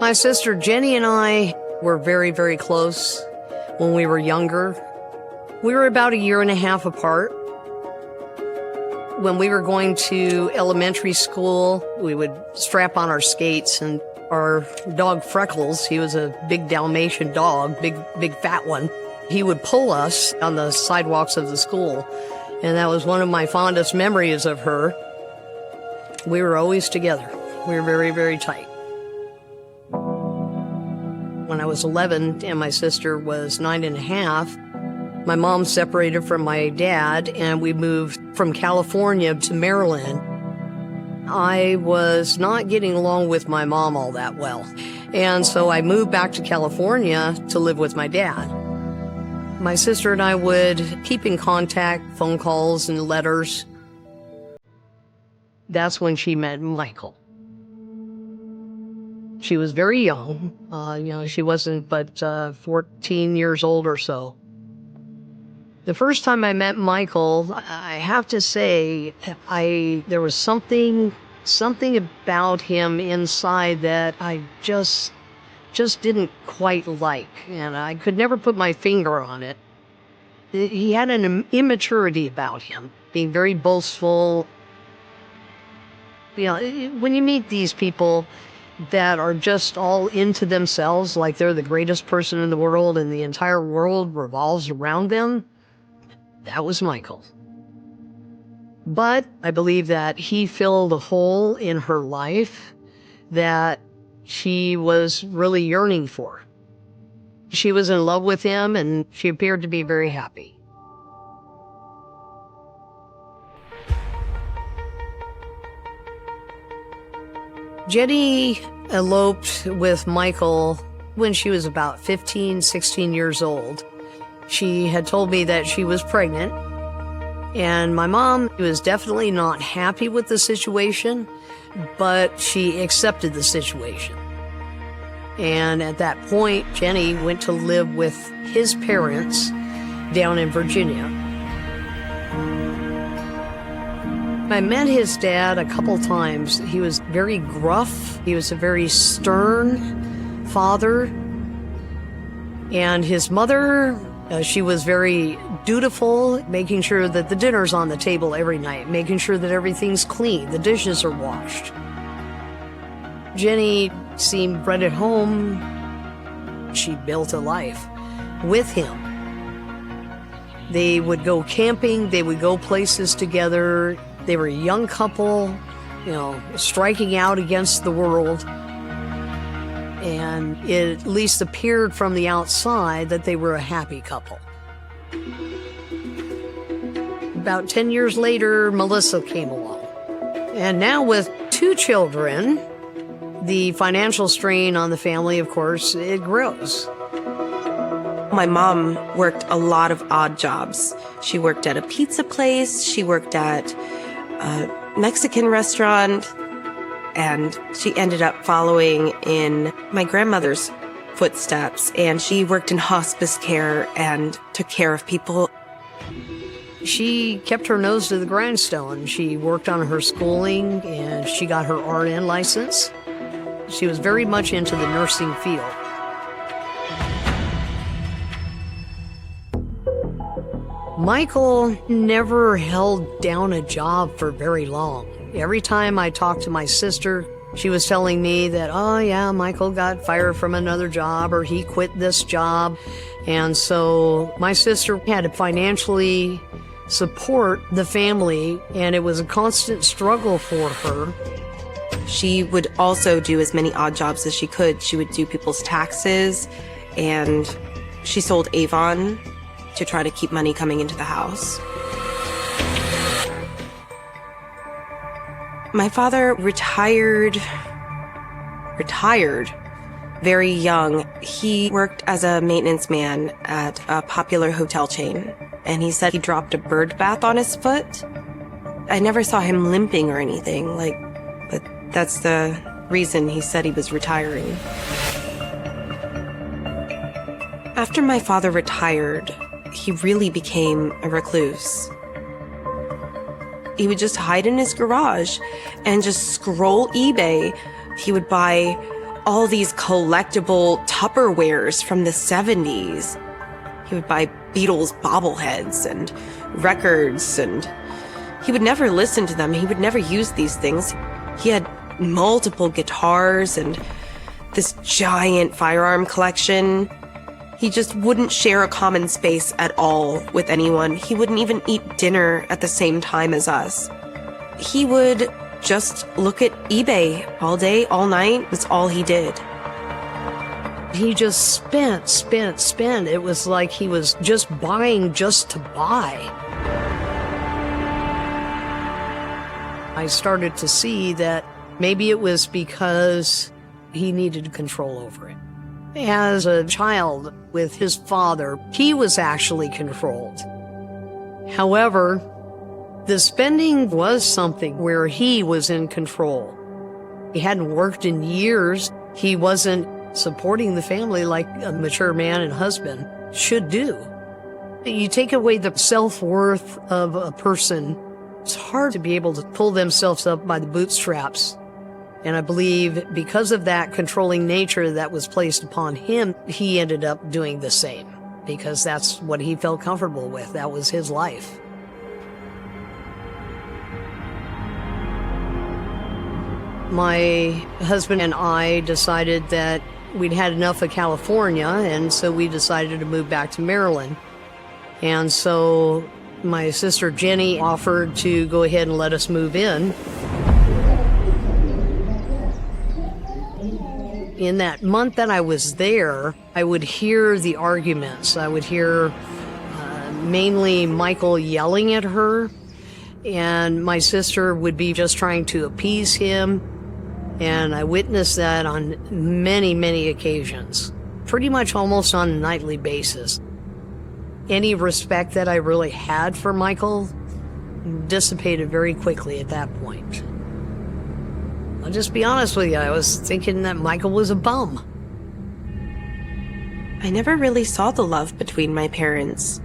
My sister Jenny and I were very, very close when we were younger. We were about 1.5 years apart. When we were going to elementary school, we would strap on our skates, and our dog Freckles, he was a big Dalmatian dog, big fat one. He would pull us on the sidewalks of the school, and that was one of my fondest memories of her. We were always together. We were very, very tight. When I was 11 and my sister was 9.5, my mom separated from my dad and we moved from California to Maryland. I was not getting along with my mom all that well. And so I moved back to California to live with my dad. My sister and I would keep in contact, phone calls and letters. That's when she met Michael. She was very young. She wasn't but 14 years old or so. The first time I met Michael, I have to say, there was something about him inside that I just didn't quite like, and I could never put my finger on it. He had an immaturity about him, being very boastful. When you meet these people that are just all into themselves, like they're the greatest person in the world and the entire world revolves around them, that was Michael. But I believe that he filled a hole in her life that she was really yearning for. She was in love with him and she appeared to be very happy. Jenny eloped with Michael when she was about 15, 16 years old. She had told me that she was pregnant, and my mom was definitely not happy with the situation, but she accepted the situation. And at that point, Jenny went to live with his parents down in Virginia. I met his dad a couple times. He was very gruff. He was a very stern father. And his mother, she was very dutiful, making sure that the dinner's on the table every night, making sure that everything's clean, the dishes are washed. Jenny seemed right at home. She built a life with him. They would go camping, they would go places together. They were a young couple, striking out against the world. And it at least appeared from the outside that they were a happy couple. About 10 years later, Melissa came along. And now with 2 children, the financial strain on the family, of course, it grows. My mom worked a lot of odd jobs. She worked at a pizza place, she worked at a Mexican restaurant, and she ended up following in my grandmother's footsteps, and she worked in hospice care and took care of people. She kept her nose to the grindstone. She worked on her schooling and she got her RN license. She was very much into the nursing field. Michael never held down a job for very long. Every time I talked to my sister, she was telling me that, oh yeah, Michael got fired from another job or he quit this job. And so my sister had to financially support the family, and it was a constant struggle for her. She would also do as many odd jobs as she could. She would do people's taxes, and she sold Avon to try to keep money coming into the house. My father retired very young. He worked as a maintenance man at a popular hotel chain, and he said he dropped a bird bath on his foot. I never saw him limping or anything, but that's the reason he said he was retiring. After my father retired, he really became a recluse. He would just hide in his garage and just scroll eBay. He would buy all these collectible Tupperwares from the 70s. He would buy Beatles bobbleheads and records, and he would never listen to them. He would never use these things. He had multiple guitars and this giant firearm collection. He just wouldn't share a common space at all with anyone. He wouldn't even eat dinner at the same time as us. He would just look at eBay all day, all night. That's all he did. He just spent. It was like he was just buying just to buy. I started to see that maybe it was because he needed control over it. As a child with his father, he was actually controlled. However, the spending was something where he was in control. He hadn't worked in years. He wasn't supporting the family like a mature man and husband should do. You take away the self-worth of a person, it's hard to be able to pull themselves up by the bootstraps. And I believe because of that controlling nature that was placed upon him, he ended up doing the same because that's what he felt comfortable with. That was his life. My husband and I decided that we'd had enough of California, and so we decided to move back to Maryland. And so my sister Jenny offered to go ahead and let us move in. In that month that I was there, I would hear the arguments. I would hear mainly Michael yelling at her, and my sister would be just trying to appease him. And I witnessed that on many, many occasions, pretty much almost on a nightly basis. Any respect that I really had for Michael dissipated very quickly at that point. I'll just be honest with you, I was thinking that Michael was a bum. I never really saw the love between my parents.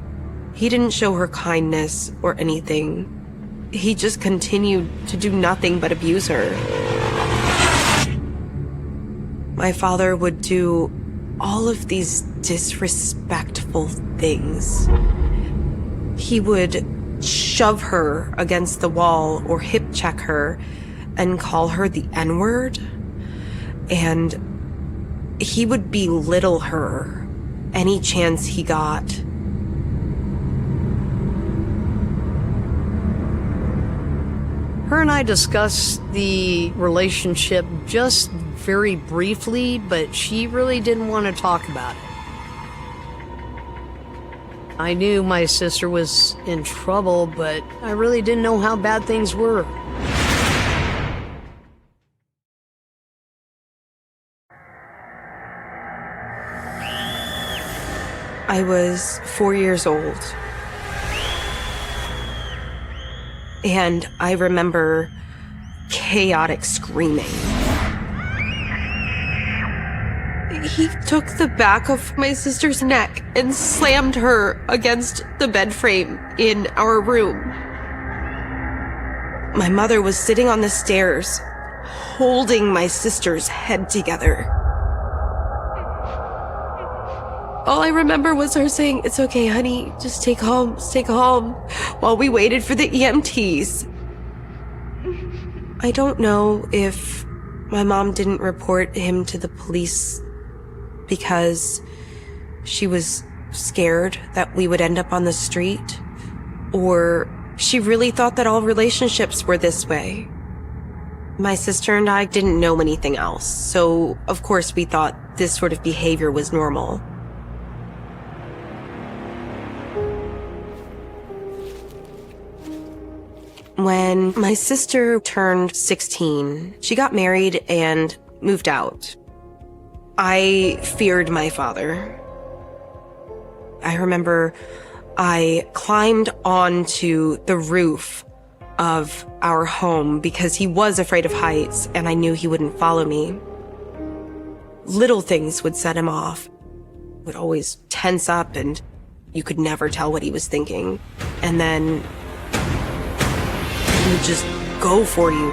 He didn't show her kindness or anything. He just continued to do nothing but abuse her. My father would do all of these disrespectful things. He would shove her against the wall or hip check her and call her the N-word. And he would belittle her any chance he got. Her and I discussed the relationship just very briefly, but she really didn't want to talk about it. I knew my sister was in trouble, but I really didn't know how bad things were. I was 4 years old. And I remember chaotic screaming. He took the back of my sister's neck and slammed her against the bed frame in our room. My mother was sitting on the stairs, holding my sister's head together. All I remember was her saying, "It's okay, honey, just take calm, while we waited for the EMTs. I don't know if my mom didn't report him to the police because she was scared that we would end up on the street, or she really thought that all relationships were this way. My sister and I didn't know anything else, so of course we thought this sort of behavior was normal. When my sister turned 16, she got married and moved out. I feared my father. I remember I climbed onto the roof of our home because he was afraid of heights and I knew he wouldn't follow me. Little things would set him off. Would always tense up and you could never tell what he was thinking. And then he would just go for you.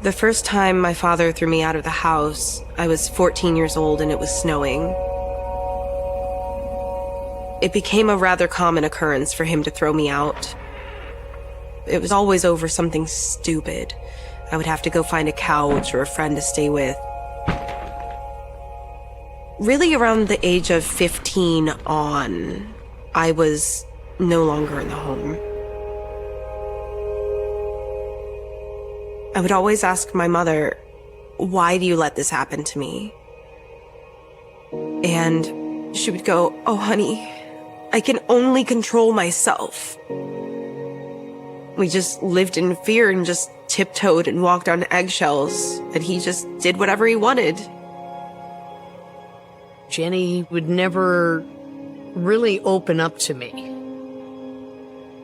The first time my father threw me out of the house, I was 14 years old and it was snowing. It became a rather common occurrence for him to throw me out. It was always over something stupid. I would have to go find a couch or a friend to stay with. Really, around the age of 15 on, I was no longer in the home. I would always ask my mother, "Why do you let this happen to me?" And she would go, "Oh, honey, I can only control myself." We just lived in fear and just tiptoed and walked on eggshells, and he just did whatever he wanted. Jenny would never really open up to me.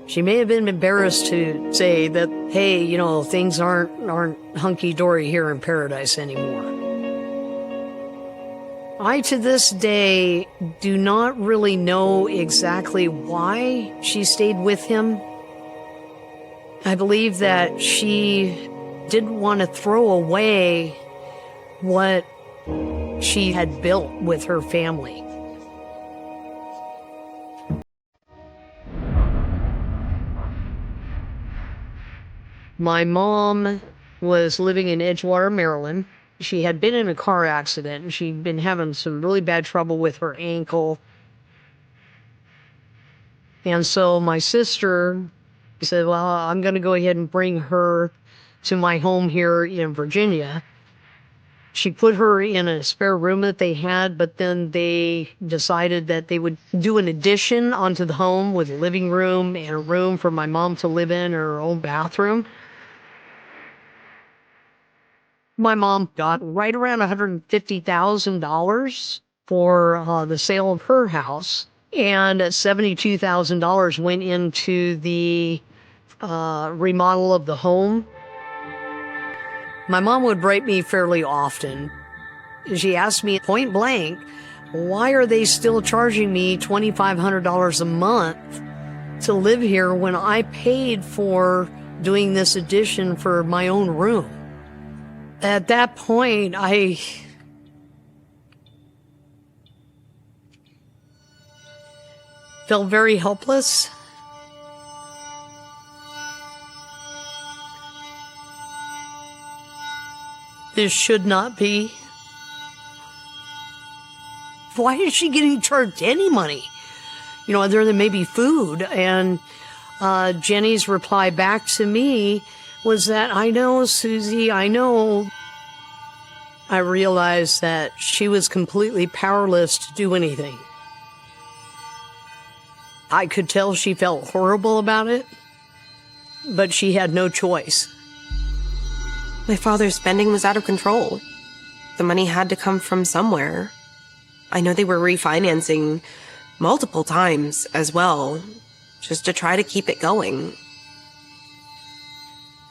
She may have been embarrassed to say that, hey, things aren't hunky-dory here in paradise anymore. I, to this day, do not really know exactly why she stayed with him. I believe that she didn't want to throw away what she had built with her family. My mom was living in Edgewater, Maryland. She had been in a car accident, and she'd been having some really bad trouble with her ankle. And so my sister said, well, I'm going to go ahead and bring her to my home here in Virginia. She put her in a spare room that they had, but then they decided that they would do an addition onto the home with a living room and a room for my mom to live in, her own bathroom. My mom got right around $150,000 for the sale of her house, and $72,000 went into the remodel of the home. My mom would break me fairly often. She asked me point blank, why are they still charging me $2,500 a month to live here when I paid for doing this addition for my own room? At that point, I felt very helpless. This should not be. Why is she getting charged any money? Other than maybe food. And Jenny's reply back to me was that, I know, Susie, I know. I realized that she was completely powerless to do anything. I could tell she felt horrible about it, but she had no choice. My father's spending was out of control. The money had to come from somewhere. I know they were refinancing multiple times as well, just to try to keep it going.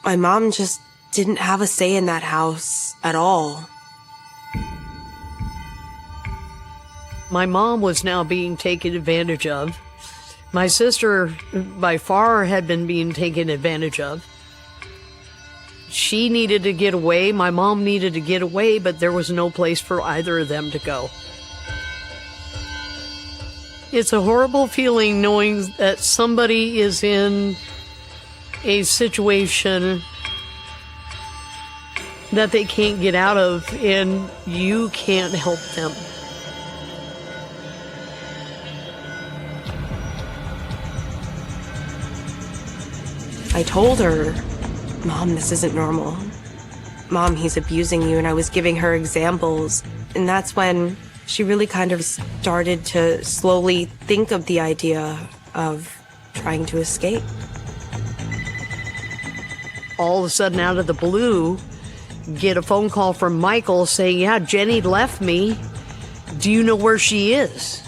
My mom just didn't have a say in that house at all. My mom was now being taken advantage of. My sister, by far, had been being taken advantage of. She needed to get away. My mom needed to get away, but there was no place for either of them to go. It's a horrible feeling knowing that somebody is in a situation that they can't get out of and you can't help them. I told her, "Mom, this isn't normal. Mom, he's abusing you." And I was giving her examples. And that's when she really kind of started to slowly think of the idea of trying to escape. All of a sudden, out of the blue, get a phone call from Michael saying, yeah, Jenny left me. Do you know where she is?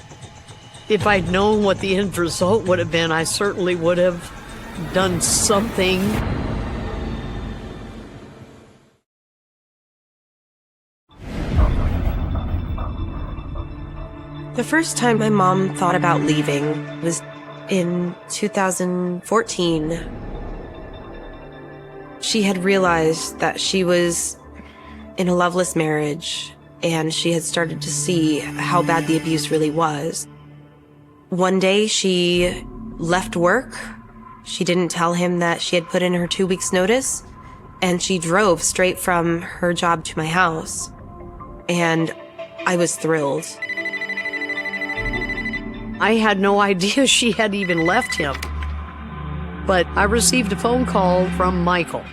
If I'd known what the end result would have been, I certainly would have done something. The first time my mom thought about leaving was in 2014. She had realized that she was in a loveless marriage, and she had started to see how bad the abuse really was. One day, she left work. She didn't tell him that she had put in her 2 weeks' notice, and she drove straight from her job to my house. And I was thrilled. I had no idea she had even left him. But I received a phone call from Michael,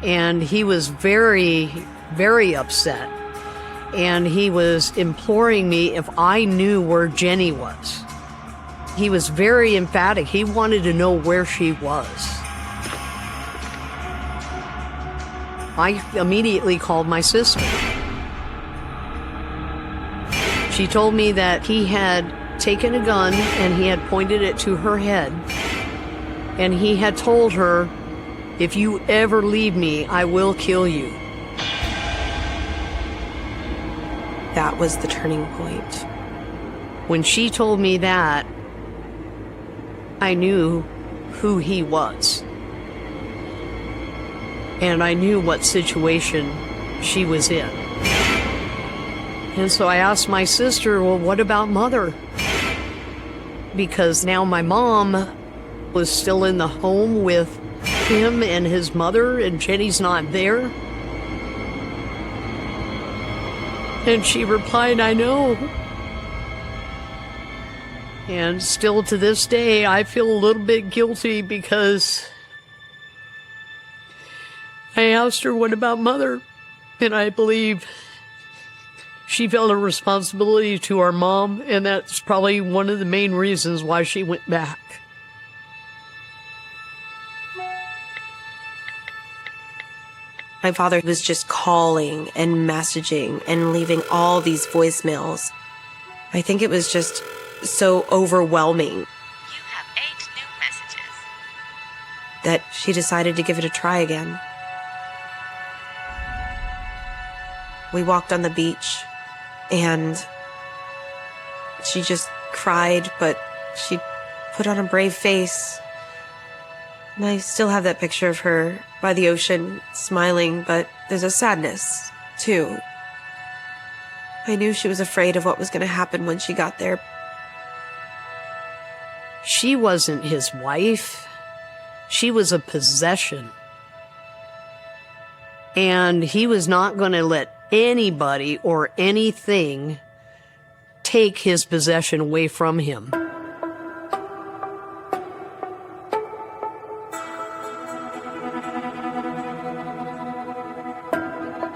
and he was very, very upset. And he was imploring me if I knew where Jenny was. He was very emphatic. He wanted to know where she was. I immediately called my sister. She told me that he had taken a gun and he had pointed it to her head. And he had told her, "If you ever leave me, I will kill you." That was the turning point. When she told me that, I knew who he was. And I knew what situation she was in. And so I asked my sister, well, what about Mother? Because now my mom was still in the home with him and his mother, and Jenny's not there. And she replied, "I know." And still to this day, I feel a little bit guilty because I asked her, what about Mother? And I believe she felt a responsibility to our mom, and that's probably one of the main reasons why she went back. My father was just calling and messaging and leaving all these voicemails. I think it was just so overwhelming. You have 8 new messages. That she decided to give it a try again. We walked on the beach, and she just cried, but she put on a brave face. And I still have that picture of her by the ocean, smiling, but there's a sadness, too. I knew she was afraid of what was going to happen when she got there. She wasn't his wife. She was a possession. And he was not going to let anybody or anything take his possession away from him.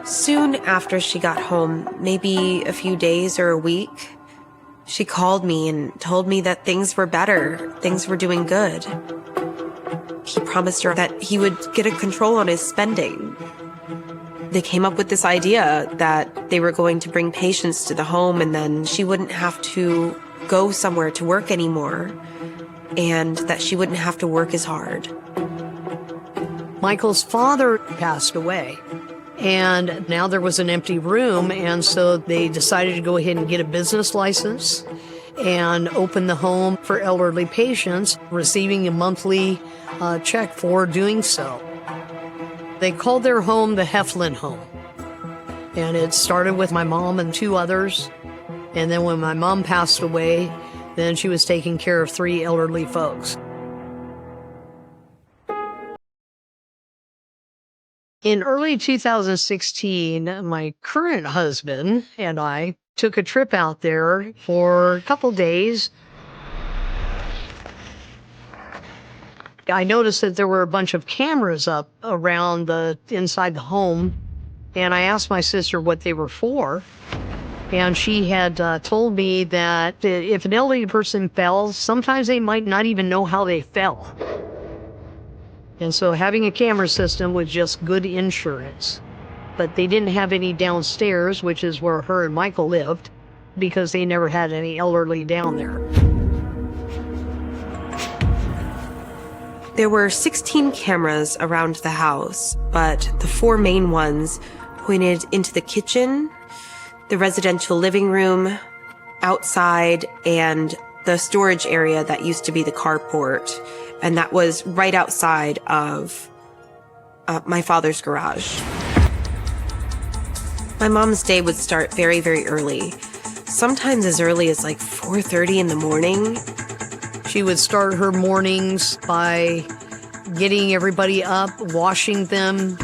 Soon after she got home, maybe a few days or a week, she called me and told me that things were better, things were doing good. He promised her that he would get a control on his spending. They came up with this idea that they were going to bring patients to the home, and then she wouldn't have to go somewhere to work anymore, and that she wouldn't have to work as hard. Michael's father passed away, and now there was an empty room, and so they decided to go ahead and get a business license and open the home for elderly patients, receiving a monthly check for doing so. They called their home the Heflin home, and it started with my mom and 2 others, and then when my mom passed away, then she was taking care of 3 elderly folks. In early 2016, my current husband and I took a trip out there for a couple days. I noticed that there were a bunch of cameras up around inside the home, and I asked my sister what they were for. And she had told me that if an elderly person fell, sometimes they might not even know how they fell. And so having a camera system was just good insurance. But they didn't have any downstairs, which is where her and Michael lived, because they never had any elderly down there. There were 16 cameras around the house, but the 4 main ones pointed into the kitchen, the residential living room, outside, and the storage area that used to be the carport. And that was right outside of my father's garage. My mom's day would start very, very early, sometimes as early as like 4:30 in the morning. She would start her mornings by getting everybody up, washing them,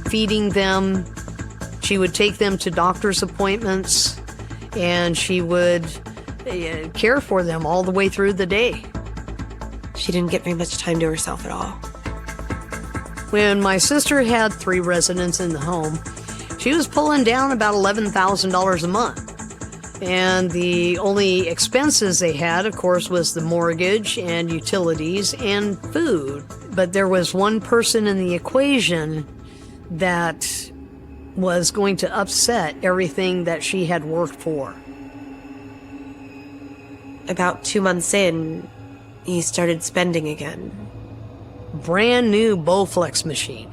feeding them. She would take them to doctor's appointments, and she would care for them all the way through the day. She didn't get very much time to herself at all. When my sister had 3 residents in the home, she was pulling down about $11,000 a month. And the only expenses they had, of course, was the mortgage and utilities and food. But there was one person in the equation that was going to upset everything that she had worked for. About 2 months in, he started spending again. Brand new Bowflex machine,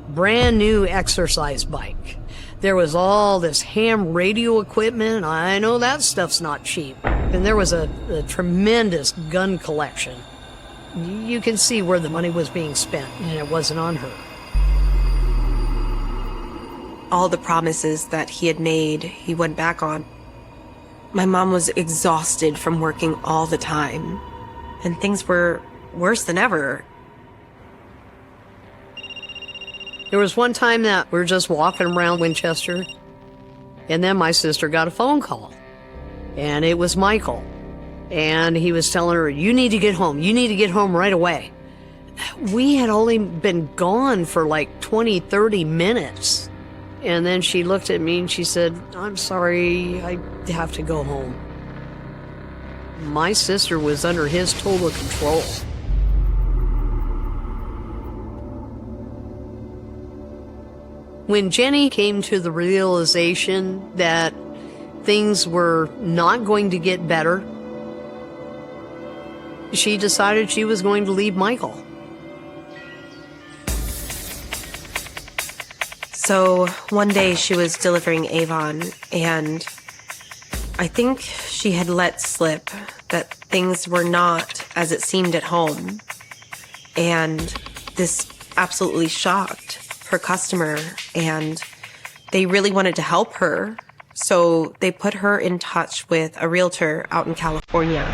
brand new exercise bike. There was all this ham radio equipment. I know that stuff's not cheap. And there was a tremendous gun collection. You can see where the money was being spent, and it wasn't on her. All the promises that he had made, he went back on. My mom was exhausted from working all the time, and things were worse than ever. There was one time that we were just walking around Winchester, and then my sister got a phone call, and it was Michael. And he was telling her, "You need to get home. You need to get home right away." We had only been gone for like 20, 30 minutes. And then she looked at me and she said, "I'm sorry, I have to go home." My sister was under his total control. When Jenny came to the realization that things were not going to get better, she decided she was going to leave Michael. So one day she was delivering Avon, and I think she had let slip that things were not as it seemed at home. And this absolutely shocked her customer, and they really wanted to help her. So they put her in touch with a realtor out in California.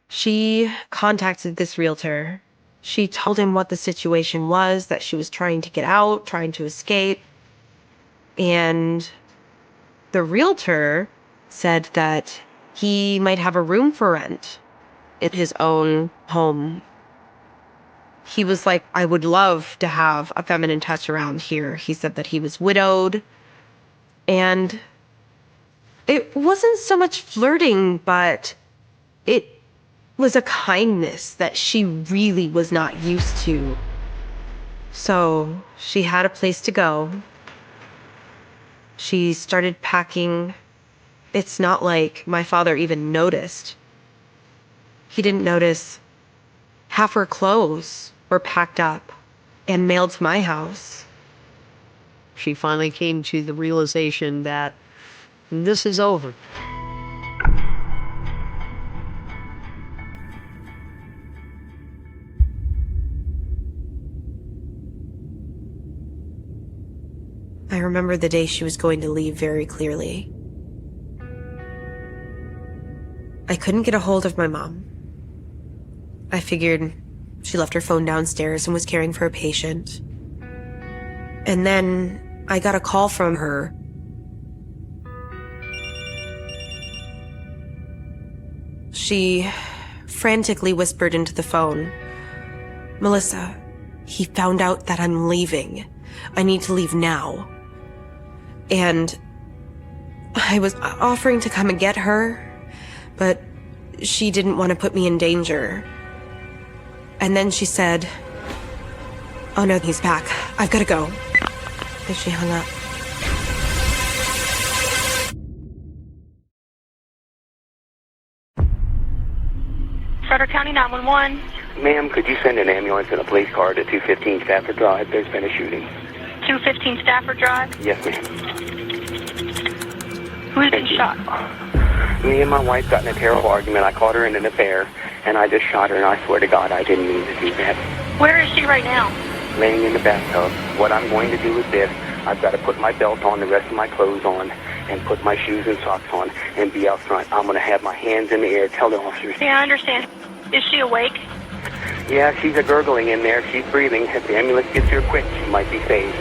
She contacted this realtor. She told him what the situation was, that she was trying to get out, trying to escape. And the realtor said that he might have a room for rent in his own home. He was like, "I would love to have a feminine touch around here." He said that he was widowed. And it wasn't so much flirting, but it was a kindness that she really was not used to. So she had a place to go. She started packing. It's not like my father even noticed. He didn't notice. Half her clothes were packed up and mailed to my house. She finally came to the realization that this is over. I remember the day she was going to leave very clearly. I couldn't get a hold of my mom. I figured she left her phone downstairs and was caring for a patient. And then I got a call from her. She frantically whispered into the phone, "Melissa, he found out that I'm leaving. I need to leave now." And I was offering to come and get her, but she didn't want to put me in danger. And then she said, "Oh no, he's back. I've got to go." And she hung up. Sutter County 911. Ma'am, could you send an ambulance and a police car to 215 Stafford Drive? There's been a shooting. 215 Stafford Drive. Yes, ma'am. Who's been shot? Me and my wife got in a terrible argument. I caught her in an affair, and I just shot her, and I swear to God I didn't mean to do that. Where is she right now? laying in the bathtub. What I'm going to do is this. I've got to put my belt on, the rest of my clothes on, and put my shoes and socks on, and be out front. I'm going to have my hands in the air, tell the officers. Yeah, I understand. Is she awake? Yeah, she's a gurgling in there. She's breathing. If the ambulance gets here quick, she might be phased.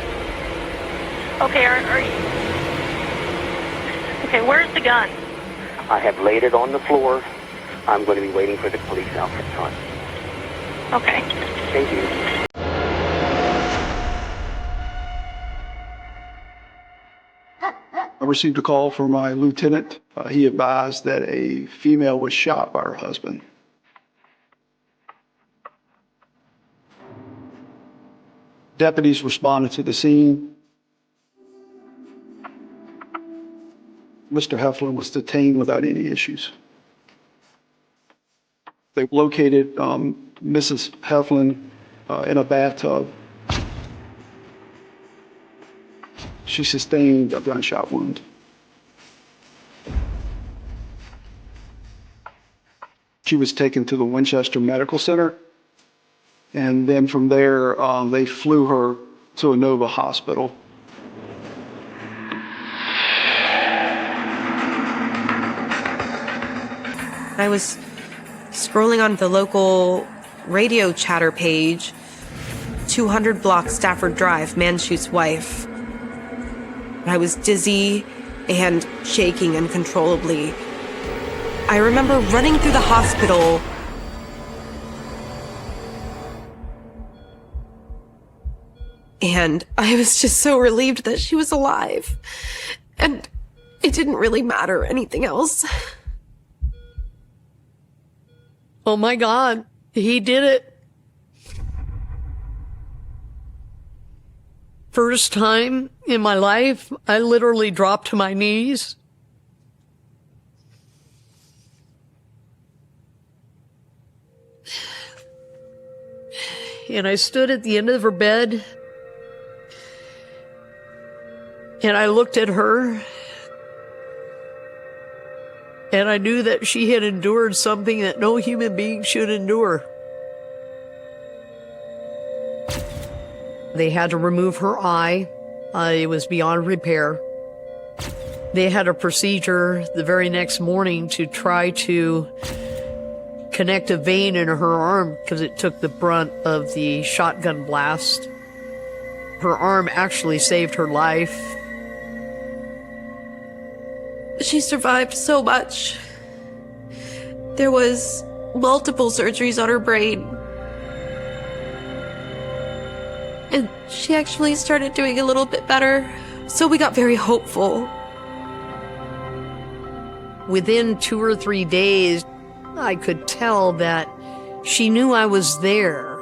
Okay, are you... Okay, where's the gun? I have laid it on the floor. I'm going to be waiting for the police out in front. Okay. Thank you. I received a call from my lieutenant. He advised that a female was shot by her husband. Deputies responded to the scene. Mr. Heflin was detained without any issues. They located Mrs. Heflin in a bathtub. She sustained a gunshot wound. She was taken to the Winchester Medical Center, and then from there, they flew her to a Nova hospital. I was scrolling on the local radio chatter page, 200 block Stafford Drive, man shoots wife. I was dizzy and shaking uncontrollably. I remember running through the hospital and I was just so relieved that she was alive. And it didn't really matter anything else. Oh my God, he did it. First time in my life, I literally dropped to my knees. And I stood at the end of her bed, and I looked at her, and I knew that she had endured something that no human being should endure. They had to remove her eye. It was beyond repair. They had a procedure the very next morning to try to connect a vein in her arm because it took the brunt of the shotgun blast. Her arm actually saved her life. She survived so much. There was multiple surgeries on her brain. And she actually started doing a little bit better. So we got very hopeful. Within 2 or 3 days, I could tell that she knew I was there,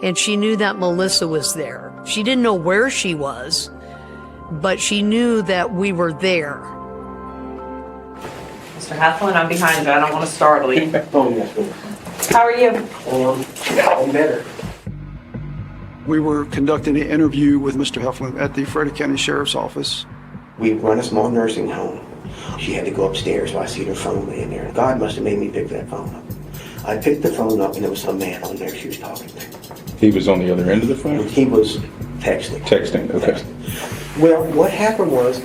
and she knew that Melissa was there. She didn't know where she was, but she knew that we were there. Mr. Heflin, I'm behind you. I don't want to startle you. How are you? I'm better. We were conducting an interview with Mr. Heflin at the Frederick County Sheriff's Office. We run a small nursing home. She had to go upstairs, so I see her phone laying there. God must have made me pick that phone up. I picked the phone up, and there was some man on there she was talking to. He was on the other end of the phone? He was texting. Texting, okay. Texting. Well, what happened was,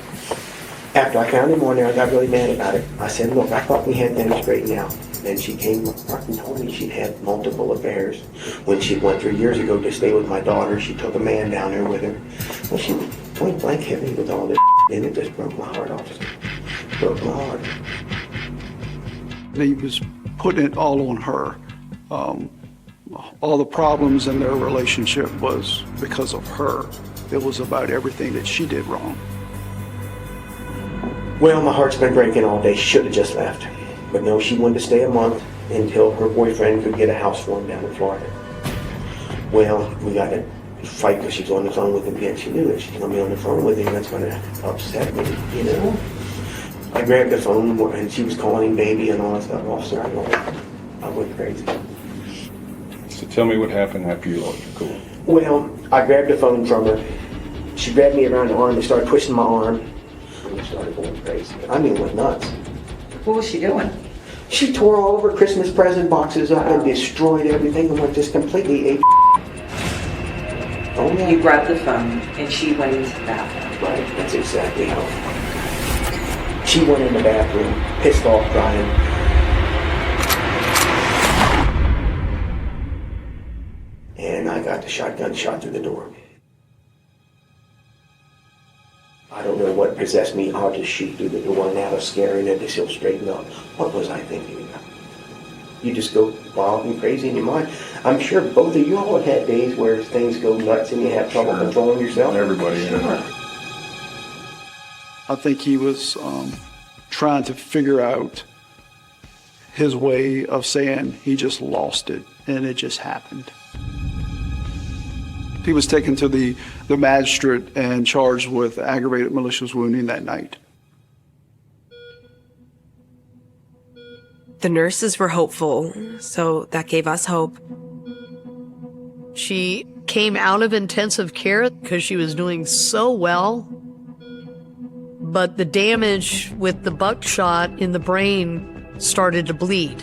after I found him on there, I got really mad about it. I said, look, I thought we had things straightened out. Then she came up and told me she'd had multiple affairs. When she went 3 years ago to stay with my daughter, she took a man down there with her. Well, she point blank hit me with all this and it just broke my heart, officer. Broke my heart. He was putting it all on her. All the problems in their relationship was because of her. It was about everything that she did wrong. Well, my heart's been breaking all day. She should have just left. But no, she wanted to stay a month until her boyfriend could get a house for him down in Florida. Well, we got to fight because she's on the phone with him again. She knew that she's going to be on the phone with him. That's going to upset me, you know. I grabbed the phone and she was calling him baby and all that stuff. Officer, I went crazy. So tell me what happened after you lost your cool. Well, I grabbed the phone from her. She grabbed me around the arm and started pushing my arm. And I started going crazy. I mean, it went nuts. What was she doing? She tore all of her Christmas present boxes up and destroyed everything and went just completely ape. Oh that? You grabbed the phone and she went into the bathroom. Right, that's exactly how. She went in the bathroom, pissed off, crying. And I got the shotgun shot through the door. I don't know what possessed me. I'll just shoot through the door and have a scare and then he'll straighten up. What was I thinking about? You just go wild and crazy in your mind. I'm sure both of you all have had days where things go nuts and you have trouble controlling yourself. Everybody, sure. I think he was trying to figure out his way of saying he just lost it and it just happened. He was taken to the magistrate and charged with aggravated malicious wounding that night. The nurses were hopeful, so that gave us hope. She came out of intensive care because she was doing so well, but the damage with the buckshot in the brain started to bleed.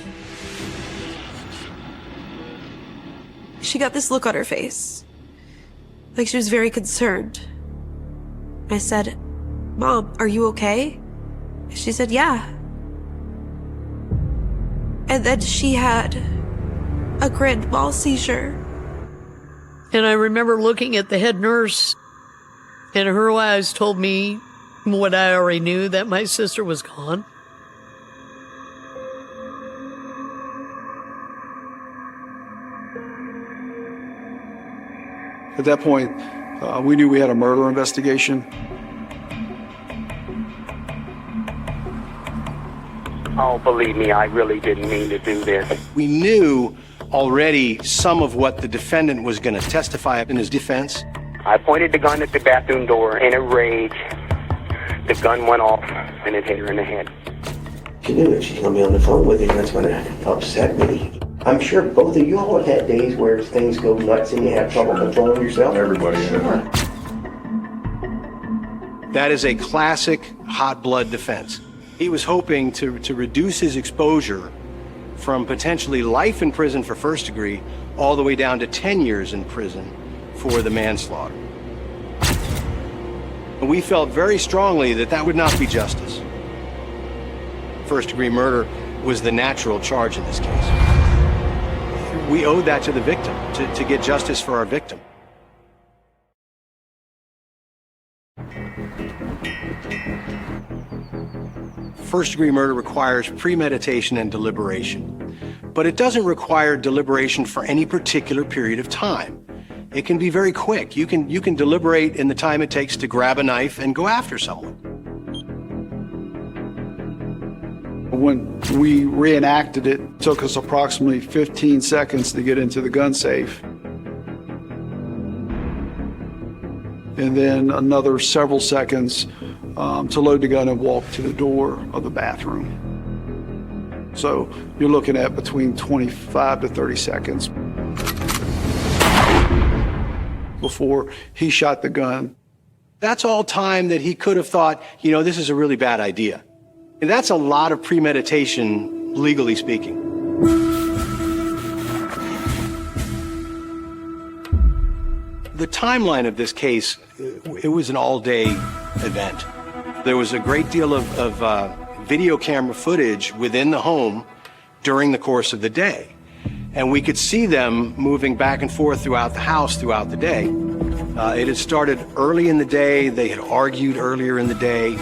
She got this look on her face, like she was very concerned. I said, "Mom, are you okay?" She said, "Yeah." And then she had a grand mal seizure. And I remember looking at the head nurse, and her eyes told me what I already knew, that my sister was gone. At that point, we knew we had a murder investigation. Oh, believe me, I really didn't mean to do this. We knew already some of what the defendant was going to testify in his defense. I pointed the gun at the bathroom door in a rage. The gun went off and it hit her in the head. She knew that she's going to be on the phone with you, and that's going to upset me. I'm sure both of you all have had days where things go nuts and you have trouble controlling yourself. Everybody, sure. That is a classic hot blood defense. He was hoping to reduce his exposure from potentially life in prison for first degree all the way down to 10 years in prison for the manslaughter. And we felt very strongly that that would not be justice. First degree murder was the natural charge in this case. We owed that to the victim, to get justice for our victim. First-degree murder requires premeditation and deliberation, but it doesn't require deliberation for any particular period of time. It can be very quick. You can deliberate in the time it takes to grab a knife and go after someone. When we reenacted it, it took us approximately 15 seconds to get into the gun safe. And then another several seconds to load the gun and walk to the door of the bathroom. So you're looking at between 25 to 30 seconds before he shot the gun. That's all time that he could have thought, you know, this is a really bad idea. And that's a lot of premeditation, legally speaking. The timeline of this case, it was an all-day event. There was a great deal of video camera footage within the home during the course of the day. And we could see them moving back and forth throughout the house throughout the day. It had started early in the day. They had argued earlier in the day.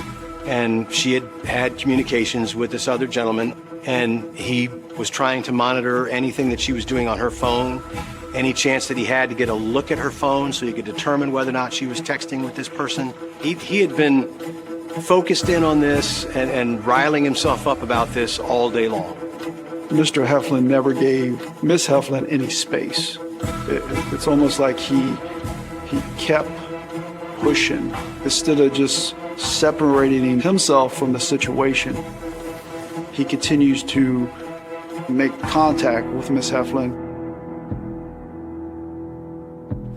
And she had had communications with this other gentleman. And he was trying to monitor anything that she was doing on her phone, any chance that he had to get a look at her phone so he could determine whether or not she was texting with this person. He had been focused in on this and riling himself up about this all day long. Mr. Heflin never gave Miss Heflin any space. It's almost like he kept pushing instead of just separating himself from the situation. He continues to make contact with Miss Heflin.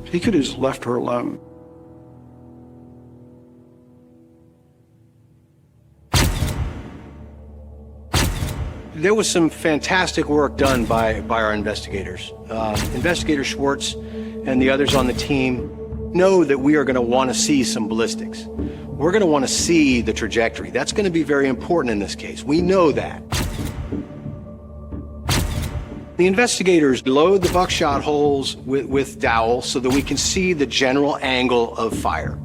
He could have just left her alone. There was some fantastic work done by our investigators. Investigator Schwartz and the others on the team know that we are going to want to see some ballistics. We're going to want to see the trajectory. That's going to be very important in this case. We know that. The investigators load the buckshot holes with dowels so that we can see the general angle of fire.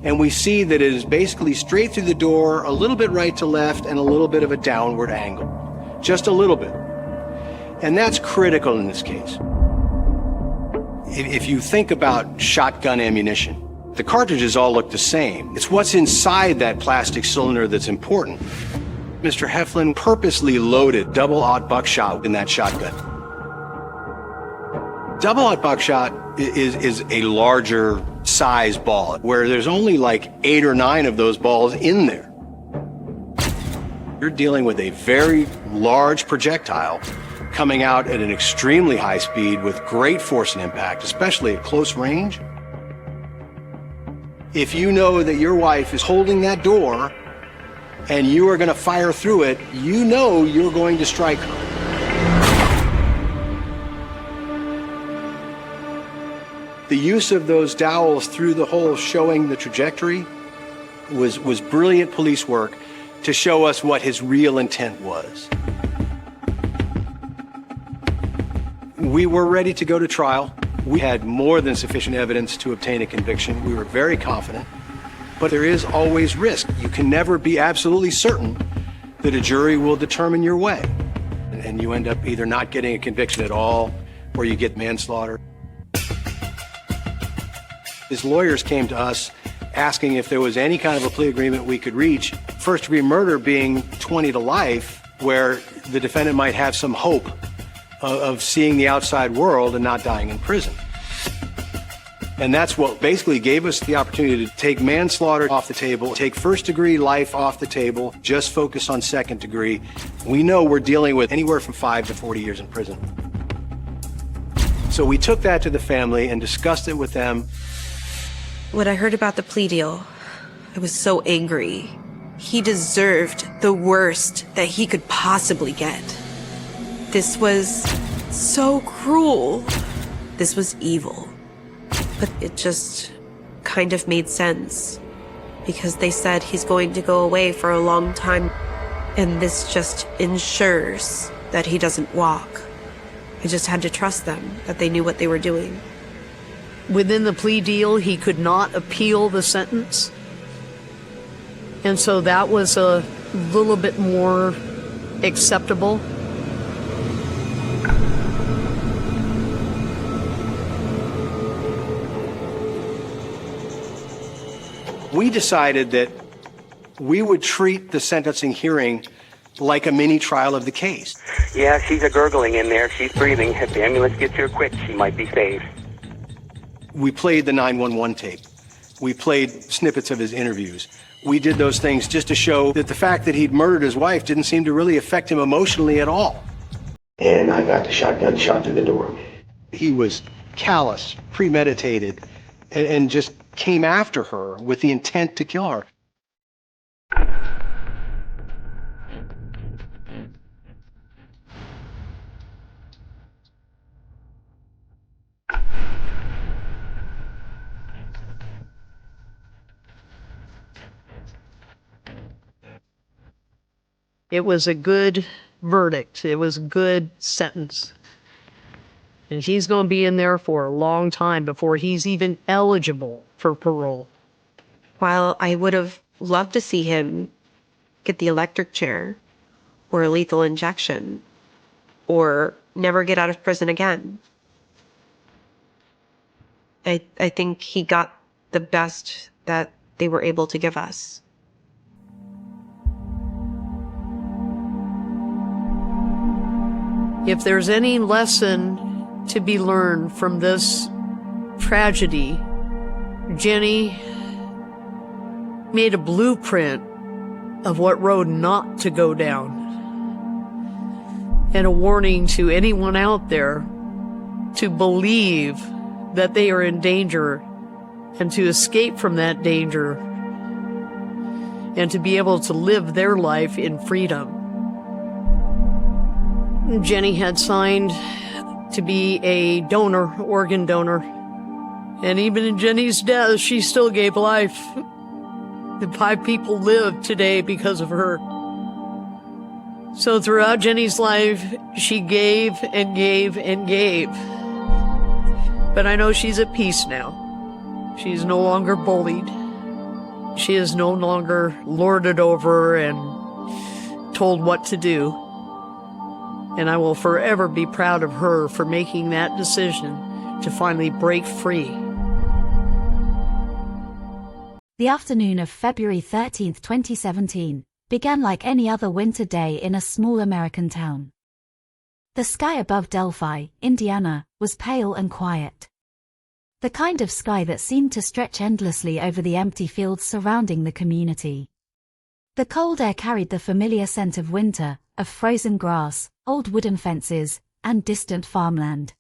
And we see that it is basically straight through the door, a little bit right to left, and a little bit of a downward angle. Just a little bit. And that's critical in this case. If you think about shotgun ammunition, the cartridges all look the same. It's what's inside that plastic cylinder that's important. Mr. Heflin purposely loaded double-aught buckshot in that shotgun. Double-aught buckshot is a larger size ball, where there's only like 8 or 9 of those balls in there. You're dealing with a very large projectile coming out at an extremely high speed with great force and impact, especially at close range. If you know that your wife is holding that door and you are going to fire through it, you know you're going to strike her. The use of those dowels through the hole showing the trajectory was brilliant police work to show us what his real intent was. We were ready to go to trial. We had more than sufficient evidence to obtain a conviction. We were very confident. But there is always risk. You can never be absolutely certain that a jury will determine your way. And you end up either not getting a conviction at all, or you get manslaughter. His lawyers came to us asking if there was any kind of a plea agreement we could reach, first-degree murder being 20 to life, where the defendant might have some hope of seeing the outside world and not dying in prison. And that's what basically gave us the opportunity to take manslaughter off the table, take first-degree life off the table, just focus on second degree. We know we're dealing with anywhere from 5 to 40 years in prison. So we took that to the family and discussed it with them. When I heard about the plea deal, I was so angry. He deserved the worst that he could possibly get. This was so cruel. This was evil. But it just kind of made sense, because they said he's going to go away for a long time, and this just ensures that he doesn't walk. I just had to trust them, that they knew what they were doing. Within the plea deal, he could not appeal the sentence. And so that was a little bit more acceptable. We decided that we would treat the sentencing hearing like a mini trial of the case. Yeah, she's a gurgling in there. She's breathing. If the ambulance gets here quick, she might be saved. We played the 911 tape. We played snippets of his interviews. We did those things just to show that the fact that he'd murdered his wife didn't seem to really affect him emotionally at all. And I got the shotgun shot through the door. He was callous, premeditated, and just came after her with the intent to kill her. It was a good verdict. It was a good sentence. And he's going to be in there for a long time before he's even eligible for parole. While I would have loved to see him get the electric chair or a lethal injection or never get out of prison again, I think he got the best that they were able to give us. If there's any lesson to be learned from this tragedy, Jenny made a blueprint of what road not to go down, and a warning to anyone out there to believe that they are in danger and to escape from that danger and to be able to live their life in freedom. Jenny had signed to be a donor, organ donor, And even in Jenny's death, she still gave life. The 5 people live today because of her. So throughout Jenny's life, she gave and gave and gave. But I know she's at peace now. She's no longer bullied. She is no longer lorded over and told what to do. And I will forever be proud of her for making that decision to finally break free. The afternoon of February 13, 2017, began like any other winter day in a small American town. The sky above Delphi, Indiana, was pale and quiet. The kind of sky that seemed to stretch endlessly over the empty fields surrounding the community. The cold air carried the familiar scent of winter, of frozen grass, old wooden fences, and distant farmland.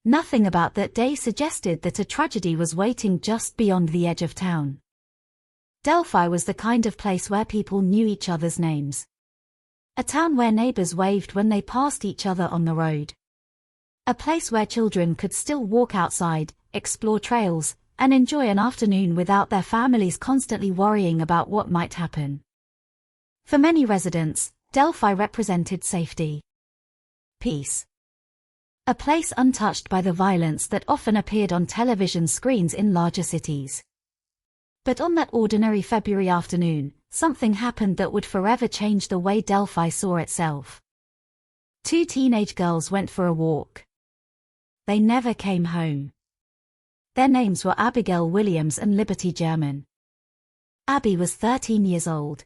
Nothing about that day suggested that a tragedy was waiting just beyond the edge of town. Delphi was the kind of place where people knew each other's names. A town where neighbors waved when they passed each other on the road. A place where children could still walk outside, explore trails, and enjoy an afternoon without their families constantly worrying about what might happen. For many residents, Delphi represented safety. Peace. A place untouched by the violence that often appeared on television screens in larger cities. But on that ordinary February afternoon, something happened that would forever change the way Delphi saw itself. 2 teenage girls went for a walk. They never came home. Their names were Abigail Williams and Liberty German. Abby was 13 years old.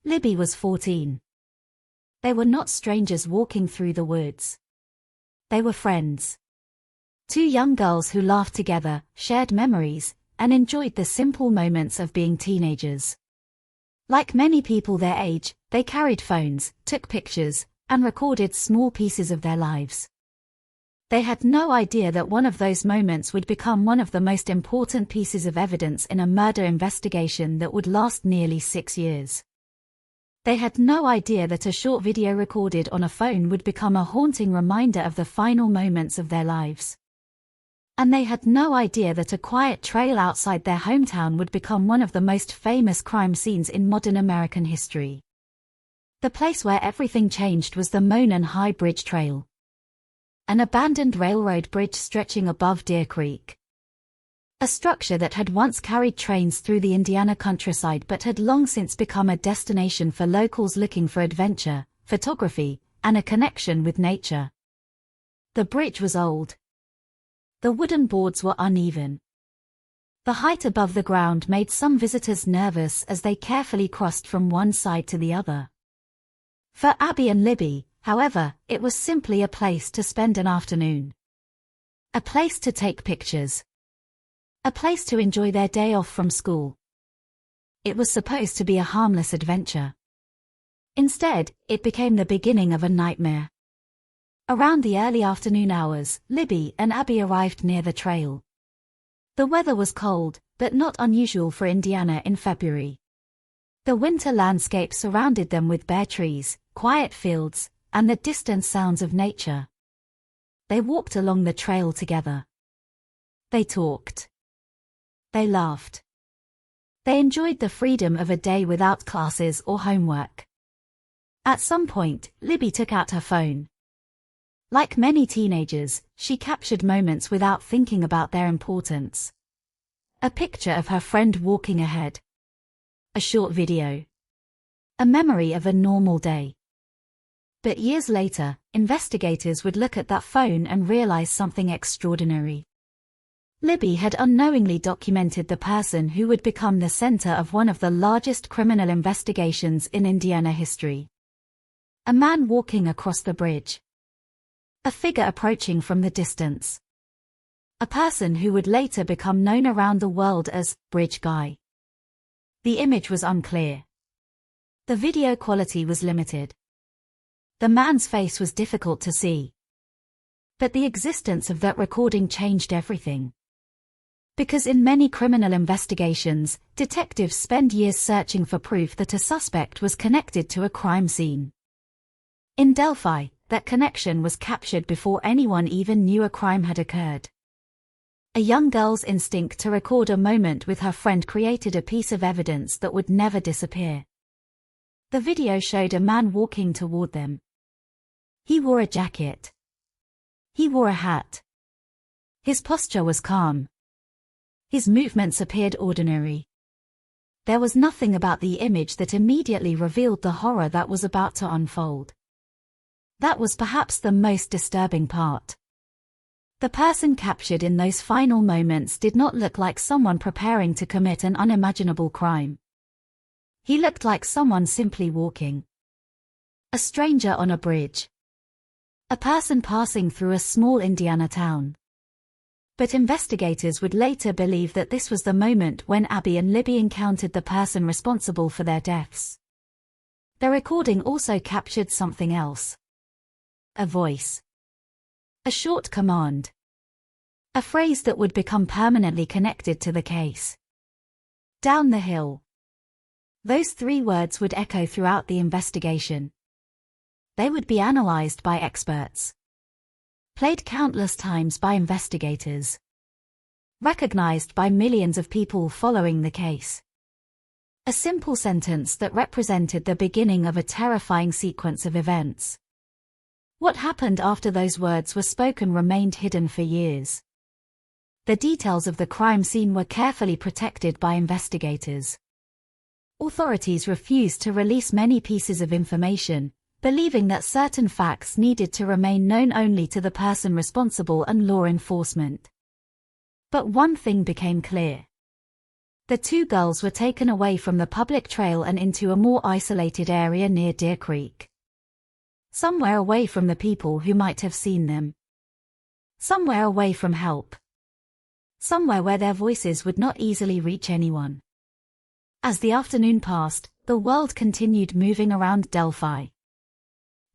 Libby was 14. They were not strangers walking through the woods. They were friends. 2 young girls who laughed together, shared memories, and enjoyed the simple moments of being teenagers. Like many people their age, they carried phones, took pictures, and recorded small pieces of their lives. They had no idea that one of those moments would become one of the most important pieces of evidence in a murder investigation that would last nearly 6 years. They had no idea that a short video recorded on a phone would become a haunting reminder of the final moments of their lives. And they had no idea that a quiet trail outside their hometown would become one of the most famous crime scenes in modern American history. The place where everything changed was the Monon High Bridge Trail. An abandoned railroad bridge stretching above Deer Creek. A structure that had once carried trains through the Indiana countryside but had long since become a destination for locals looking for adventure, photography, and a connection with nature. The bridge was old. The wooden boards were uneven. The height above the ground made some visitors nervous as they carefully crossed from one side to the other. For Abby and Libby, however, it was simply a place to spend an afternoon. A place to take pictures. A place to enjoy their day off from school. It was supposed to be a harmless adventure. Instead, it became the beginning of a nightmare. Around the early afternoon hours, Libby and Abby arrived near the trail. The weather was cold, but not unusual for Indiana in February. The winter landscape surrounded them with bare trees, quiet fields, and the distant sounds of nature. They walked along the trail together. They talked. They laughed. They enjoyed the freedom of a day without classes or homework. At some point, Libby took out her phone. Like many teenagers, she captured moments without thinking about their importance. A picture of her friend walking ahead. A short video. A memory of a normal day. But years later, investigators would look at that phone and realize something extraordinary. Libby had unknowingly documented the person who would become the center of one of the largest criminal investigations in Indiana history. A man walking across the bridge. A figure approaching from the distance. A person who would later become known around the world as Bridge Guy. The image was unclear. The video quality was limited. The man's face was difficult to see. But the existence of that recording changed everything. Because in many criminal investigations, detectives spend years searching for proof that a suspect was connected to a crime scene. In Delphi, that connection was captured before anyone even knew a crime had occurred. A young girl's instinct to record a moment with her friend created a piece of evidence that would never disappear. The video showed a man walking toward them. He wore a jacket. He wore a hat. His posture was calm. His movements appeared ordinary. There was nothing about the image that immediately revealed the horror that was about to unfold. That was perhaps the most disturbing part. The person captured in those final moments did not look like someone preparing to commit an unimaginable crime. He looked like someone simply walking. A stranger on a bridge. A person passing through a small Indiana town. But investigators would later believe that this was the moment when Abby and Libby encountered the person responsible for their deaths. The recording also captured something else. A voice. A short command. A phrase that would become permanently connected to the case. Down the hill. Those 3 words would echo throughout the investigation. They would be analyzed by experts. Played countless times by investigators. Recognized by millions of people following the case. A simple sentence that represented the beginning of a terrifying sequence of events. What happened after those words were spoken remained hidden for years. The details of the crime scene were carefully protected by investigators. Authorities refused to release many pieces of information, believing that certain facts needed to remain known only to the person responsible and law enforcement. But one thing became clear. The 2 girls were taken away from the public trail and into a more isolated area near Deer Creek. Somewhere away from the people who might have seen them. Somewhere away from help. Somewhere where their voices would not easily reach anyone. As the afternoon passed, the world continued moving around Delphi.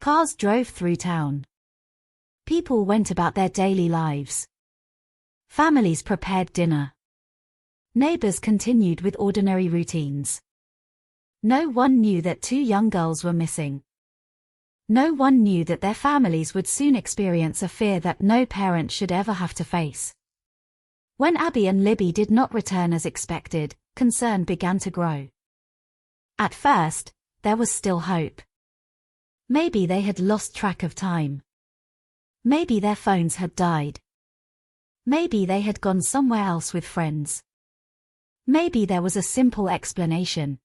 Cars drove through town. People went about their daily lives. Families prepared dinner. Neighbors continued with ordinary routines. No one knew that 2 young girls were missing. No one knew that their families would soon experience a fear that no parent should ever have to face. When Abby and Libby did not return as expected, concern began to grow. At first, there was still hope. Maybe they had lost track of time. Maybe their phones had died. Maybe they had gone somewhere else with friends. Maybe there was a simple explanation.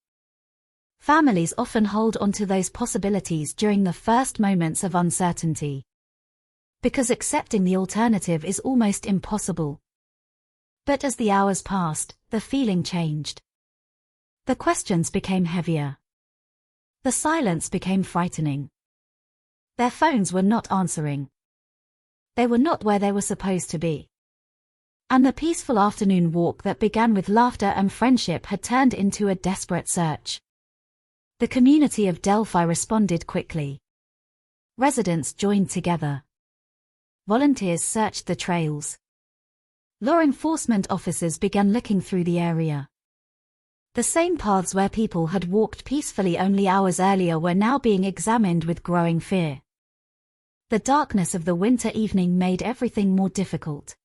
Families often hold on to those possibilities during the first moments of uncertainty. Because accepting the alternative is almost impossible. But as the hours passed, the feeling changed. The questions became heavier. The silence became frightening. Their phones were not answering. They were not where they were supposed to be. And the peaceful afternoon walk that began with laughter and friendship had turned into a desperate search. The community of Delphi responded quickly. Residents joined together. Volunteers searched the trails. Law enforcement officers began looking through the area. The same paths where people had walked peacefully only hours earlier were now being examined with growing fear. The darkness of the winter evening made everything more difficult.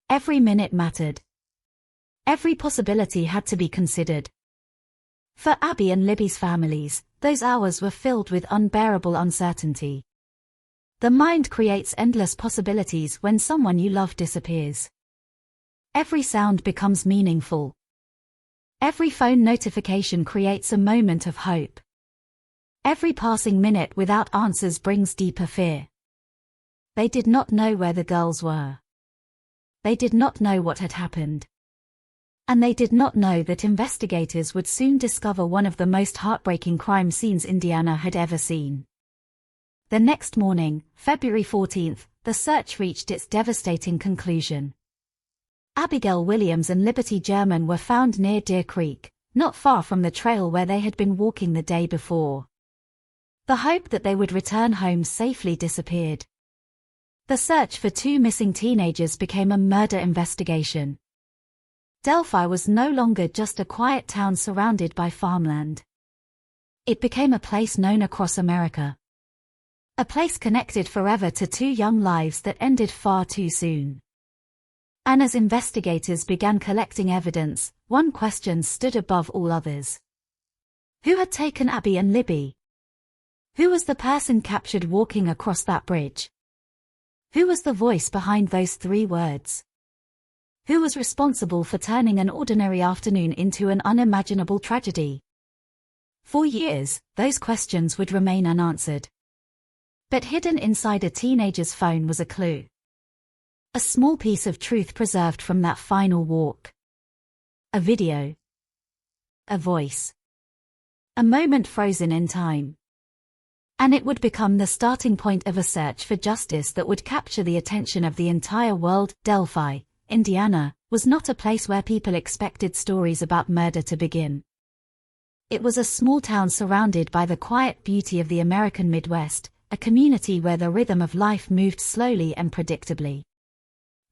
Every minute mattered. Every possibility had to be considered. For Abby and Libby's families, those hours were filled with unbearable uncertainty. The mind creates endless possibilities when someone you love disappears. Every sound becomes meaningful. Every phone notification creates a moment of hope. Every passing minute without answers brings deeper fear. They did not know where the girls were. They did not know what had happened. And they did not know that investigators would soon discover one of the most heartbreaking crime scenes Indiana had ever seen. The next morning, February 14th, the search reached its devastating conclusion. Abigail Williams and Liberty German were found near Deer Creek, not far from the trail where they had been walking the day before. The hope that they would return home safely disappeared. The search for 2 missing teenagers became a murder investigation. Delphi was no longer just a quiet town surrounded by farmland. It became a place known across America. A place connected forever to 2 young lives that ended far too soon. And as investigators began collecting evidence, one question stood above all others. Who had taken Abby and Libby? Who was the person captured walking across that bridge? Who was the voice behind those 3 words? Who was responsible for turning an ordinary afternoon into an unimaginable tragedy? For years, those questions would remain unanswered. But hidden inside a teenager's phone was a clue. A small piece of truth preserved from that final walk. A video. A voice. A moment frozen in time. And it would become the starting point of a search for justice that would capture the attention of the entire world. Delphi, Indiana, was not a place where people expected stories about murder to begin. It was a small town surrounded by the quiet beauty of the American Midwest, a community where the rhythm of life moved slowly and predictably.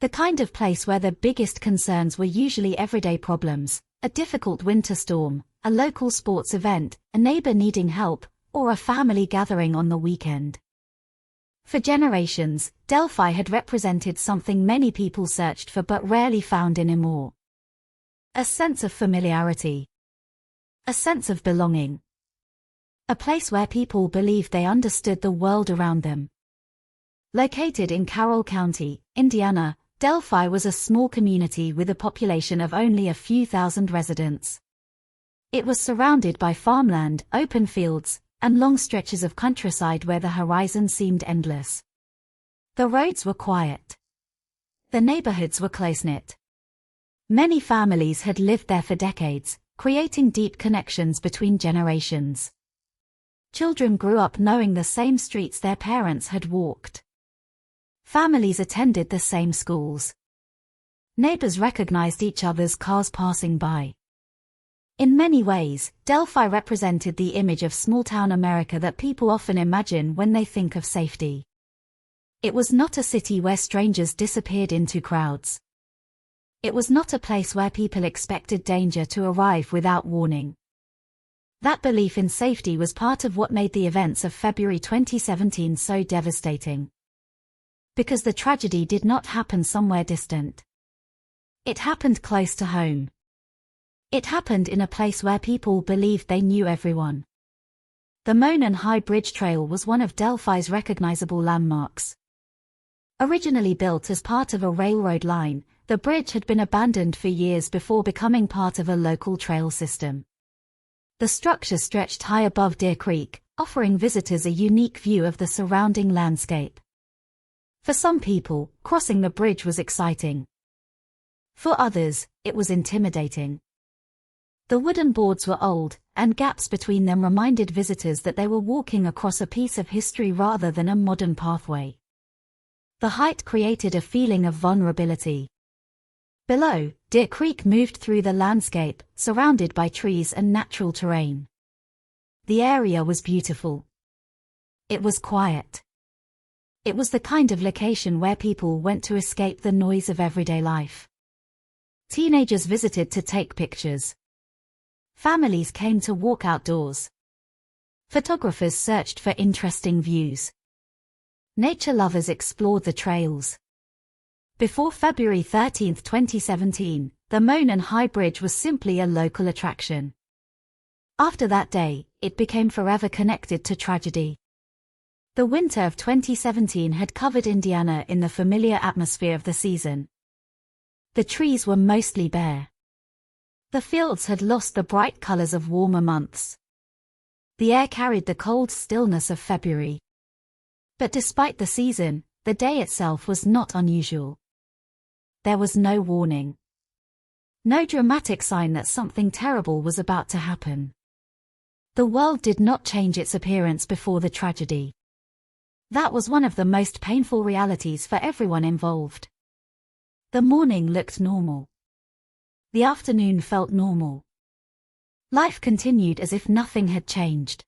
The kind of place where the biggest concerns were usually everyday problems, a difficult winter storm, a local sports event, a neighbor needing help, or a family gathering on the weekend. For generations, Delphi had represented something many people searched for but rarely found anymore. A sense of familiarity. A sense of belonging. A place where people believed they understood the world around them. Located in Carroll County, Indiana, Delphi was a small community with a population of only a few thousand residents. It was surrounded by farmland, open fields, and long stretches of countryside where the horizon seemed endless. The roads were quiet. The neighborhoods were close-knit. Many families had lived there for decades, creating deep connections between generations. Children grew up knowing the same streets their parents had walked. Families attended the same schools. Neighbors recognized each other's cars passing by. In many ways, Delphi represented the image of small-town America that people often imagine when they think of safety. It was not a city where strangers disappeared into crowds. It was not a place where people expected danger to arrive without warning. That belief in safety was part of what made the events of February 2017 so devastating. Because the tragedy did not happen somewhere distant. It happened close to home. It happened in a place where people believed they knew everyone. The Monon High Bridge Trail was one of Delphi's recognizable landmarks. Originally built as part of a railroad line, the bridge had been abandoned for years before becoming part of a local trail system. The structure stretched high above Deer Creek, offering visitors a unique view of the surrounding landscape. For some people, crossing the bridge was exciting. For others, it was intimidating. The wooden boards were old, and gaps between them reminded visitors that they were walking across a piece of history rather than a modern pathway. The height created a feeling of vulnerability. Below, Deer Creek moved through the landscape, surrounded by trees and natural terrain. The area was beautiful. It was quiet. It was the kind of location where people went to escape the noise of everyday life. Teenagers visited to take pictures. Families came to walk outdoors. Photographers searched for interesting views. Nature lovers explored the trails. Before February 13, 2017, the Monon High Bridge was simply a local attraction. After that day, it became forever connected to tragedy. The winter of 2017 had covered Indiana in the familiar atmosphere of the season. The trees were mostly bare. The fields had lost the bright colors of warmer months. The air carried the cold stillness of February. But despite the season, the day itself was not unusual. There was no warning. No dramatic sign that something terrible was about to happen. The world did not change its appearance before the tragedy. That was one of the most painful realities for everyone involved. The morning looked normal. The afternoon felt normal. Life continued as if nothing had changed.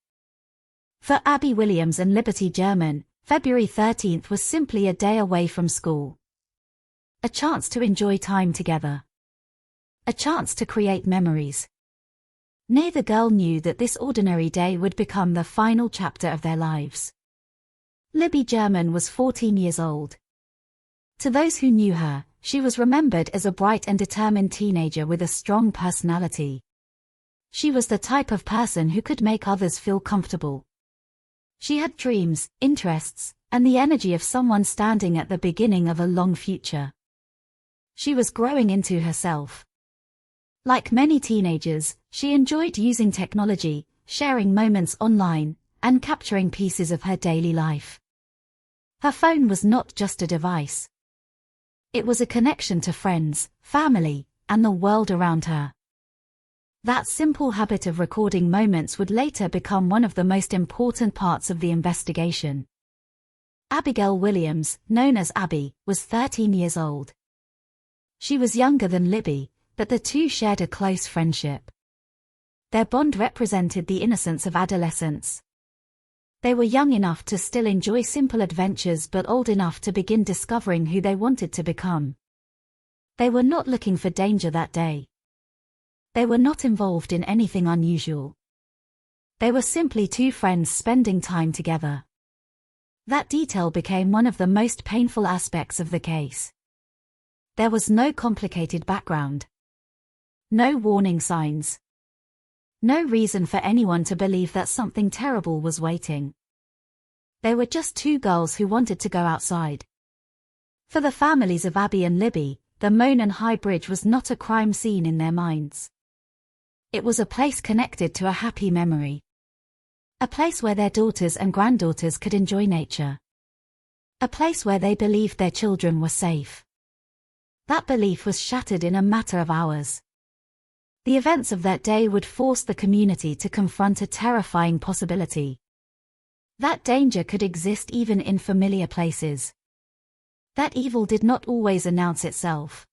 For Abby Williams and Liberty German, February 13th was simply a day away from school. A chance to enjoy time together. A chance to create memories. Neither girl knew that this ordinary day would become the final chapter of their lives. Libby German was 14 years old. To those who knew her, she was remembered as a bright and determined teenager with a strong personality. She was the type of person who could make others feel comfortable. She had dreams, interests, and the energy of someone standing at the beginning of a long future. She was growing into herself. Like many teenagers, she enjoyed using technology, sharing moments online, and capturing pieces of her daily life. Her phone was not just a device. It was a connection to friends, family, and the world around her. That simple habit of recording moments would later become one of the most important parts of the investigation. Abigail Williams, known as Abby, was 13 years old. She was younger than Libby, but the two shared a close friendship. Their bond represented the innocence of adolescence. They were young enough to still enjoy simple adventures but old enough to begin discovering who they wanted to become. They were not looking for danger that day. They were not involved in anything unusual. They were simply two friends spending time together. That detail became one of the most painful aspects of the case. There was no complicated background. No warning signs. No reason for anyone to believe that something terrible was waiting. They were just two girls who wanted to go outside. For the families of Abby and Libby, the Monon High Bridge was not a crime scene in their minds. It was a place connected to a happy memory. A place where their daughters and granddaughters could enjoy nature. A place where they believed their children were safe. That belief was shattered in a matter of hours. The events of that day would force the community to confront a terrifying possibility. That danger could exist even in familiar places. That evil did not always announce itself.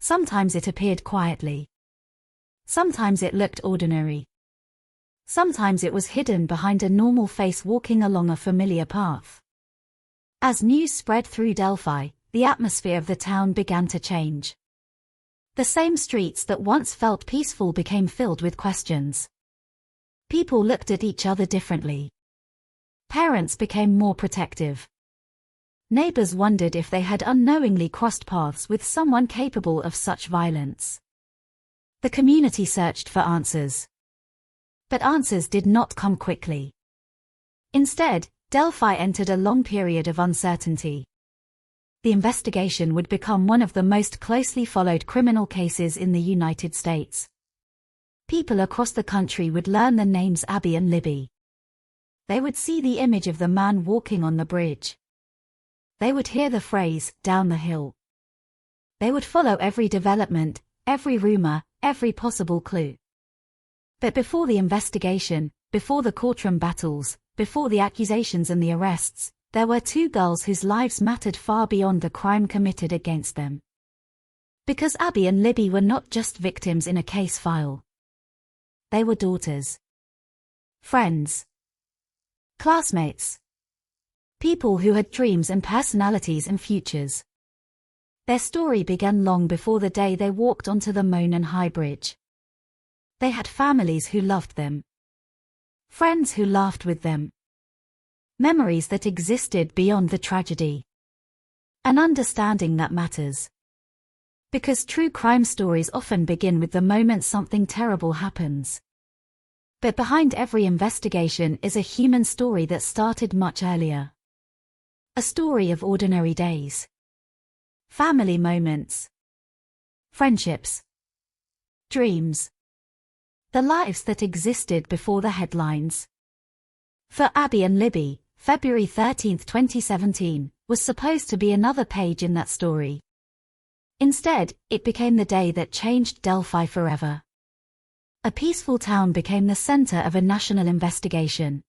Sometimes it appeared quietly. Sometimes it looked ordinary. Sometimes it was hidden behind a normal face walking along a familiar path. As news spread through Delphi, the atmosphere of the town began to change. The same streets that once felt peaceful became filled with questions. People looked at each other differently. Parents became more protective. Neighbors wondered if they had unknowingly crossed paths with someone capable of such violence. The community searched for answers. But answers did not come quickly. Instead, Delphi entered a long period of uncertainty. The investigation would become one of the most closely followed criminal cases in the United States. People across the country would learn the names Abby and Libby. They would see the image of the man walking on the bridge. They would hear the phrase, "down the hill." They would follow every development, every rumor, every possible clue. But before the investigation, before the courtroom battles, before the accusations and the arrests, there were two girls whose lives mattered far beyond the crime committed against them. Because Abby and Libby were not just victims in a case file. They were daughters. Friends. Classmates. People who had dreams and personalities and futures. Their story began long before the day they walked onto the Monon High Bridge. They had families who loved them. Friends who laughed with them. Memories that existed beyond the tragedy. An understanding that matters. Because true crime stories often begin with the moment something terrible happens. But behind every investigation is a human story that started much earlier. A story of ordinary days. Family moments. Friendships. Dreams. The lives that existed before the headlines. For Abby and Libby, February 13, 2017, was supposed to be another page in that story. Instead, it became the day that changed Delphi forever. A peaceful town became the center of a national investigation.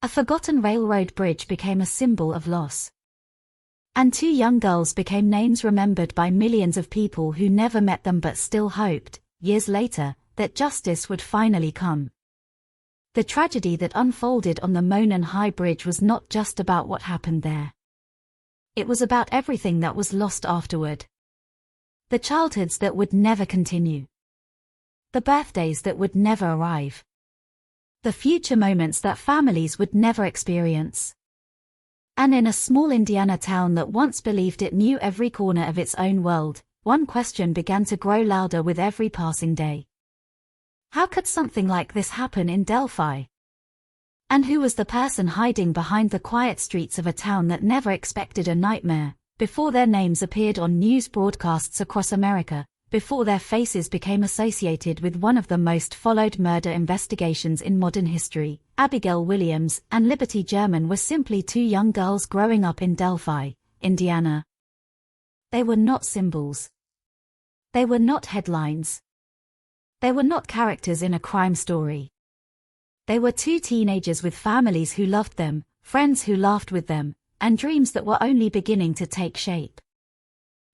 A forgotten railroad bridge became a symbol of loss. And two young girls became names remembered by millions of people who never met them but still hoped, years later, that justice would finally come. The tragedy that unfolded on the Monon High Bridge was not just about what happened there. It was about everything that was lost afterward. The childhoods that would never continue. The birthdays that would never arrive. The future moments that families would never experience. And in a small Indiana town that once believed it knew every corner of its own world, one question began to grow louder with every passing day. How could something like this happen in Delphi? And who was the person hiding behind the quiet streets of a town that never expected a nightmare, before their names appeared on news broadcasts across America, before their faces became associated with one of the most followed murder investigations in modern history? Abigail Williams and Liberty German were simply two young girls growing up in Delphi, Indiana. They were not symbols. They were not headlines. They were not characters in a crime story. They were two teenagers with families who loved them, friends who laughed with them, and dreams that were only beginning to take shape.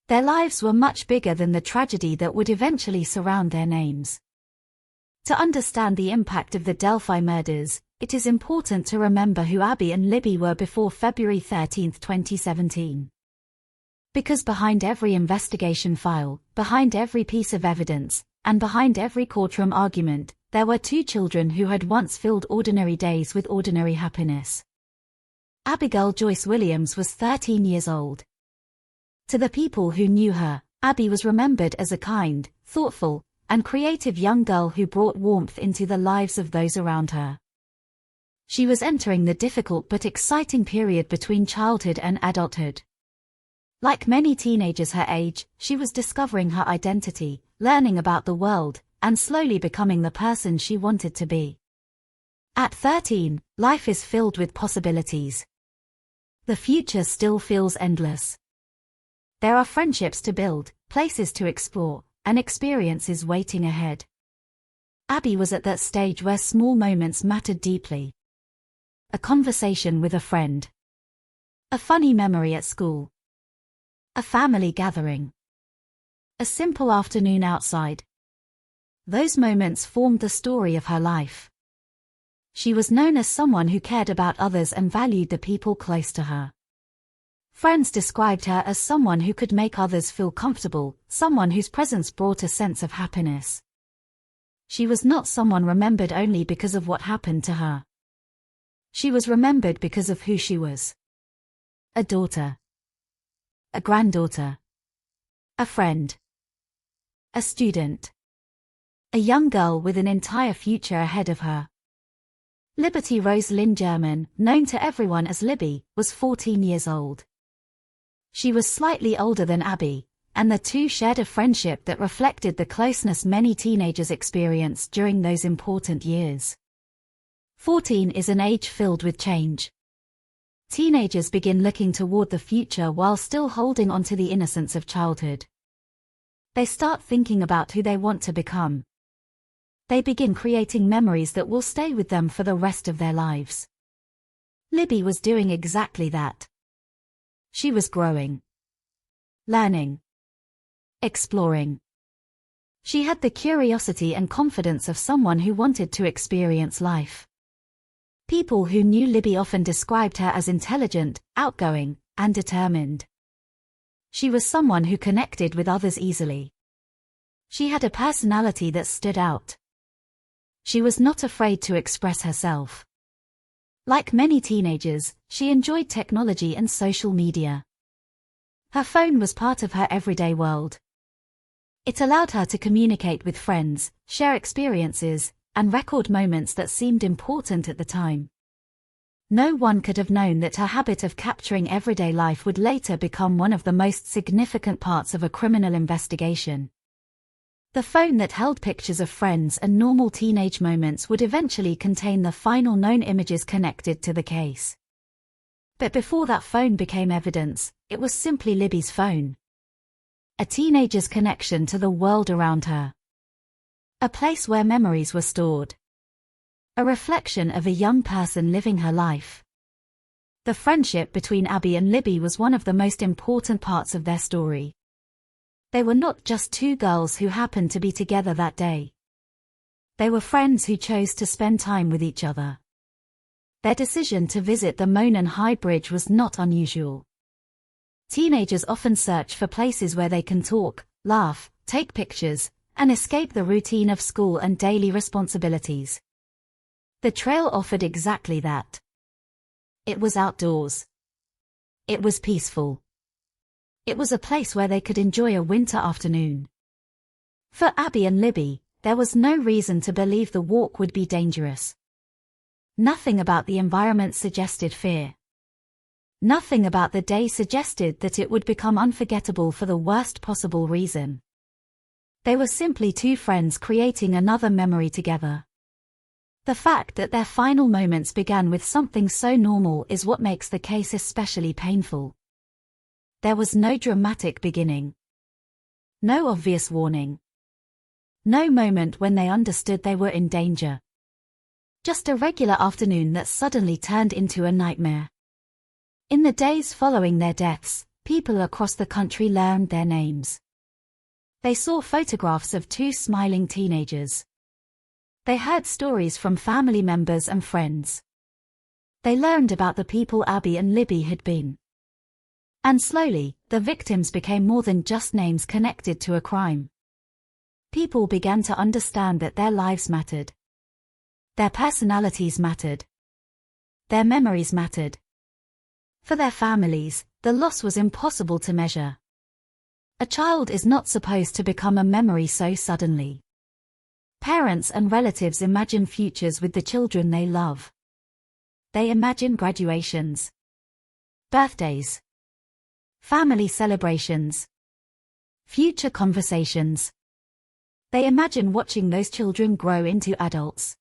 Their lives were much bigger than the tragedy that would eventually surround their names. To understand the impact of the Delphi murders, it is important to remember who Abby and Libby were before February 13, 2017. Because behind every investigation file, behind every piece of evidence, and behind every courtroom argument, there were two children who had once filled ordinary days with ordinary happiness. Abigail Joyce Williams was 13 years old. To the people who knew her, Abby was remembered as a kind, thoughtful, and creative young girl who brought warmth into the lives of those around her. She was entering the difficult but exciting period between childhood and adulthood. Like many teenagers her age, she was discovering her identity, learning about the world, and slowly becoming the person she wanted to be. At 13, life is filled with possibilities. The future still feels endless. There are friendships to build, places to explore, and experiences waiting ahead. Abby was at that stage where small moments mattered deeply. A conversation with a friend. A funny memory at school. A family gathering. A simple afternoon outside. Those moments formed the story of her life. She was known as someone who cared about others and valued the people close to her. Friends described her as someone who could make others feel comfortable, someone whose presence brought a sense of happiness. She was not someone remembered only because of what happened to her. She was remembered because of who she was. A daughter. A granddaughter. A friend. A student. A young girl with an entire future ahead of her. Liberty Rose Lynn German, known to everyone as Libby, was 14 years old. She was slightly older than Abby, and the two shared a friendship that reflected the closeness many teenagers experience during those important years. 14 is an age filled with change. Teenagers begin looking toward the future while still holding on to the innocence of childhood. They start thinking about who they want to become. They begin creating memories that will stay with them for the rest of their lives. Libby was doing exactly that. She was growing. Learning. Exploring. She had the curiosity and confidence of someone who wanted to experience life. People who knew Libby often described her as intelligent, outgoing, and determined. She was someone who connected with others easily. She had a personality that stood out. She was not afraid to express herself. Like many teenagers, she enjoyed technology and social media. Her phone was part of her everyday world. It allowed her to communicate with friends, share experiences, and record moments that seemed important at the time. No one could have known that her habit of capturing everyday life would later become one of the most significant parts of a criminal investigation. The phone that held pictures of friends and normal teenage moments would eventually contain the final known images connected to the case. But before that phone became evidence, it was simply Libby's phone. A teenager's connection to the world around her. A place where memories were stored. A reflection of a young person living her life. The friendship between Abby and Libby was one of the most important parts of their story. They were not just two girls who happened to be together that day. They were friends who chose to spend time with each other. Their decision to visit the Monon High Bridge was not unusual. Teenagers often search for places where they can talk, laugh, take pictures, and escape the routine of school and daily responsibilities. The trail offered exactly that. It was outdoors. It was peaceful. It was a place where they could enjoy a winter afternoon. For Abby and Libby, there was no reason to believe the walk would be dangerous. Nothing about the environment suggested fear. Nothing about the day suggested that it would become unforgettable for the worst possible reason. They were simply two friends creating another memory together. The fact that their final moments began with something so normal is what makes the case especially painful. There was no dramatic beginning. No obvious warning. No moment when they understood they were in danger. Just a regular afternoon that suddenly turned into a nightmare. In the days following their deaths, people across the country learned their names. They saw photographs of two smiling teenagers. They heard stories from family members and friends. They learned about the people Abby and Libby had been. And slowly, the victims became more than just names connected to a crime. People began to understand that their lives mattered. Their personalities mattered. Their memories mattered. For their families, the loss was impossible to measure. A child is not supposed to become a memory so suddenly. Parents and relatives imagine futures with the children they love. They imagine graduations, birthdays, family celebrations, future conversations. They imagine watching those children grow into adults.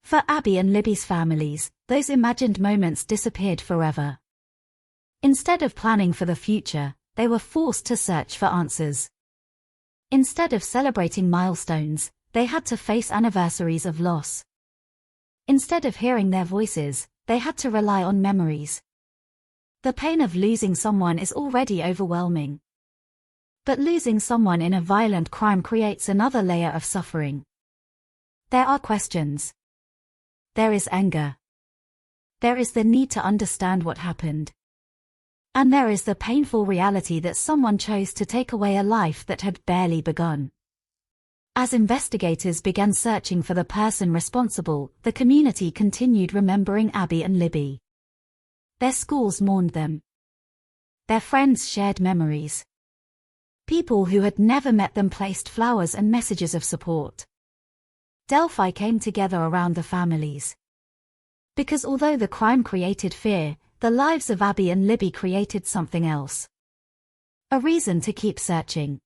For Abby and Libby's families, those imagined moments disappeared forever. Instead of planning for the future, they were forced to search for answers. Instead of celebrating milestones, they had to face anniversaries of loss. Instead of hearing their voices, they had to rely on memories. The pain of losing someone is already overwhelming. But losing someone in a violent crime creates another layer of suffering. There are questions. There is anger. There is the need to understand what happened. And there is the painful reality that someone chose to take away a life that had barely begun. As investigators began searching for the person responsible, the community continued remembering Abby and Libby. Their schools mourned them. Their friends shared memories. People who had never met them placed flowers and messages of support. Delphi came together around the families. Because although the crime created fear, the lives of Abby and Libby created something else. A reason to keep searching.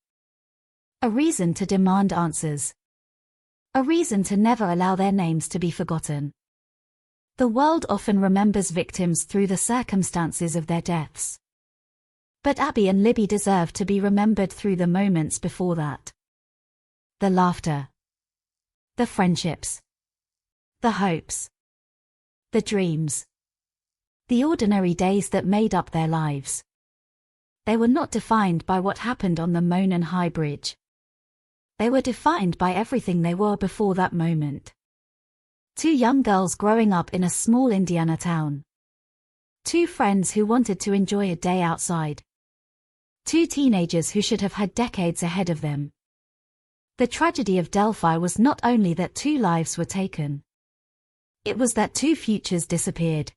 A reason to demand answers. A reason to never allow their names to be forgotten. The world often remembers victims through the circumstances of their deaths. But Abby and Libby deserve to be remembered through the moments before that. The laughter. The friendships. The hopes. The dreams. The ordinary days that made up their lives. They were not defined by what happened on the Monon High Bridge. They were defined by everything they were before that moment. Two young girls growing up in a small Indiana town. Two friends who wanted to enjoy a day outside. Two teenagers who should have had decades ahead of them. The tragedy of Delphi was not only that two lives were taken. It was that two futures disappeared.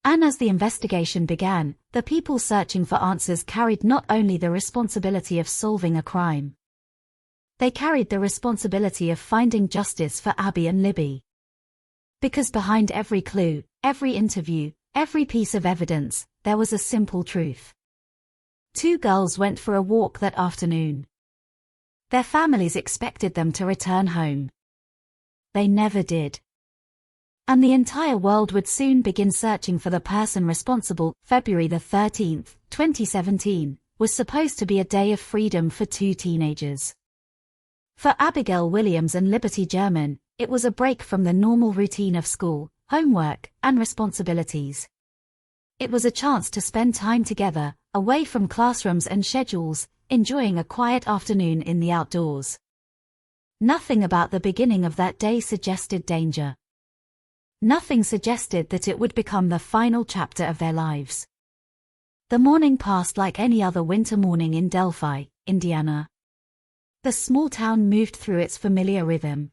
And as the investigation began, the people searching for answers carried not only the responsibility of solving a crime. They carried the responsibility of finding justice for Abby and Libby. Because behind every clue, every interview, every piece of evidence, there was a simple truth. Two girls went for a walk that afternoon. Their families expected them to return home. They never did. And the entire world would soon begin searching for the person responsible. February the 13th, 2017, was supposed to be a day of freedom for two teenagers. For Abigail Williams and Liberty German, it was a break from the normal routine of school, homework, and responsibilities. It was a chance to spend time together, away from classrooms and schedules, enjoying a quiet afternoon in the outdoors. Nothing about the beginning of that day suggested danger. Nothing suggested that it would become the final chapter of their lives. The morning passed like any other winter morning in Delphi, Indiana. The small town moved through its familiar rhythm.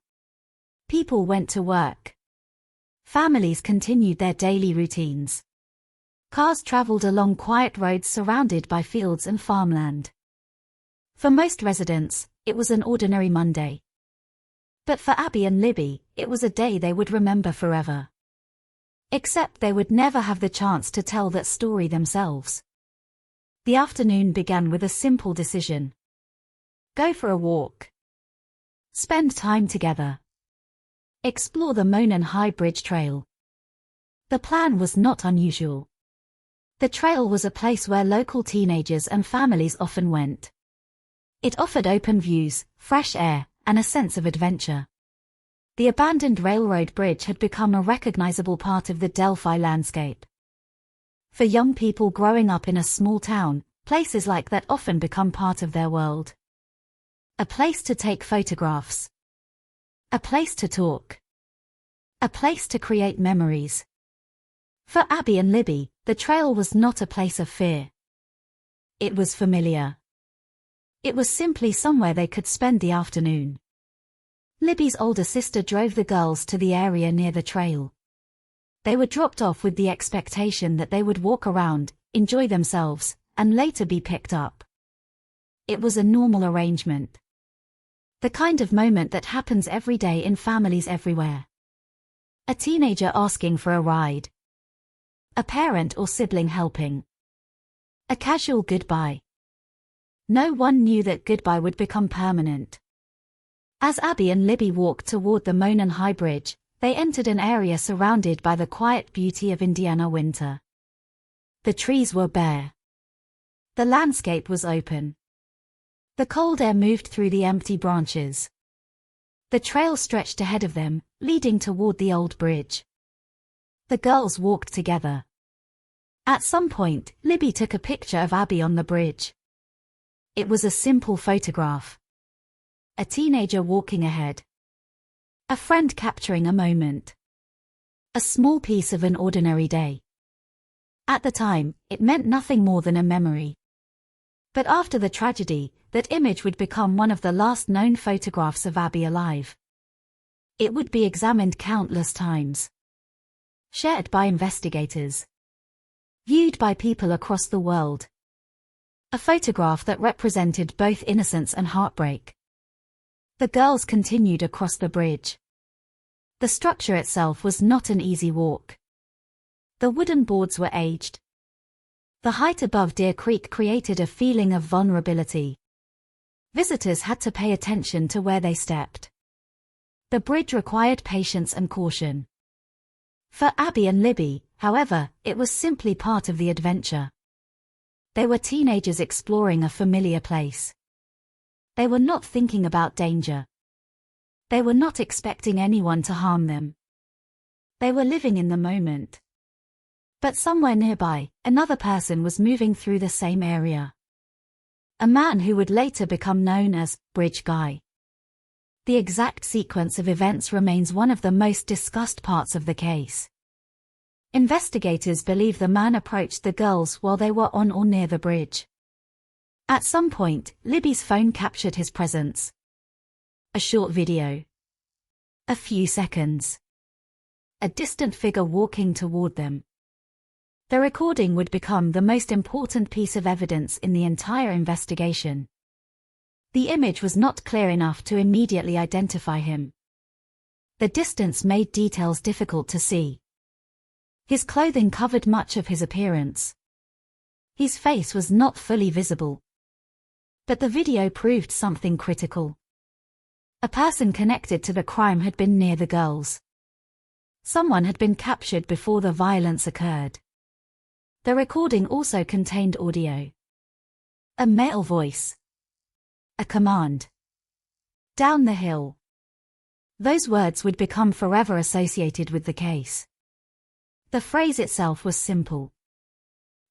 People went to work. Families continued their daily routines. Cars traveled along quiet roads surrounded by fields and farmland. For most residents, it was an ordinary Monday. But for Abby and Libby, it was a day they would remember forever. Except they would never have the chance to tell that story themselves. The afternoon began with a simple decision. Go for a walk. Spend time together. Explore the Monon High Bridge Trail. The plan was not unusual. The trail was a place where local teenagers and families often went. It offered open views, fresh air, and a sense of adventure. The abandoned railroad bridge had become a recognizable part of the Delphi landscape. For young people growing up in a small town, places like that often become part of their world. A place to take photographs. A place to talk. A place to create memories. For Abby and Libby, the trail was not a place of fear. It was familiar. It was simply somewhere they could spend the afternoon. Libby's older sister drove the girls to the area near the trail. They were dropped off with the expectation that they would walk around, enjoy themselves, and later be picked up. It was a normal arrangement. The kind of moment that happens every day in families everywhere. A teenager asking for a ride. A parent or sibling helping. A casual goodbye. No one knew that goodbye would become permanent. As Abby and Libby walked toward the Monon High Bridge, they entered an area surrounded by the quiet beauty of Indiana winter. The trees were bare. The landscape was open. The cold air moved through the empty branches. The trail stretched ahead of them, leading toward the old bridge. The girls walked together. At some point, Libby took a picture of Abby on the bridge. It was a simple photograph. A teenager walking ahead. A friend capturing a moment. A small piece of an ordinary day. At the time, it meant nothing more than a memory. But after the tragedy, that image would become one of the last known photographs of Abby alive. It would be examined countless times. Shared by investigators. Viewed by people across the world. A photograph that represented both innocence and heartbreak. The girls continued across the bridge. The structure itself was not an easy walk. The wooden boards were aged. The height above Deer Creek created a feeling of vulnerability. Visitors had to pay attention to where they stepped. The bridge required patience and caution. For Abby and Libby, however, it was simply part of the adventure. They were teenagers exploring a familiar place. They were not thinking about danger. They were not expecting anyone to harm them. They were living in the moment. But somewhere nearby, another person was moving through the same area. A man who would later become known as Bridge Guy. The exact sequence of events remains one of the most discussed parts of the case. Investigators believe the man approached the girls while they were on or near the bridge. At some point, Libby's phone captured his presence. A short video. A few seconds. A distant figure walking toward them. The recording would become the most important piece of evidence in the entire investigation. The image was not clear enough to immediately identify him. The distance made details difficult to see. His clothing covered much of his appearance. His face was not fully visible. But the video proved something critical. A person connected to the crime had been near the girls. Someone had been captured before the violence occurred. The recording also contained audio. A male voice. A command. Down the hill. Those words would become forever associated with the case. The phrase itself was simple.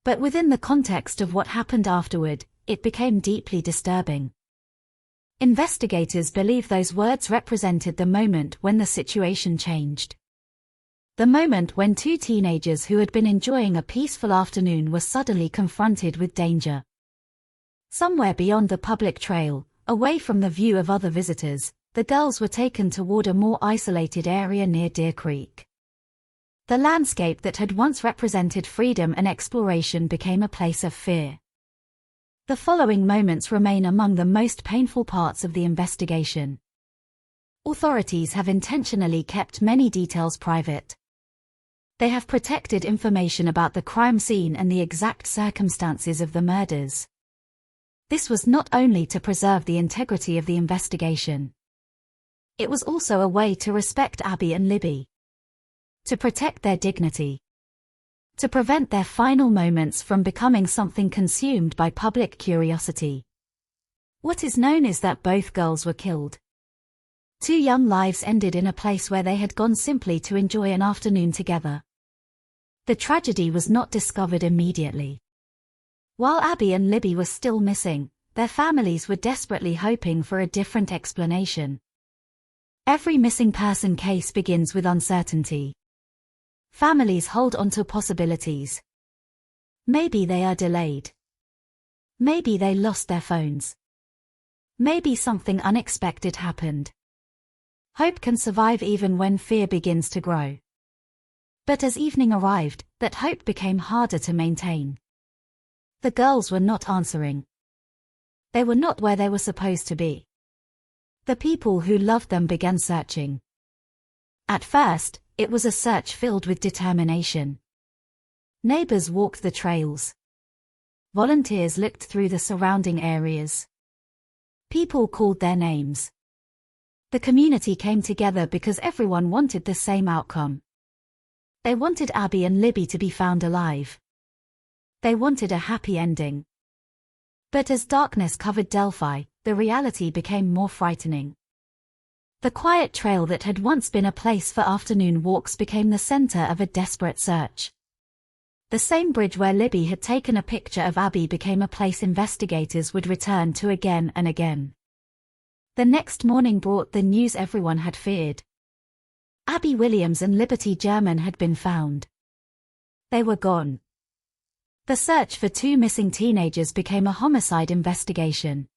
But within the context of what happened afterward, it became deeply disturbing. Investigators believe those words represented the moment when the situation changed. The moment when two teenagers who had been enjoying a peaceful afternoon were suddenly confronted with danger. Somewhere beyond the public trail, away from the view of other visitors, the girls were taken toward a more isolated area near Deer Creek. The landscape that had once represented freedom and exploration became a place of fear. The following moments remain among the most painful parts of the investigation. Authorities have intentionally kept many details private. They have protected information about the crime scene and the exact circumstances of the murders. This was not only to preserve the integrity of the investigation. It was also a way to respect Abby and Libby. To protect their dignity. To prevent their final moments from becoming something consumed by public curiosity. What is known is that both girls were killed. 2 young lives ended in a place where they had gone simply to enjoy an afternoon together. The tragedy was not discovered immediately. While Abby and Libby were still missing, their families were desperately hoping for a different explanation. Every missing person case begins with uncertainty. Families hold on to possibilities. Maybe they are delayed. Maybe they lost their phones. Maybe something unexpected happened. Hope can survive even when fear begins to grow. But as evening arrived, that hope became harder to maintain. The girls were not answering. They were not where they were supposed to be. The people who loved them began searching. At first, it was a search filled with determination. Neighbors walked the trails. Volunteers looked through the surrounding areas. People called their names. The community came together because everyone wanted the same outcome. They wanted Abby and Libby to be found alive. They wanted a happy ending. But as darkness covered Delphi, the reality became more frightening. The quiet trail that had once been a place for afternoon walks became the center of a desperate search. The same bridge where Libby had taken a picture of Abby became a place investigators would return to again and again. The next morning brought the news everyone had feared. Abby Williams and Liberty German had been found. They were gone. The search for 2 missing teenagers became a homicide investigation.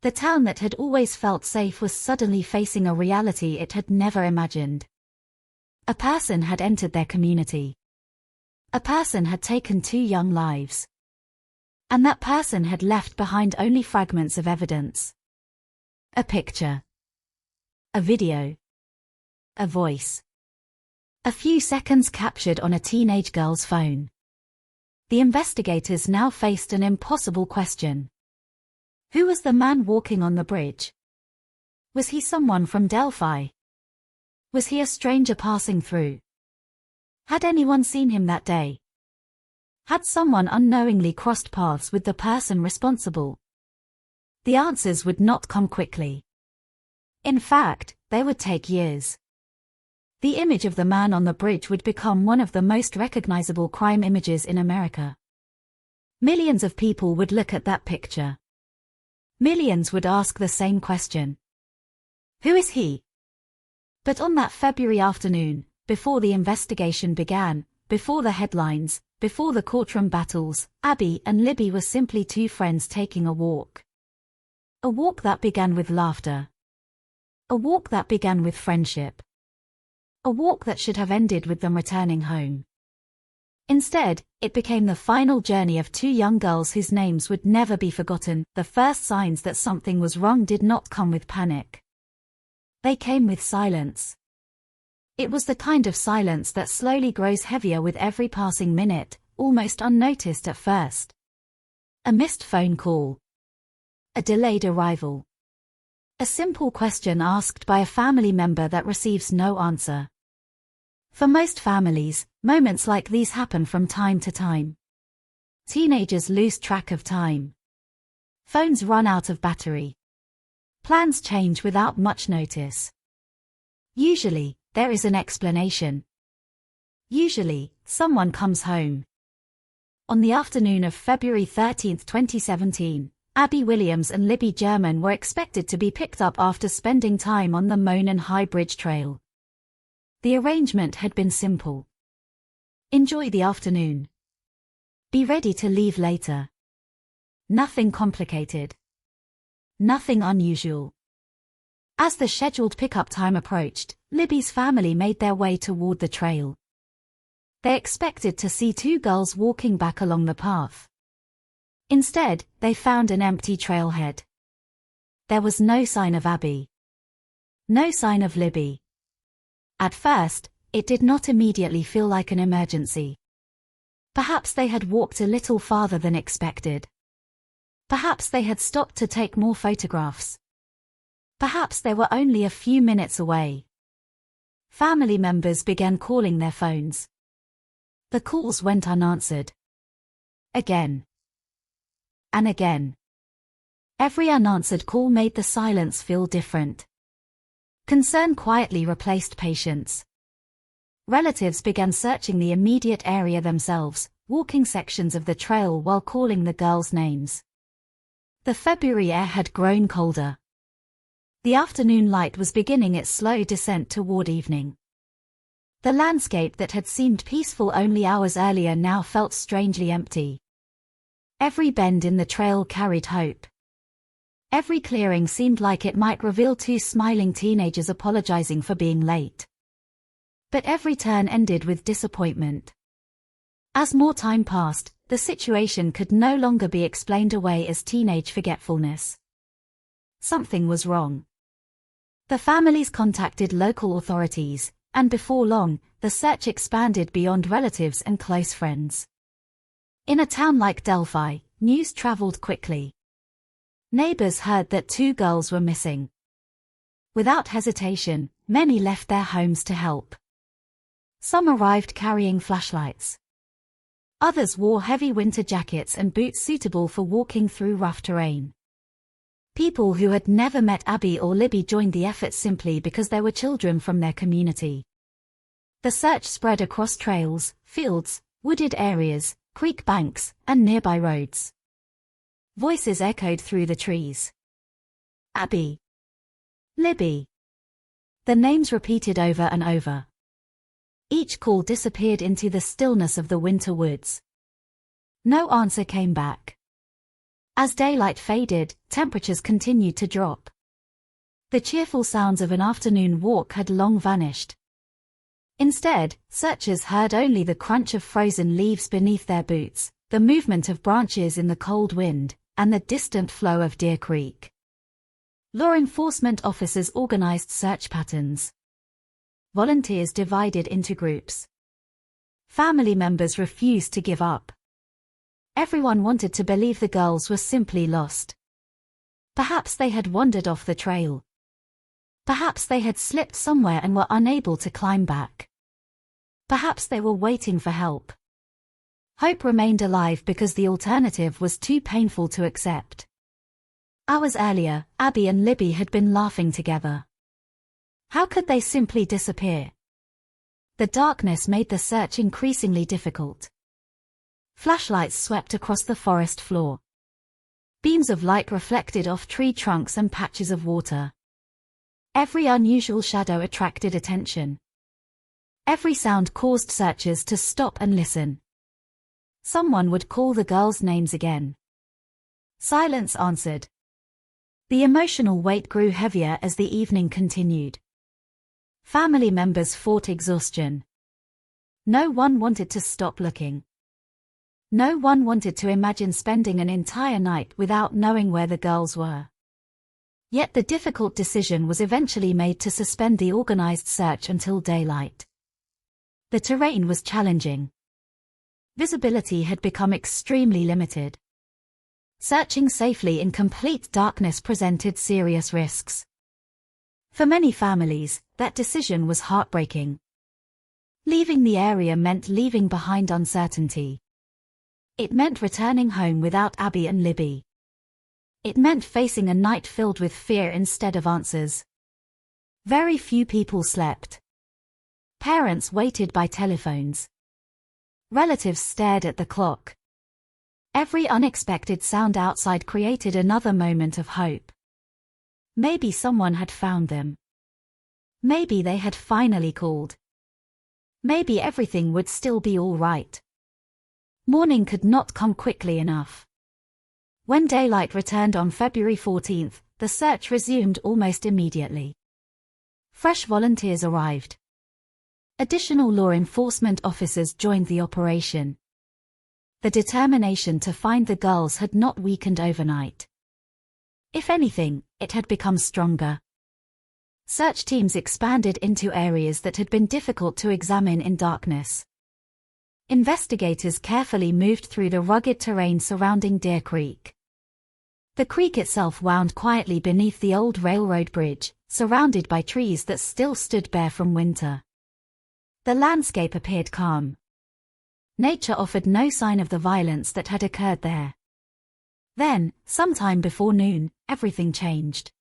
The town that had always felt safe was suddenly facing a reality it had never imagined. A person had entered their community. A person had taken 2 young lives. And that person had left behind only fragments of evidence. A picture. A video. A voice. A few seconds captured on a teenage girl's phone. The investigators now faced an impossible question. Who was the man walking on the bridge? Was he someone from Delphi? Was he a stranger passing through? Had anyone seen him that day? Had someone unknowingly crossed paths with the person responsible? The answers would not come quickly. In fact, they would take years. The image of the man on the bridge would become one of the most recognizable crime images in America. Millions of people would look at that picture. Millions would ask the same question. Who is he? But on that February afternoon, before the investigation began, before the headlines, before the courtroom battles, Abby and Libby were simply 2 friends taking a walk. A walk that began with laughter. A walk that began with friendship. A walk that should have ended with them returning home. Instead, it became the final journey of 2 young girls whose names would never be forgotten. The first signs that something was wrong did not come with panic. They came with silence. It was the kind of silence that slowly grows heavier with every passing minute, almost unnoticed at first. A missed phone call. A delayed arrival. A simple question asked by a family member that receives no answer. For most families, moments like these happen from time to time. Teenagers lose track of time. Phones run out of battery. Plans change without much notice. Usually, there is an explanation. Usually, someone comes home. On the afternoon of February 13, 2017, Abby Williams and Libby German were expected to be picked up after spending time on the Monon High Bridge Trail. The arrangement had been simple. Enjoy the afternoon. Be ready to leave later. Nothing complicated. Nothing unusual. As the scheduled pickup time approached, Libby's family made their way toward the trail. They expected to see two girls walking back along the path. Instead, they found an empty trailhead. There was no sign of Abby. No sign of Libby. At first, it did not immediately feel like an emergency. Perhaps they had walked a little farther than expected. Perhaps they had stopped to take more photographs. Perhaps they were only a few minutes away. Family members began calling their phones. The calls went unanswered. Again. And again. Every unanswered call made the silence feel different. Concern quietly replaced patience. Relatives began searching the immediate area themselves, walking sections of the trail while calling the girls' names. The February air had grown colder. The afternoon light was beginning its slow descent toward evening. The landscape that had seemed peaceful only hours earlier now felt strangely empty. Every bend in the trail carried hope. Every clearing seemed like it might reveal two smiling teenagers apologizing for being late. But every turn ended with disappointment. As more time passed, the situation could no longer be explained away as teenage forgetfulness. Something was wrong. The families contacted local authorities, and before long, the search expanded beyond relatives and close friends. In a town like Delphi, news traveled quickly. Neighbors heard that two girls were missing. Without hesitation, many left their homes to help. Some arrived carrying flashlights. Others wore heavy winter jackets and boots suitable for walking through rough terrain. People who had never met Abby or Libby joined the effort simply because they were children from their community. The search spread across trails, fields, wooded areas, creek banks, and nearby roads. Voices echoed through the trees. Abby. Libby. The names repeated over and over. Each call disappeared into the stillness of the winter woods. No answer came back. As daylight faded, temperatures continued to drop. The cheerful sounds of an afternoon walk had long vanished. Instead, searchers heard only the crunch of frozen leaves beneath their boots, the movement of branches in the cold wind, and the distant flow of Deer Creek. Law enforcement officers organized search patterns. Volunteers divided into groups. Family members refused to give up. Everyone wanted to believe the girls were simply lost. Perhaps they had wandered off the trail. Perhaps they had slipped somewhere and were unable to climb back. Perhaps they were waiting for help. Hope remained alive because the alternative was too painful to accept. Hours earlier, Abby and Libby had been laughing together. How could they simply disappear? The darkness made the search increasingly difficult. Flashlights swept across the forest floor. Beams of light reflected off tree trunks and patches of water. Every unusual shadow attracted attention. Every sound caused searchers to stop and listen. Someone would call the girls' names again. Silence answered. The emotional weight grew heavier as the evening continued. Family members fought exhaustion. No one wanted to stop looking. No one wanted to imagine spending an entire night without knowing where the girls were. Yet the difficult decision was eventually made to suspend the organized search until daylight. The terrain was challenging. Visibility had become extremely limited. Searching safely in complete darkness presented serious risks. For many families, that decision was heartbreaking. Leaving the area meant leaving behind uncertainty. It meant returning home without Abby and Libby. It meant facing a night filled with fear instead of answers. Very few people slept. Parents waited by telephones. Relatives stared at the clock. Every unexpected sound outside created another moment of hope. Maybe someone had found them. Maybe they had finally called. Maybe everything would still be all right. Morning could not come quickly enough. When daylight returned on February 14th, the search resumed almost immediately. Fresh volunteers arrived. Additional law enforcement officers joined the operation. The determination to find the girls had not weakened overnight. If anything, it had become stronger. Search teams expanded into areas that had been difficult to examine in darkness. Investigators carefully moved through the rugged terrain surrounding Deer Creek. The creek itself wound quietly beneath the old railroad bridge, surrounded by trees that still stood bare from winter. The landscape appeared calm. Nature offered no sign of the violence that had occurred there. Then, sometime before noon, everything changed.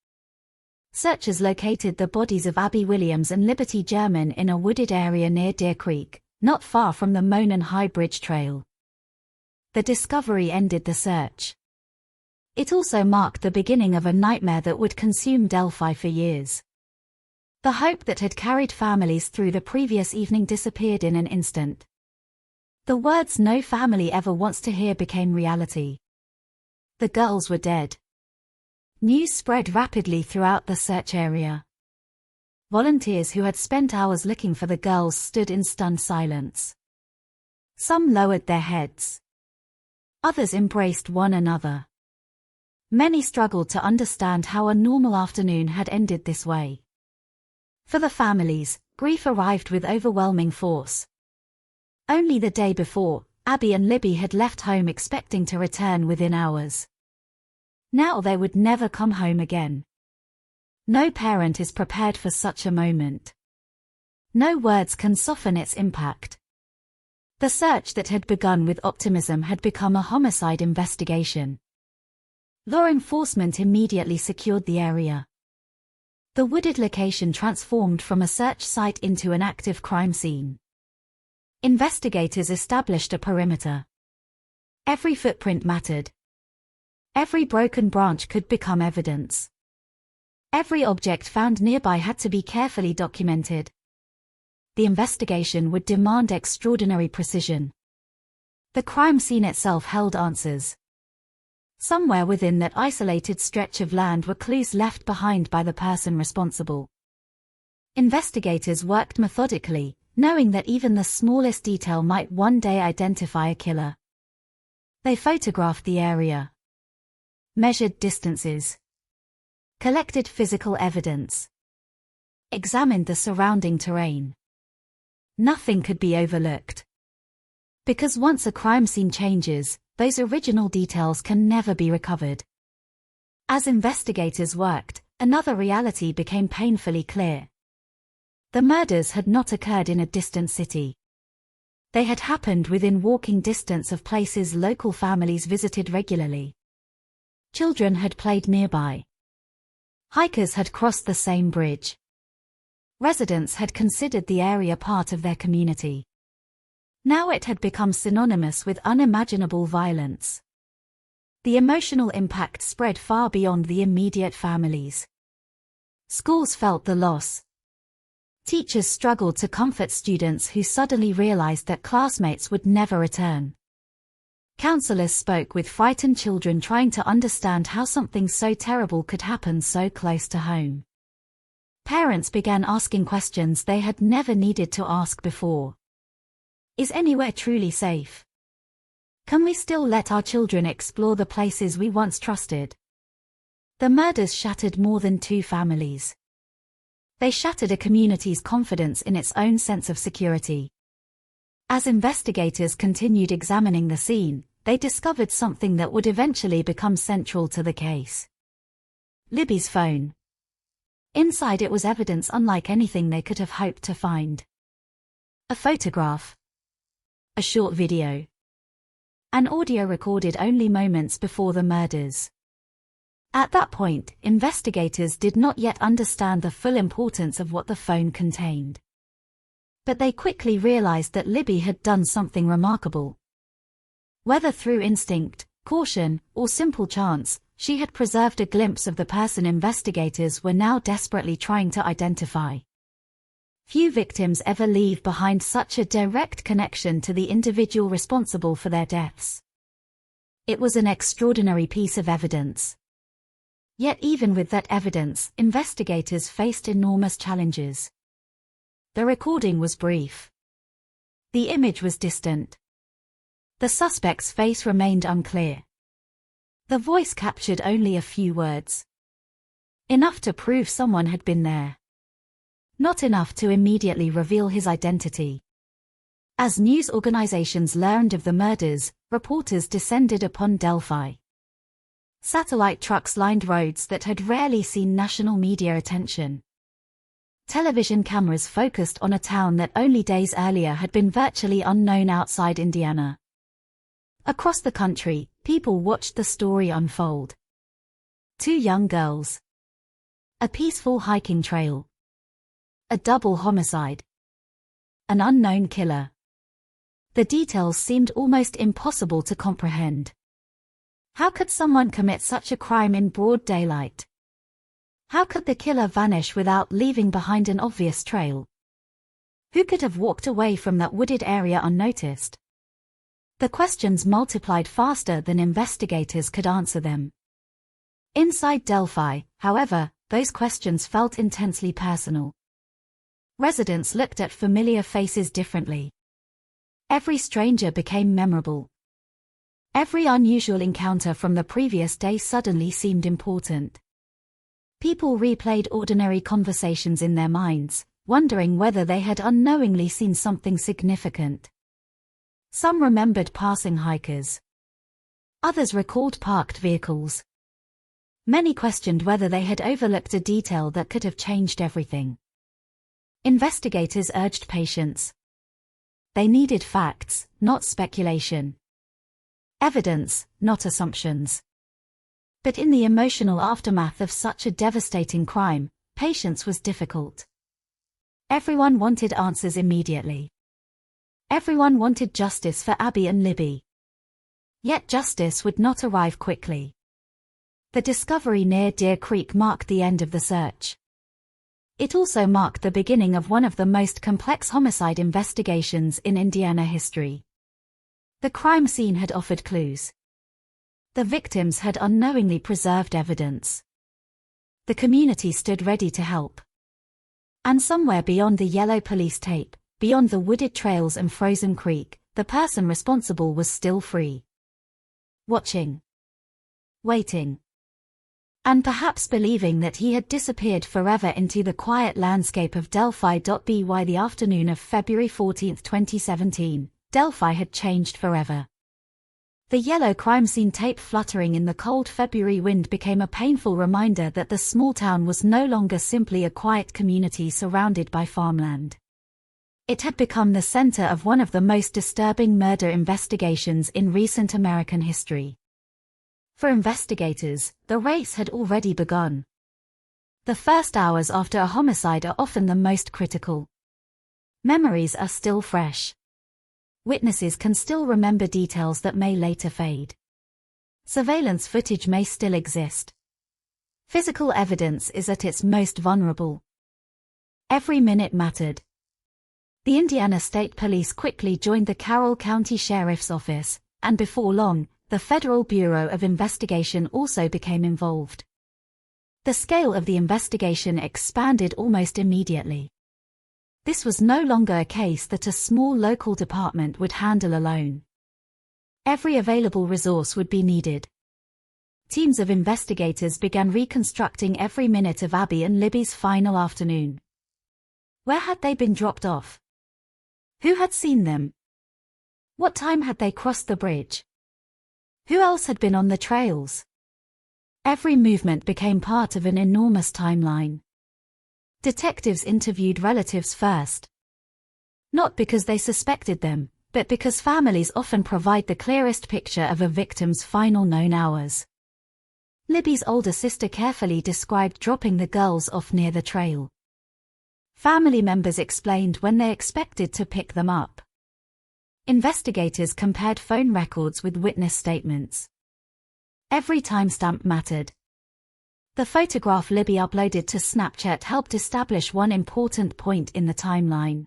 Searchers located the bodies of Abby Williams and Liberty German in a wooded area near Deer Creek, not far from the Monon High Bridge Trail. The discovery ended the search. It also marked the beginning of a nightmare that would consume Delphi for years. The hope that had carried families through the previous evening disappeared in an instant. The words no family ever wants to hear became reality. The girls were dead. News spread rapidly throughout the search area. Volunteers who had spent hours looking for the girls stood in stunned silence. Some lowered their heads. Others embraced one another. Many struggled to understand how a normal afternoon had ended this way. For the families, grief arrived with overwhelming force. Only the day before, Abby and Libby had left home expecting to return within hours. Now they would never come home again. No parent is prepared for such a moment. No words can soften its impact. The search that had begun with optimism had become a homicide investigation. Law enforcement immediately secured the area. The wooded location transformed from a search site into an active crime scene. Investigators established a perimeter. Every footprint mattered. Every broken branch could become evidence. Every object found nearby had to be carefully documented. The investigation would demand extraordinary precision. The crime scene itself held answers. Somewhere within that isolated stretch of land were clues left behind by the person responsible. Investigators worked methodically, knowing that even the smallest detail might one day identify a killer. They photographed the area, measured distances, collected physical evidence, examined the surrounding terrain. Nothing could be overlooked. Because once a crime scene changes, those original details can never be recovered. As investigators worked, another reality became painfully clear. The murders had not occurred in a distant city. They had happened within walking distance of places local families visited regularly. Children had played nearby. Hikers had crossed the same bridge. Residents had considered the area part of their community. Now it had become synonymous with unimaginable violence. The emotional impact spread far beyond the immediate families. Schools felt the loss. Teachers struggled to comfort students who suddenly realized that classmates would never return. Counselors spoke with frightened children trying to understand how something so terrible could happen so close to home. Parents began asking questions they had never needed to ask before. Is anywhere truly safe? Can we still let our children explore the places we once trusted? The murders shattered more than two families. They shattered a community's confidence in its own sense of security. As investigators continued examining the scene, they discovered something that would eventually become central to the case. Libby's phone. Inside it was evidence unlike anything they could have hoped to find. A photograph. A short video. An audio recorded only moments before the murders. At that point, investigators did not yet understand the full importance of what the phone contained. But they quickly realized that Libby had done something remarkable. Whether through instinct, caution, or simple chance, she had preserved a glimpse of the person investigators were now desperately trying to identify. Few victims ever leave behind such a direct connection to the individual responsible for their deaths. It was an extraordinary piece of evidence. Yet even with that evidence, investigators faced enormous challenges. The recording was brief. The image was distant. The suspect's face remained unclear. The voice captured only a few words. Enough to prove someone had been there. Not enough to immediately reveal his identity. As news organizations learned of the murders, reporters descended upon Delphi. Satellite trucks lined roads that had rarely seen national media attention. Television cameras focused on a town that only days earlier had been virtually unknown outside Indiana. Across the country, people watched the story unfold. 2 young girls. A peaceful hiking trail. A double homicide. An unknown killer. The details seemed almost impossible to comprehend. How could someone commit such a crime in broad daylight? How could the killer vanish without leaving behind an obvious trail? Who could have walked away from that wooded area unnoticed? The questions multiplied faster than investigators could answer them. Inside Delphi, however, those questions felt intensely personal. Residents looked at familiar faces differently. Every stranger became memorable. Every unusual encounter from the previous day suddenly seemed important. People replayed ordinary conversations in their minds, wondering whether they had unknowingly seen something significant. Some remembered passing hikers. Others recalled parked vehicles. Many questioned whether they had overlooked a detail that could have changed everything. Investigators urged patience. They needed facts, not speculation. Evidence, not assumptions. But in the emotional aftermath of such a devastating crime, patience was difficult. Everyone wanted answers immediately. Everyone wanted justice for Abby and Libby. Yet justice would not arrive quickly. The discovery near Deer Creek marked the end of the search. It also marked the beginning of one of the most complex homicide investigations in Indiana history. The crime scene had offered clues. The victims had unknowingly preserved evidence. The community stood ready to help. And somewhere beyond the yellow police tape, beyond the wooded trails and frozen creek, the person responsible was still free. Watching. Waiting. And perhaps believing that he had disappeared forever into the quiet landscape of Delphi. By the afternoon of February 14, 2017, Delphi had changed forever. The yellow crime scene tape fluttering in the cold February wind became a painful reminder that the small town was no longer simply a quiet community surrounded by farmland. It had become the center of one of the most disturbing murder investigations in recent American history. For investigators, the race had already begun. The first hours after a homicide are often the most critical. Memories are still fresh. Witnesses can still remember details that may later fade. Surveillance footage may still exist. Physical evidence is at its most vulnerable. Every minute mattered. The Indiana State Police quickly joined the Carroll County Sheriff's Office, and before long, the Federal Bureau of Investigation also became involved. The scale of the investigation expanded almost immediately. This was no longer a case that a small local department would handle alone. Every available resource would be needed. Teams of investigators began reconstructing every minute of Abby and Libby's final afternoon. Where had they been dropped off? Who had seen them? What time had they crossed the bridge? Who else had been on the trails? Every movement became part of an enormous timeline. Detectives interviewed relatives first. Not because they suspected them, but because families often provide the clearest picture of a victim's final known hours. Libby's older sister carefully described dropping the girls off near the trail. Family members explained when they expected to pick them up. Investigators compared phone records with witness statements. Every timestamp mattered. The photograph Libby uploaded to Snapchat helped establish one important point in the timeline.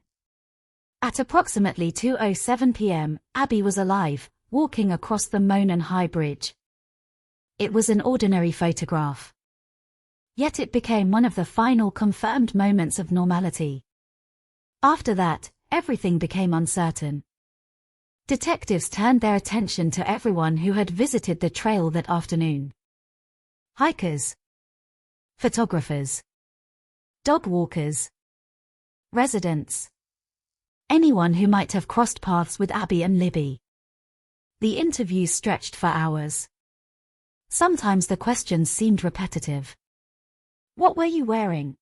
At approximately 2:07 p.m., Abby was alive, walking across the Monon High Bridge. It was an ordinary photograph. Yet it became one of the final confirmed moments of normality. After that, everything became uncertain. Detectives turned their attention to everyone who had visited the trail that afternoon. Hikers, photographers, dog walkers, residents, anyone who might have crossed paths with Abby and Libby. The interviews stretched for hours. Sometimes the questions seemed repetitive. What were you wearing?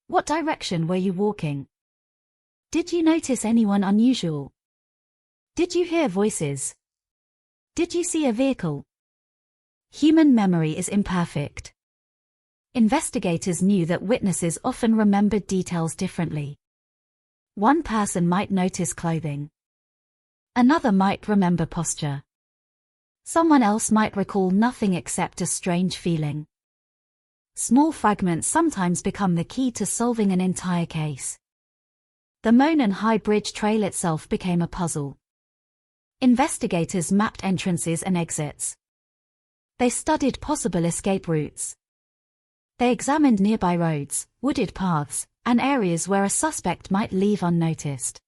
What direction were you walking? Did you notice anyone unusual? Did you hear voices? Did you see a vehicle? Human memory is imperfect. Investigators knew that witnesses often remembered details differently. One person might notice clothing. Another might remember posture. Someone else might recall nothing except a strange feeling. Small fragments sometimes become the key to solving an entire case. The Monon High Bridge Trail itself became a puzzle. Investigators mapped entrances and exits. They studied possible escape routes. They examined nearby roads, wooded paths, and areas where a suspect might leave unnoticed.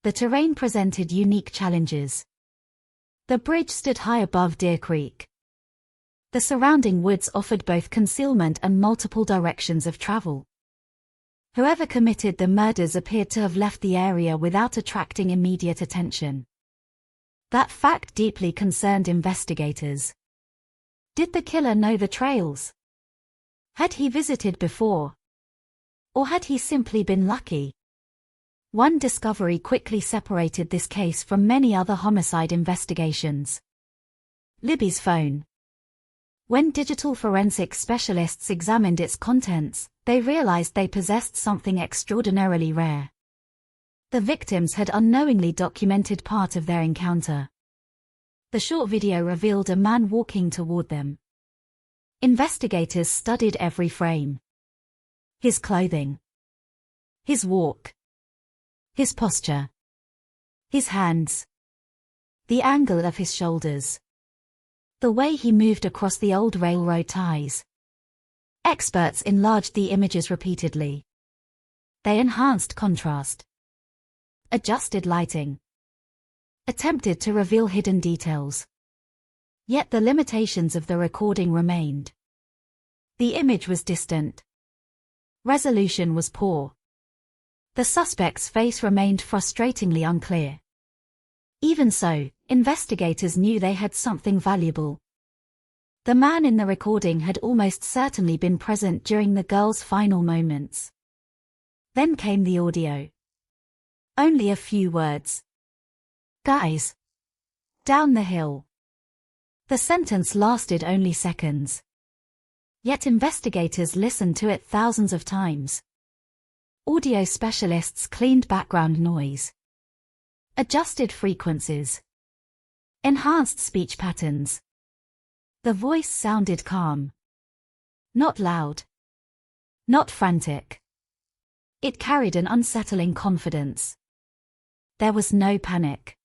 The terrain presented unique challenges. The bridge stood high above Deer Creek. The surrounding woods offered both concealment and multiple directions of travel. Whoever committed the murders appeared to have left the area without attracting immediate attention. That fact deeply concerned investigators. Did the killer know the trails? Had he visited before? Or had he simply been lucky? One discovery quickly separated this case from many other homicide investigations. Libby's phone. When digital forensic specialists examined its contents, they realized they possessed something extraordinarily rare. The victims had unknowingly documented part of their encounter. The short video revealed a man walking toward them. Investigators studied every frame. His clothing. His walk. His posture. His hands. The angle of his shoulders. The way he moved across the old railroad ties. Experts enlarged the images repeatedly. They enhanced contrast. Adjusted lighting. Attempted to reveal hidden details. Yet the limitations of the recording remained. The image was distant. Resolution was poor. The suspect's face remained frustratingly unclear. Even so, investigators knew they had something valuable. The man in the recording had almost certainly been present during the girl's final moments. Then came the audio. Only a few words. Guys. Down the hill. The sentence lasted only seconds. Yet investigators listened to it thousands of times. Audio specialists cleaned background noise. Adjusted frequencies. Enhanced speech patterns. The voice sounded calm. Not loud. Not frantic. It carried an unsettling confidence. There was no panic.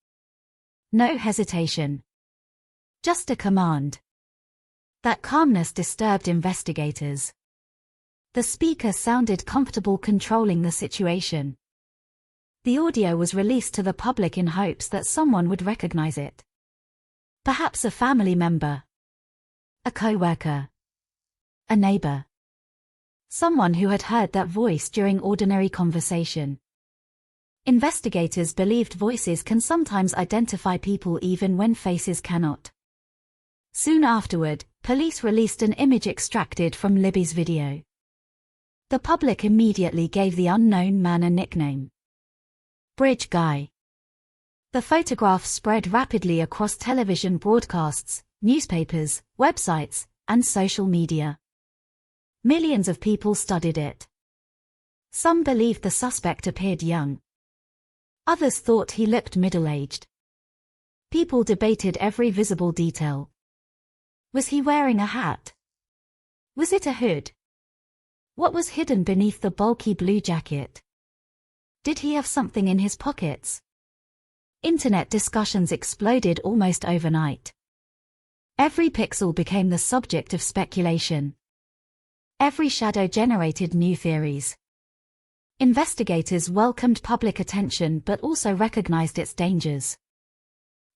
No hesitation. Just a command. That calmness disturbed investigators. The speaker sounded comfortable controlling the situation. The audio was released to the public in hopes that someone would recognize it. Perhaps a family member. A co-worker. A neighbor. Someone who had heard that voice during ordinary conversation. Investigators believed voices can sometimes identify people even when faces cannot. Soon afterward, police released an image extracted from Libby's video. The public immediately gave the unknown man a nickname. Bridge Guy. The photograph spread rapidly across television broadcasts, newspapers, websites, and social media. Millions of people studied it. Some believed the suspect appeared young. Others thought he looked middle-aged. People debated every visible detail. Was he wearing a hat? Was it a hood? What was hidden beneath the bulky blue jacket? Did he have something in his pockets? Internet discussions exploded almost overnight. Every pixel became the subject of speculation. Every shadow generated new theories. Investigators welcomed public attention but also recognized its dangers.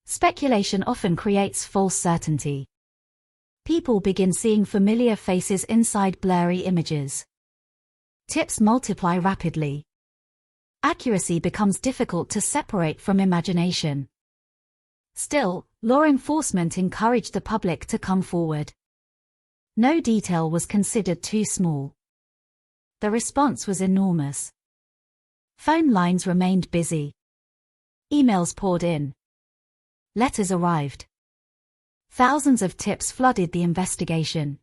Speculation often creates false certainty. People begin seeing familiar faces inside blurry images. Tips multiply rapidly. Accuracy becomes difficult to separate from imagination. Still, law enforcement encouraged the public to come forward. No detail was considered too small. The response was enormous. Phone lines remained busy. Emails poured in. Letters arrived. Thousands of tips flooded the investigation.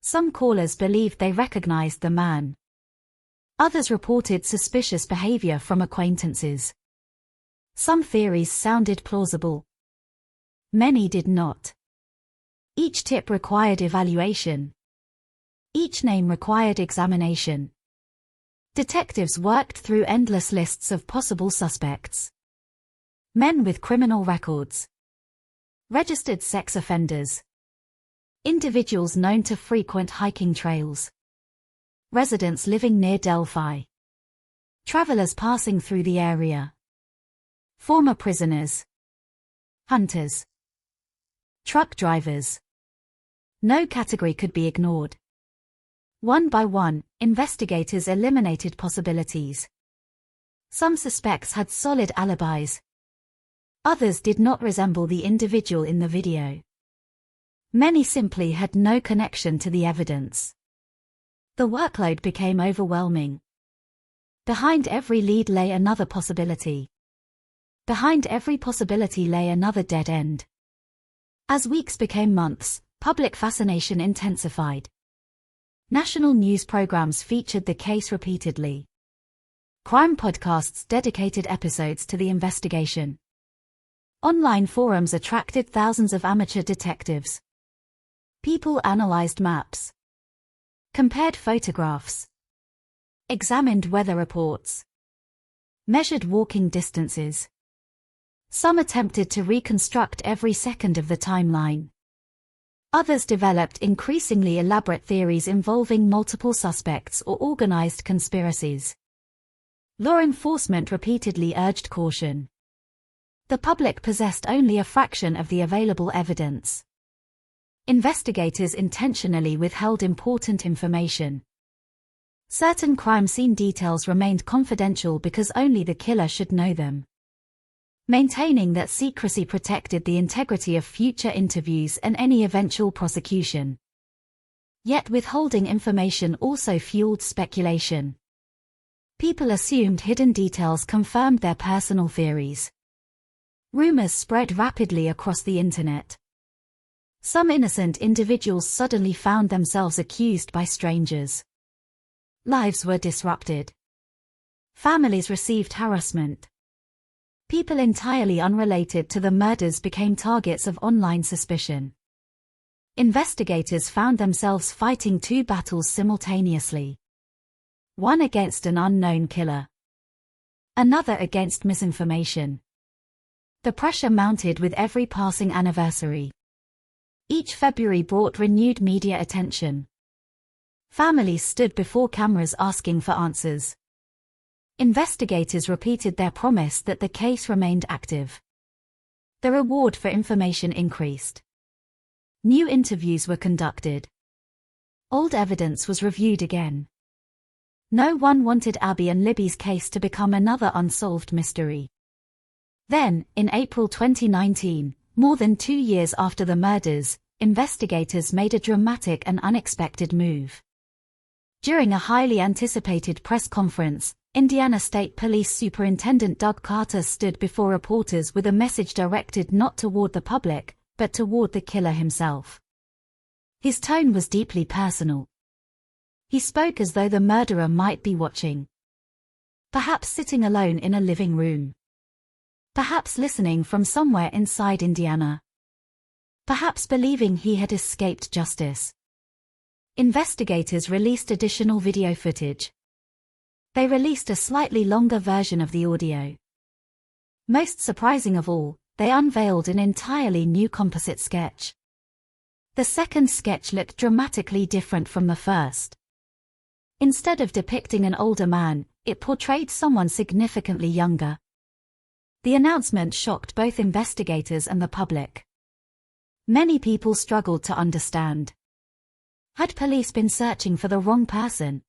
Some callers believed they recognized the man. Others reported suspicious behavior from acquaintances. Some theories sounded plausible. Many did not. Each tip required evaluation. Each name required examination. Detectives worked through endless lists of possible suspects. Men with criminal records. Registered sex offenders. Individuals known to frequent hiking trails. Residents living near Delphi. Travelers passing through the area. Former prisoners. Hunters. Truck drivers. No category could be ignored. One by one, investigators eliminated possibilities. Some suspects had solid alibis. Others did not resemble the individual in the video. Many simply had no connection to the evidence. The workload became overwhelming. Behind every lead lay another possibility. Behind every possibility lay another dead end. As weeks became months, public fascination intensified. National news programs featured the case repeatedly. Crime podcasts dedicated episodes to the investigation. Online forums attracted thousands of amateur detectives. People analyzed maps, compared photographs, examined weather reports, measured walking distances. Some attempted to reconstruct every second of the timeline. Others developed increasingly elaborate theories involving multiple suspects or organized conspiracies. Law enforcement repeatedly urged caution. The public possessed only a fraction of the available evidence. Investigators intentionally withheld important information. Certain crime scene details remained confidential because only the killer should know them. Maintaining that secrecy protected the integrity of future interviews and any eventual prosecution. Yet withholding information also fueled speculation. People assumed hidden details confirmed their personal theories. Rumors spread rapidly across the internet. Some innocent individuals suddenly found themselves accused by strangers. Lives were disrupted. Families received harassment. People entirely unrelated to the murders became targets of online suspicion. Investigators found themselves fighting two battles simultaneously. One against an unknown killer. Another against misinformation. The pressure mounted with every passing anniversary. Each February brought renewed media attention. Families stood before cameras asking for answers. Investigators repeated their promise that the case remained active. The reward for information increased. New interviews were conducted. Old evidence was reviewed again. No one wanted Abby and Libby's case to become another unsolved mystery. Then, in April 2019, more than 2 years after the murders, investigators made a dramatic and unexpected move. During a highly anticipated press conference, Indiana State Police Superintendent Doug Carter stood before reporters with a message directed not toward the public, but toward the killer himself. His tone was deeply personal. He spoke as though the murderer might be watching. Perhaps sitting alone in a living room. Perhaps listening from somewhere inside Indiana. Perhaps believing he had escaped justice. Investigators released additional video footage. They released a slightly longer version of the audio. Most surprising of all, they unveiled an entirely new composite sketch. The second sketch looked dramatically different from the first. Instead of depicting an older man, it portrayed someone significantly younger. The announcement shocked both investigators and the public. Many people struggled to understand. Had police been searching for the wrong person?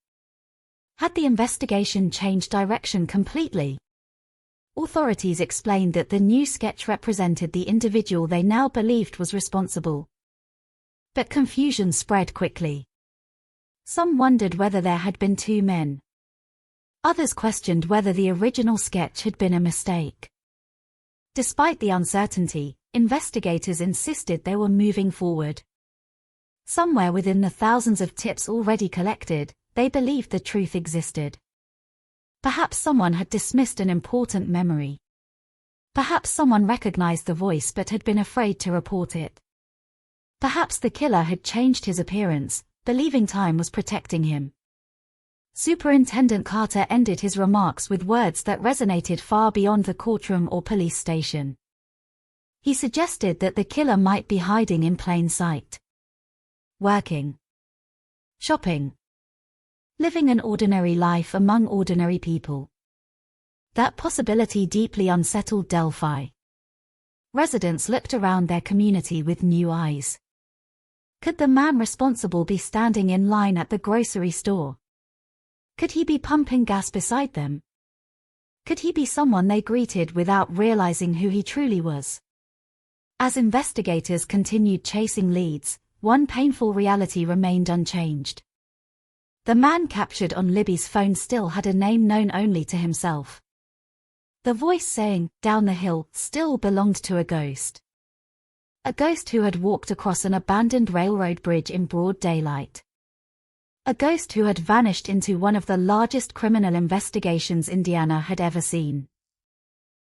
Had the investigation changed direction completely? Authorities explained that the new sketch represented the individual they now believed was responsible. But confusion spread quickly. Some wondered whether there had been two men. Others questioned whether the original sketch had been a mistake. Despite the uncertainty, investigators insisted they were moving forward. Somewhere within the thousands of tips already collected, they believed the truth existed. Perhaps someone had dismissed an important memory. Perhaps someone recognized the voice but had been afraid to report it. Perhaps the killer had changed his appearance, believing time was protecting him. Superintendent Carter ended his remarks with words that resonated far beyond the courtroom or police station. He suggested that the killer might be hiding in plain sight. Working. Shopping. Living an ordinary life among ordinary people. That possibility deeply unsettled Delphi. Residents looked around their community with new eyes. Could the man responsible be standing in line at the grocery store? Could he be pumping gas beside them? Could he be someone they greeted without realizing who he truly was? As investigators continued chasing leads, one painful reality remained unchanged. The man captured on Libby's phone still had a name known only to himself. The voice saying, "Down the hill," still belonged to a ghost. A ghost who had walked across an abandoned railroad bridge in broad daylight. A ghost who had vanished into one of the largest criminal investigations Indiana had ever seen.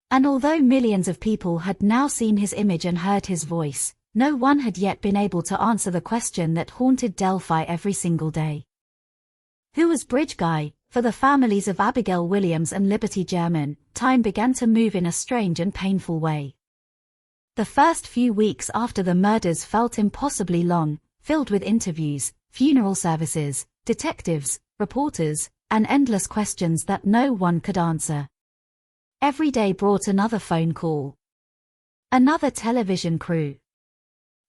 And although millions of people had now seen his image and heard his voice, no one had yet been able to answer the question that haunted Delphi every single day. Who was Bridge Guy? For the families of Abigail Williams and Liberty German, time began to move in a strange and painful way. The first few weeks after the murders felt impossibly long, filled with interviews, funeral services, detectives, reporters, and endless questions that no one could answer. Every day brought another phone call. Another television crew.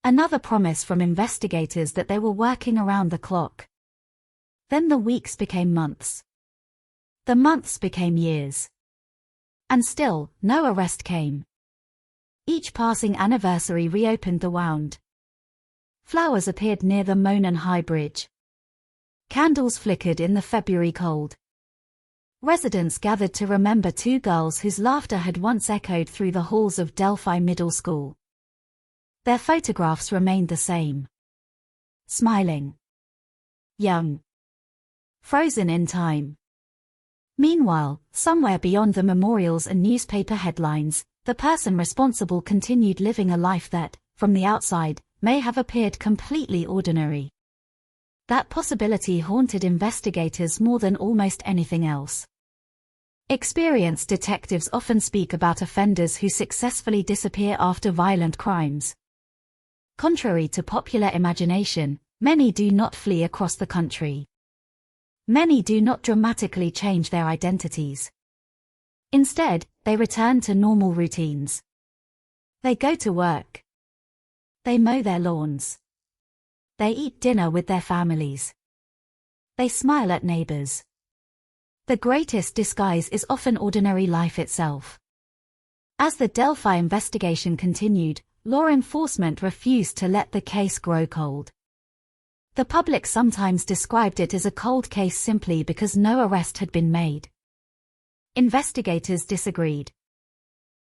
Another promise from investigators that they were working around the clock. Then the weeks became months. The months became years. And still, no arrest came. Each passing anniversary reopened the wound. Flowers appeared near the Monon High Bridge. Candles flickered in the February cold. Residents gathered to remember two girls whose laughter had once echoed through the halls of Delphi Middle School. Their photographs remained the same. Smiling. Young. Frozen in time. Meanwhile, somewhere beyond the memorials and newspaper headlines, the person responsible continued living a life that, from the outside, may have appeared completely ordinary. That possibility haunted investigators more than almost anything else. Experienced detectives often speak about offenders who successfully disappear after violent crimes. Contrary to popular imagination, many do not flee across the country. Many do not dramatically change their identities. Instead, they return to normal routines. They go to work. They mow their lawns. They eat dinner with their families. They smile at neighbors. The greatest disguise is often ordinary life itself. As the Delphi investigation continued, law enforcement refused to let the case grow cold. The public sometimes described it as a cold case simply because no arrest had been made. Investigators disagreed.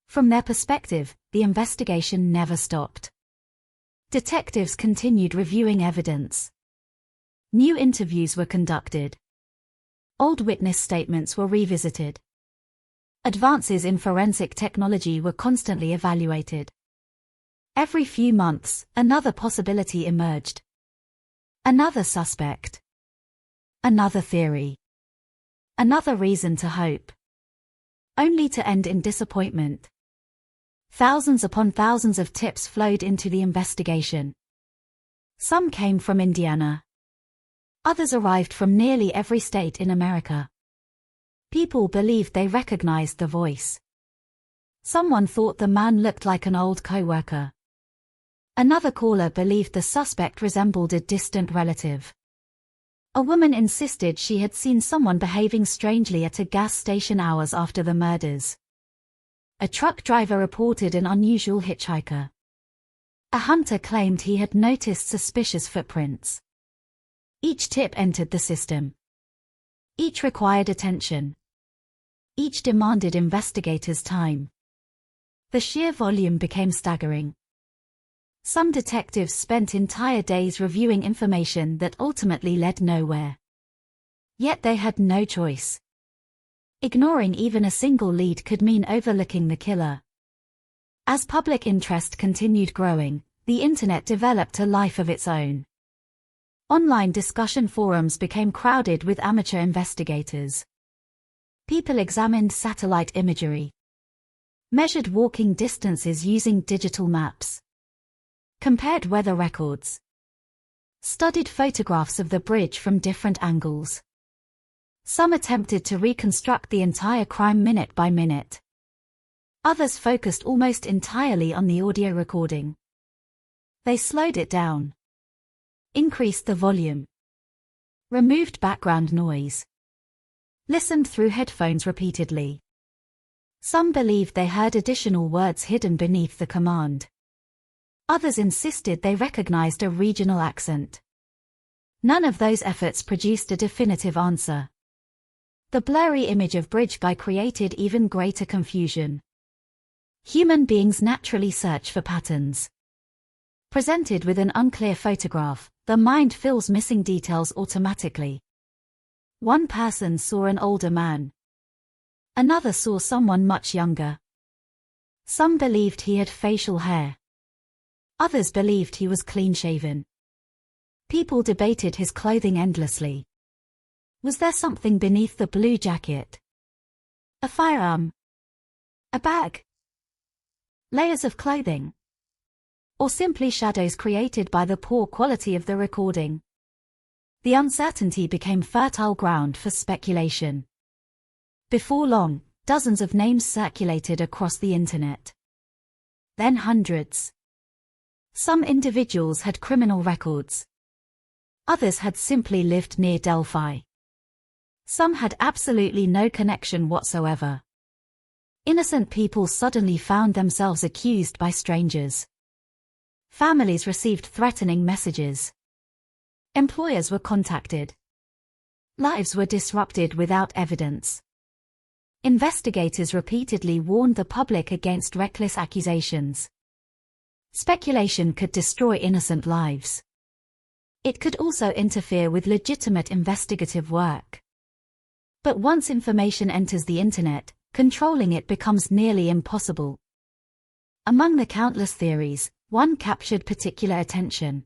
From their perspective, the investigation never stopped. Detectives continued reviewing evidence. New interviews were conducted. Old witness statements were revisited. Advances in forensic technology were constantly evaluated. Every few months, another possibility emerged. Another suspect. Another theory. Another reason to hope. Only to end in disappointment. Thousands upon thousands of tips flowed into the investigation. Some came from Indiana. Others arrived from nearly every state in America. People believed they recognized the voice. Someone thought the man looked like an old co-worker. Another caller believed the suspect resembled a distant relative. A woman insisted she had seen someone behaving strangely at a gas station hours after the murders. A truck driver reported an unusual hitchhiker. A hunter claimed he had noticed suspicious footprints. Each tip entered the system. Each required attention. Each demanded investigators' time. The sheer volume became staggering. Some detectives spent entire days reviewing information that ultimately led nowhere. Yet they had no choice. Ignoring even a single lead could mean overlooking the killer. As public interest continued growing, the internet developed a life of its own. Online discussion forums became crowded with amateur investigators. People examined satellite imagery, measured walking distances using digital maps, compared weather records, studied photographs of the bridge from different angles. Some attempted to reconstruct the entire crime minute by minute. Others focused almost entirely on the audio recording. They slowed it down, increased the volume, removed background noise, listened through headphones repeatedly. Some believed they heard additional words hidden beneath the command. Others insisted they recognized a regional accent. None of those efforts produced a definitive answer. The blurry image of Bridge Guy created even greater confusion. Human beings naturally search for patterns. Presented with an unclear photograph, the mind fills missing details automatically. One person saw an older man. Another saw someone much younger. Some believed he had facial hair. Others believed he was clean-shaven. People debated his clothing endlessly. Was there something beneath the blue jacket? A firearm? A bag? Layers of clothing? Or simply shadows created by the poor quality of the recording? The uncertainty became fertile ground for speculation. Before long, dozens of names circulated across the internet. Then hundreds. Some individuals had criminal records. Others had simply lived near Delphi. Some had absolutely no connection whatsoever. Innocent people suddenly found themselves accused by strangers. Families received threatening messages. Employers were contacted. Lives were disrupted without evidence. Investigators repeatedly warned the public against reckless accusations. Speculation could destroy innocent lives. It could also interfere with legitimate investigative work. But once information enters the internet, controlling it becomes nearly impossible. Among the countless theories, one captured particular attention.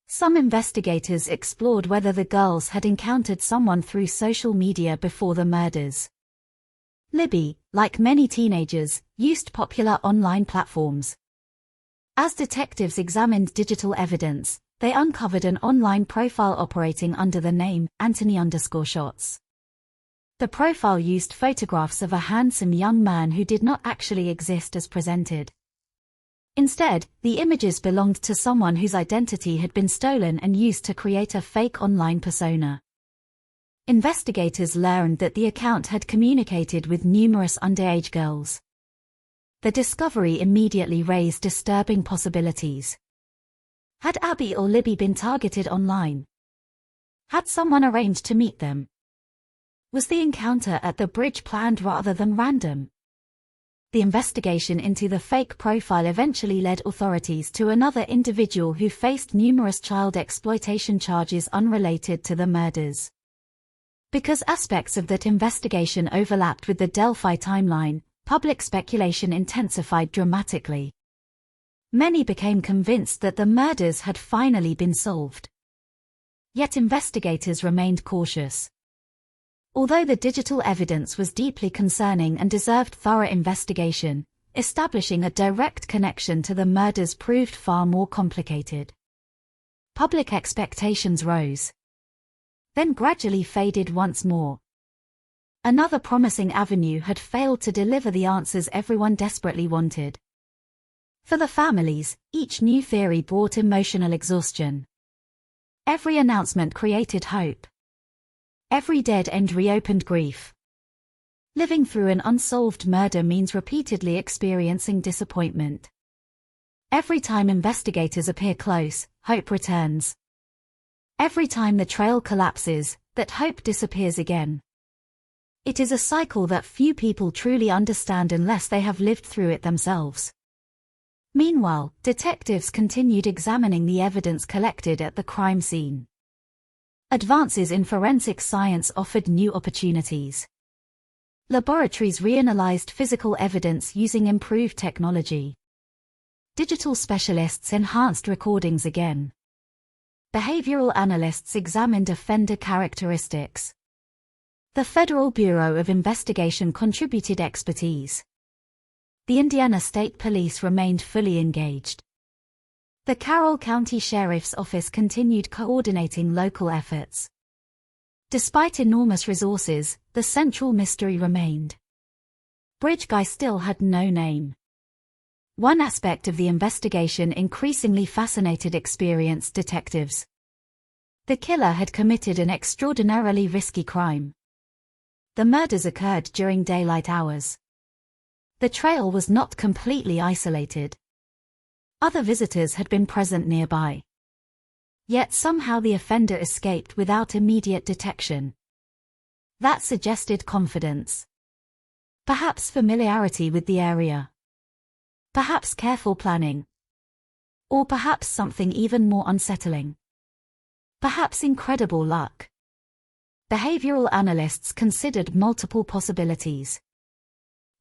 Some investigators explored whether the girls had encountered someone through social media before the murders. Libby, like many teenagers, used popular online platforms. As detectives examined digital evidence, they uncovered an online profile operating under the name Anthony_Shots. The profile used photographs of a handsome young man who did not actually exist as presented. Instead, the images belonged to someone whose identity had been stolen and used to create a fake online persona. Investigators learned that the account had communicated with numerous underage girls. The discovery immediately raised disturbing possibilities. Had Abby or Libby been targeted online? Had someone arranged to meet them? Was the encounter at the bridge planned rather than random? The investigation into the fake profile eventually led authorities to another individual who faced numerous child exploitation charges unrelated to the murders. Because aspects of that investigation overlapped with the Delphi timeline, public speculation intensified dramatically. Many became convinced that the murders had finally been solved. Yet investigators remained cautious. Although the digital evidence was deeply concerning and deserved thorough investigation, establishing a direct connection to the murders proved far more complicated. Public expectations rose, then gradually faded once more. Another promising avenue had failed to deliver the answers everyone desperately wanted. For the families, each new theory brought emotional exhaustion. Every announcement created hope. Every dead end reopened grief. Living through an unsolved murder means repeatedly experiencing disappointment. Every time investigators appear close, hope returns. Every time the trail collapses, that hope disappears again. It is a cycle that few people truly understand unless they have lived through it themselves. Meanwhile, detectives continued examining the evidence collected at the crime scene. Advances in forensic science offered new opportunities. Laboratories reanalyzed physical evidence using improved technology. Digital specialists enhanced recordings again. Behavioral analysts examined offender characteristics. The Federal Bureau of Investigation contributed expertise. The Indiana State Police remained fully engaged. The Carroll County Sheriff's Office continued coordinating local efforts. Despite enormous resources, the central mystery remained. Bridge Guy still had no name. One aspect of the investigation increasingly fascinated experienced detectives. The killer had committed an extraordinarily risky crime. The murders occurred during daylight hours. The trail was not completely isolated. Other visitors had been present nearby. Yet somehow the offender escaped without immediate detection. That suggested confidence. Perhaps familiarity with the area. Perhaps careful planning. Or perhaps something even more unsettling. Perhaps incredible luck. Behavioral analysts considered multiple possibilities.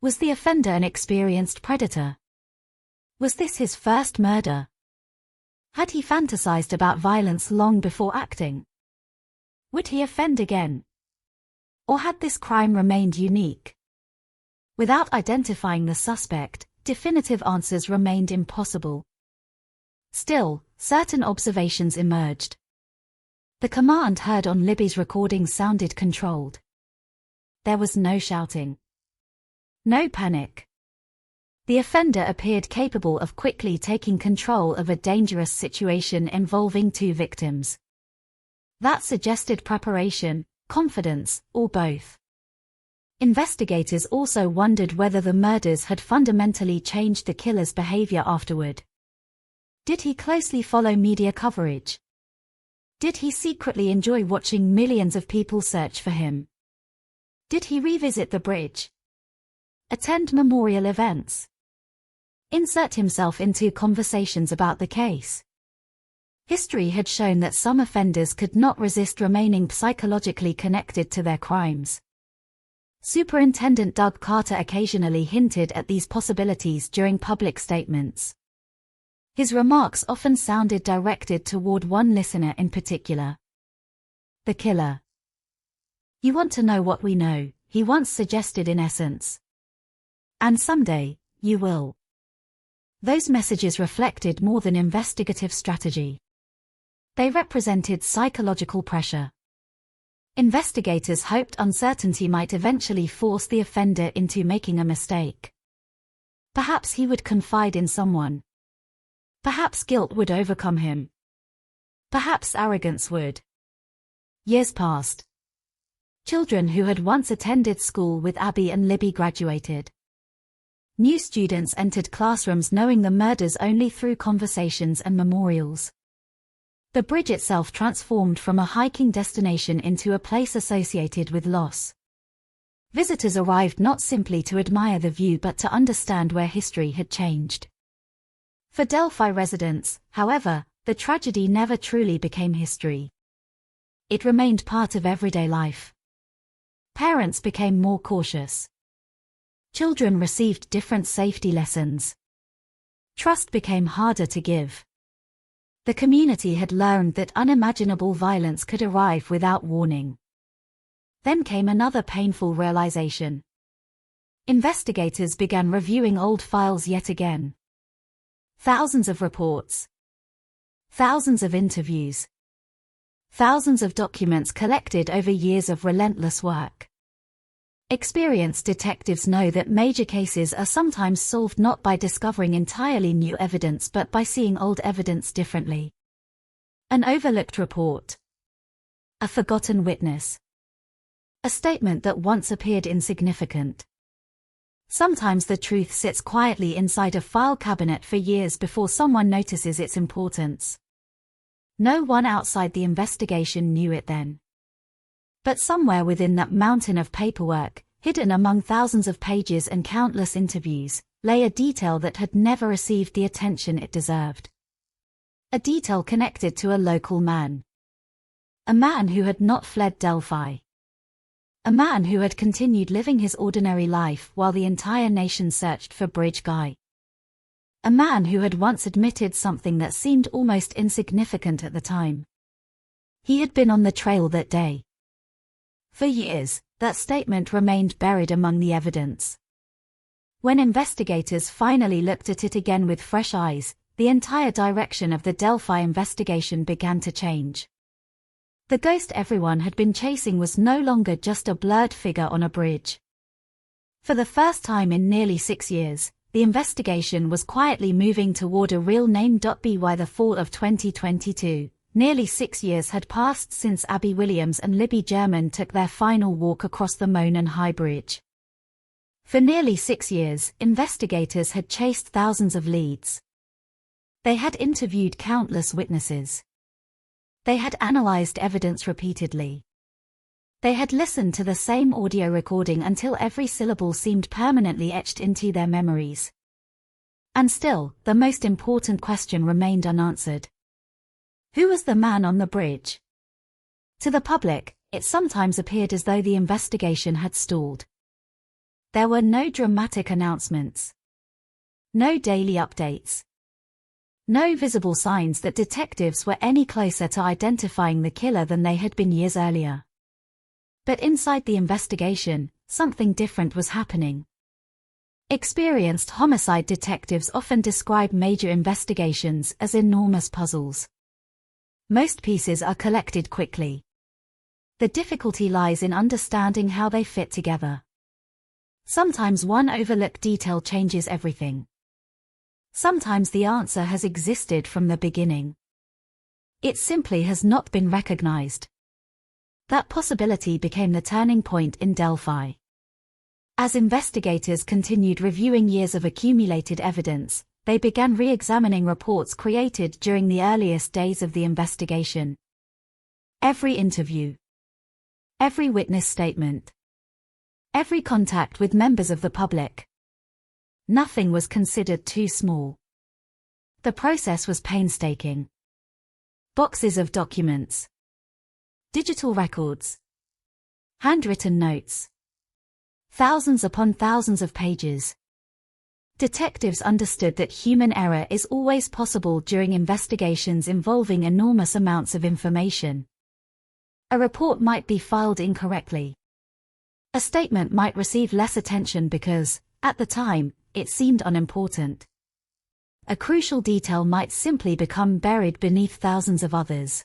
Was the offender an experienced predator? Was this his first murder? Had he fantasized about violence long before acting? Would he offend again? Or had this crime remained unique? Without identifying the suspect, definitive answers remained impossible. Still, certain observations emerged. The command heard on Libby's recording sounded controlled. There was no shouting. No panic. The offender appeared capable of quickly taking control of a dangerous situation involving two victims. That suggested preparation, confidence, or both. Investigators also wondered whether the murders had fundamentally changed the killer's behavior afterward. Did he closely follow media coverage? Did he secretly enjoy watching millions of people search for him? Did he revisit the bridge? Attend memorial events? Insert himself into conversations about the case? History had shown that some offenders could not resist remaining psychologically connected to their crimes. Superintendent Doug Carter occasionally hinted at these possibilities during public statements. His remarks often sounded directed toward one listener in particular. The killer. You want to know what we know, he once suggested in essence. And someday, you will. Those messages reflected more than investigative strategy. They represented psychological pressure. Investigators hoped uncertainty might eventually force the offender into making a mistake. Perhaps he would confide in someone. Perhaps guilt would overcome him. Perhaps arrogance would. Years passed. Children who had once attended school with Abby and Libby graduated. New students entered classrooms knowing the murders only through conversations and memorials. The bridge itself transformed from a hiking destination into a place associated with loss. Visitors arrived not simply to admire the view but to understand where history had changed. For Delphi residents, however, the tragedy never truly became history. It remained part of everyday life. Parents became more cautious. Children received different safety lessons. Trust became harder to give. The community had learned that unimaginable violence could arrive without warning. Then came another painful realization. Investigators began reviewing old files yet again. Thousands of reports. Thousands of interviews. Thousands of documents collected over years of relentless work. Experienced detectives know that major cases are sometimes solved not by discovering entirely new evidence but by seeing old evidence differently. An overlooked report. A forgotten witness. A statement that once appeared insignificant. Sometimes the truth sits quietly inside a file cabinet for years before someone notices its importance. No one outside the investigation knew it then. But somewhere within that mountain of paperwork, hidden among thousands of pages and countless interviews, lay a detail that had never received the attention it deserved. A detail connected to a local man. A man who had not fled Delphi. A man who had continued living his ordinary life while the entire nation searched for Bridge Guy. A man who had once admitted something that seemed almost insignificant at the time. He had been on the trail that day. For years, that statement remained buried among the evidence. When investigators finally looked at it again with fresh eyes, the entire direction of the Delphi investigation began to change. The ghost everyone had been chasing was no longer just a blurred figure on a bridge. For the first time in nearly 6 years, the investigation was quietly moving toward a real name. By the fall of 2022, nearly 6 years had passed since Abby Williams and Libby German took their final walk across the Monon High Bridge. For nearly 6 years, investigators had chased thousands of leads. They had interviewed countless witnesses. They had analyzed evidence repeatedly. They had listened to the same audio recording until every syllable seemed permanently etched into their memories. And still, the most important question remained unanswered. Who was the man on the bridge? To the public, it sometimes appeared as though the investigation had stalled. There were no dramatic announcements. No daily updates. No visible signs that detectives were any closer to identifying the killer than they had been years earlier. But inside the investigation, something different was happening. Experienced homicide detectives often describe major investigations as enormous puzzles. Most pieces are collected quickly. The difficulty lies in understanding how they fit together. Sometimes one overlooked detail changes everything. Sometimes the answer has existed from the beginning. It simply has not been recognized. That possibility became the turning point in Delphi. As investigators continued reviewing years of accumulated evidence, they began re-examining reports created during the earliest days of the investigation. Every interview. Every witness statement. Every contact with members of the public. Nothing was considered too small. The process was painstaking. Boxes of documents. Digital records. Handwritten notes. Thousands upon thousands of pages. Detectives understood that human error is always possible during investigations involving enormous amounts of information. A report might be filed incorrectly. A statement might receive less attention because, at the time, it seemed unimportant. A crucial detail might simply become buried beneath thousands of others.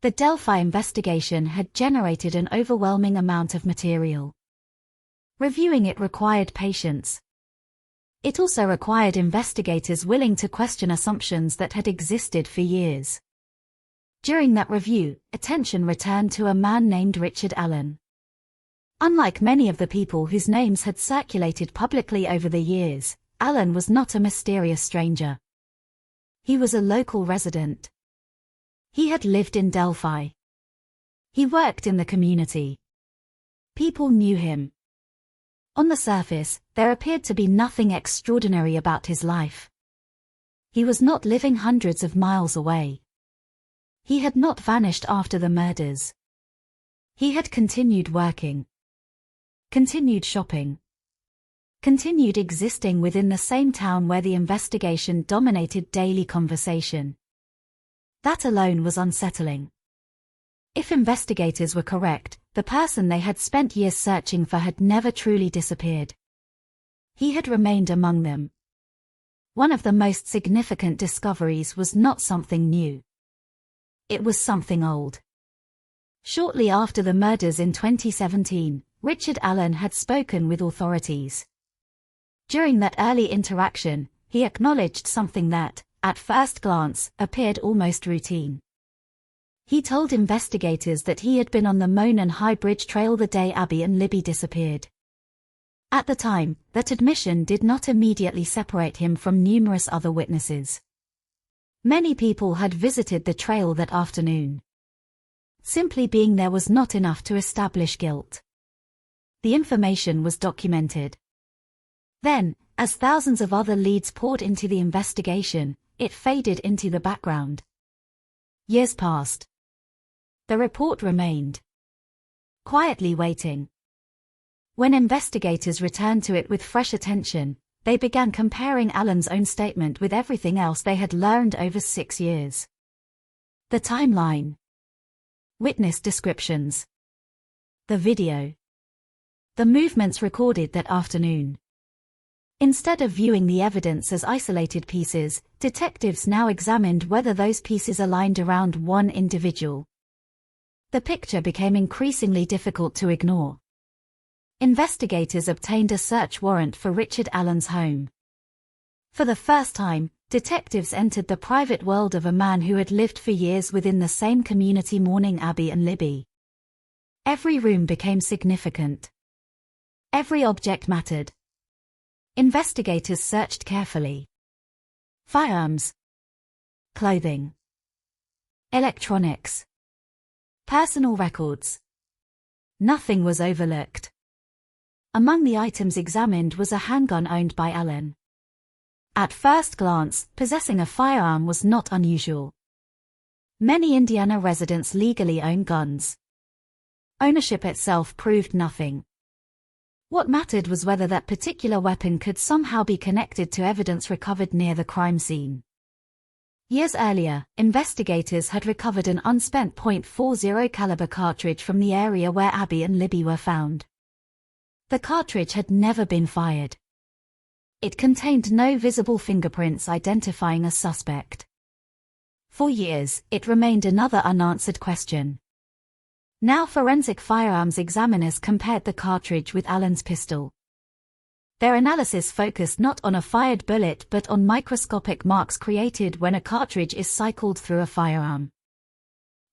The Delphi investigation had generated an overwhelming amount of material. Reviewing it required patience. It also required investigators willing to question assumptions that had existed for years. During that review, attention returned to a man named Richard Allen. Unlike many of the people whose names had circulated publicly over the years, Allen was not a mysterious stranger. He was a local resident. He had lived in Delphi. He worked in the community. People knew him. On the surface, there appeared to be nothing extraordinary about his life. He was not living hundreds of miles away. He had not vanished after the murders. He had continued working. Continued shopping. Continued existing within the same town where the investigation dominated daily conversation. That alone was unsettling. If investigators were correct, the person they had spent years searching for had never truly disappeared. He had remained among them. One of the most significant discoveries was not something new. It was something old. Shortly after the murders in 2017, Richard Allen had spoken with authorities. During that early interaction, he acknowledged something that, at first glance, appeared almost routine. He told investigators that he had been on the Monon High Bridge Trail the day Abby and Libby disappeared. At the time, that admission did not immediately separate him from numerous other witnesses. Many people had visited the trail that afternoon. Simply being there was not enough to establish guilt. The information was documented. Then, as thousands of other leads poured into the investigation, it faded into the background. Years passed. The report remained. Quietly waiting. When investigators returned to it with fresh attention, they began comparing Allen's own statement with everything else they had learned over 6 years. The timeline. Witness descriptions. The video. The movements recorded that afternoon. Instead of viewing the evidence as isolated pieces, detectives now examined whether those pieces aligned around one individual. The picture became increasingly difficult to ignore. Investigators obtained a search warrant for Richard Allen's home. For the first time, detectives entered the private world of a man who had lived for years within the same community mourning Abby and Libby. Every room became significant. Every object mattered. Investigators searched carefully. Firearms, clothing, electronics, personal records. Nothing was overlooked. Among the items examined was a handgun owned by Allen. At first glance, possessing a firearm was not unusual. Many Indiana residents legally own guns. Ownership itself proved nothing. What mattered was whether that particular weapon could somehow be connected to evidence recovered near the crime scene. Years earlier, investigators had recovered an unspent .40 caliber cartridge from the area where Abby and Libby were found. The cartridge had never been fired. It contained no visible fingerprints identifying a suspect. For years, it remained another unanswered question. Now forensic firearms examiners compared the cartridge with Allen's pistol. Their analysis focused not on a fired bullet but on microscopic marks created when a cartridge is cycled through a firearm.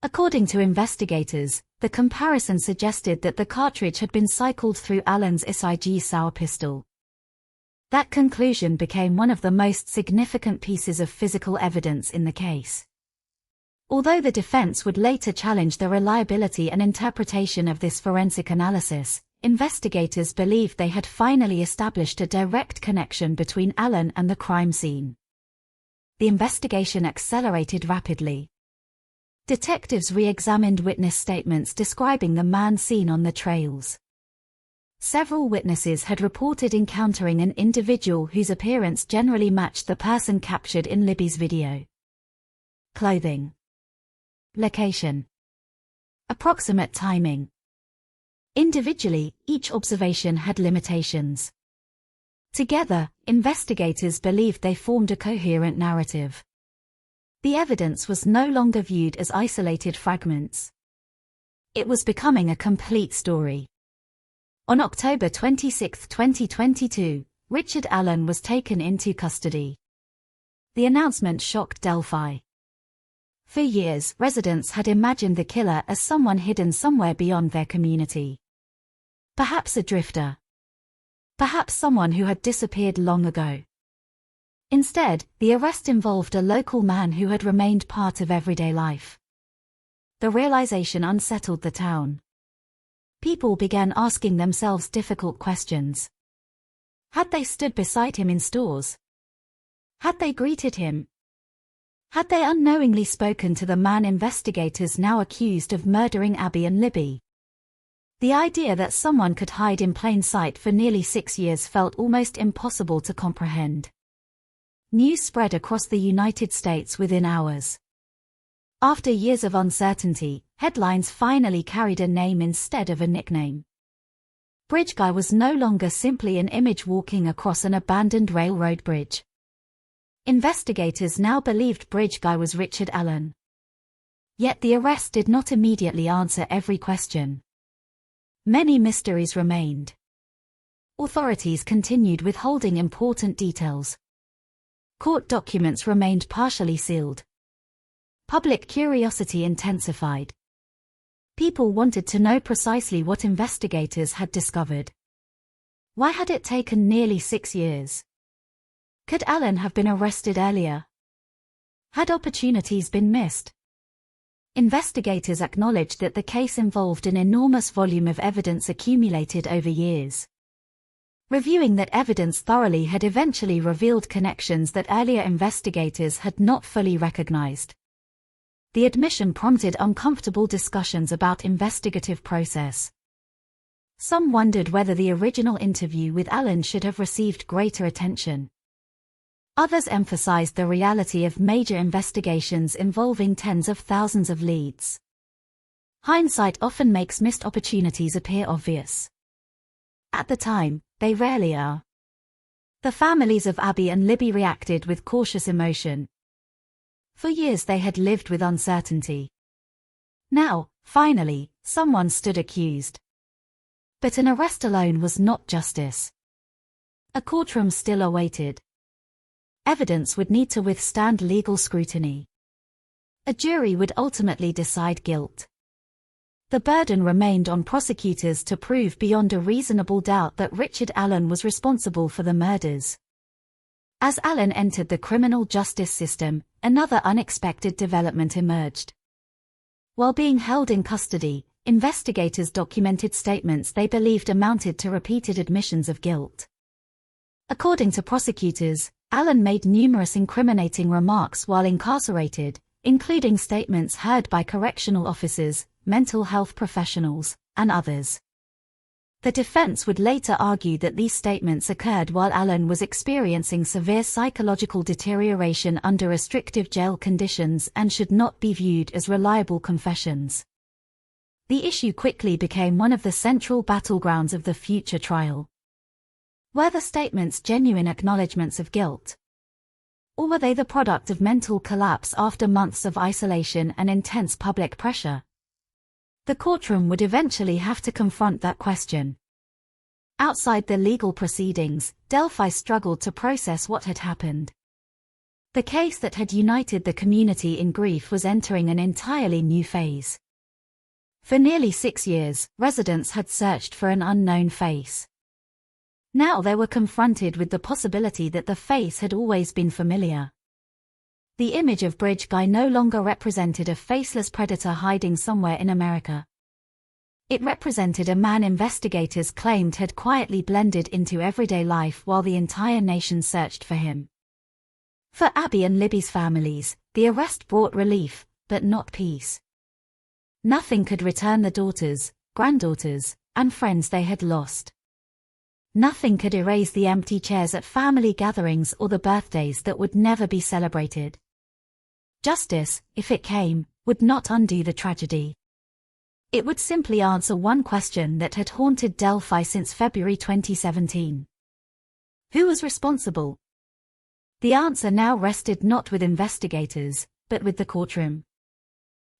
According to investigators, the comparison suggested that the cartridge had been cycled through Allen's SIG-Sauer pistol. That conclusion became one of the most significant pieces of physical evidence in the case. Although the defense would later challenge the reliability and interpretation of this forensic analysis, investigators believed they had finally established a direct connection between Allen and the crime scene. The investigation accelerated rapidly. Detectives re-examined witness statements describing the man seen on the trails. Several witnesses had reported encountering an individual whose appearance generally matched the person captured in Libby's video. Clothing. Location. Approximate timing. Individually, each observation had limitations. Together, investigators believed they formed a coherent narrative. The evidence was no longer viewed as isolated fragments. It was becoming a complete story. On October 26, 2022, Richard Allen was taken into custody. The announcement shocked Delphi. For years, residents had imagined the killer as someone hidden somewhere beyond their community. Perhaps a drifter. Perhaps someone who had disappeared long ago. Instead, the arrest involved a local man who had remained part of everyday life. The realization unsettled the town. People began asking themselves difficult questions. Had they stood beside him in stores? Had they greeted him? Had they unknowingly spoken to the man investigators now accused of murdering Abby and Libby? The idea that someone could hide in plain sight for nearly 6 years felt almost impossible to comprehend. News spread across the United States within hours. After years of uncertainty, headlines finally carried a name instead of a nickname. Bridge Guy was no longer simply an image walking across an abandoned railroad bridge. Investigators now believed Bridge Guy was Richard Allen. Yet the arrest did not immediately answer every question. many mysteries remained. Authorities continued withholding important details. Court documents remained partially sealed. Public curiosity intensified. People wanted to know precisely what investigators had discovered. Why had it taken nearly 6 years? Could Alan have been arrested earlier? Had opportunities been missed? Investigators acknowledged that the case involved an enormous volume of evidence accumulated over years. Reviewing that evidence thoroughly had eventually revealed connections that earlier investigators had not fully recognized. The admission prompted uncomfortable discussions about investigative process. Some wondered whether the original interview with Alan should have received greater attention. Others emphasized the reality of major investigations involving tens of thousands of leads. Hindsight often makes missed opportunities appear obvious. At the time, they rarely are. The families of Abby and Libby reacted with cautious emotion. For years they had lived with uncertainty. Now, finally, someone stood accused. But an arrest alone was not justice. A courtroom still awaited. Evidence would need to withstand legal scrutiny. A jury would ultimately decide guilt. The burden remained on prosecutors to prove beyond a reasonable doubt that Richard Allen was responsible for the murders. As Allen entered the criminal justice system, another unexpected development emerged. While being held in custody, investigators documented statements they believed amounted to repeated admissions of guilt. According to prosecutors, Allen made numerous incriminating remarks while incarcerated, including statements heard by correctional officers, mental health professionals, and others. The defense would later argue that these statements occurred while Allen was experiencing severe psychological deterioration under restrictive jail conditions and should not be viewed as reliable confessions. The issue quickly became one of the central battlegrounds of the future trial. Were the statements genuine acknowledgments of guilt? Or were they the product of mental collapse after months of isolation and intense public pressure? The courtroom would eventually have to confront that question. Outside the legal proceedings, Delphi struggled to process what had happened. The case that had united the community in grief was entering an entirely new phase. For nearly 6 years, residents had searched for an unknown face. Now they were confronted with the possibility that the face had always been familiar. The image of Bridge Guy no longer represented a faceless predator hiding somewhere in America. It represented a man investigators claimed had quietly blended into everyday life while the entire nation searched for him. For Abby and Libby's families, the arrest brought relief, but not peace. Nothing could return the daughters, granddaughters, and friends they had lost. Nothing could erase the empty chairs at family gatherings or the birthdays that would never be celebrated. Justice, if it came, would not undo the tragedy. It would simply answer one question that had haunted Delphi since February 2017. Who was responsible? The answer now rested not with investigators, but with the courtroom.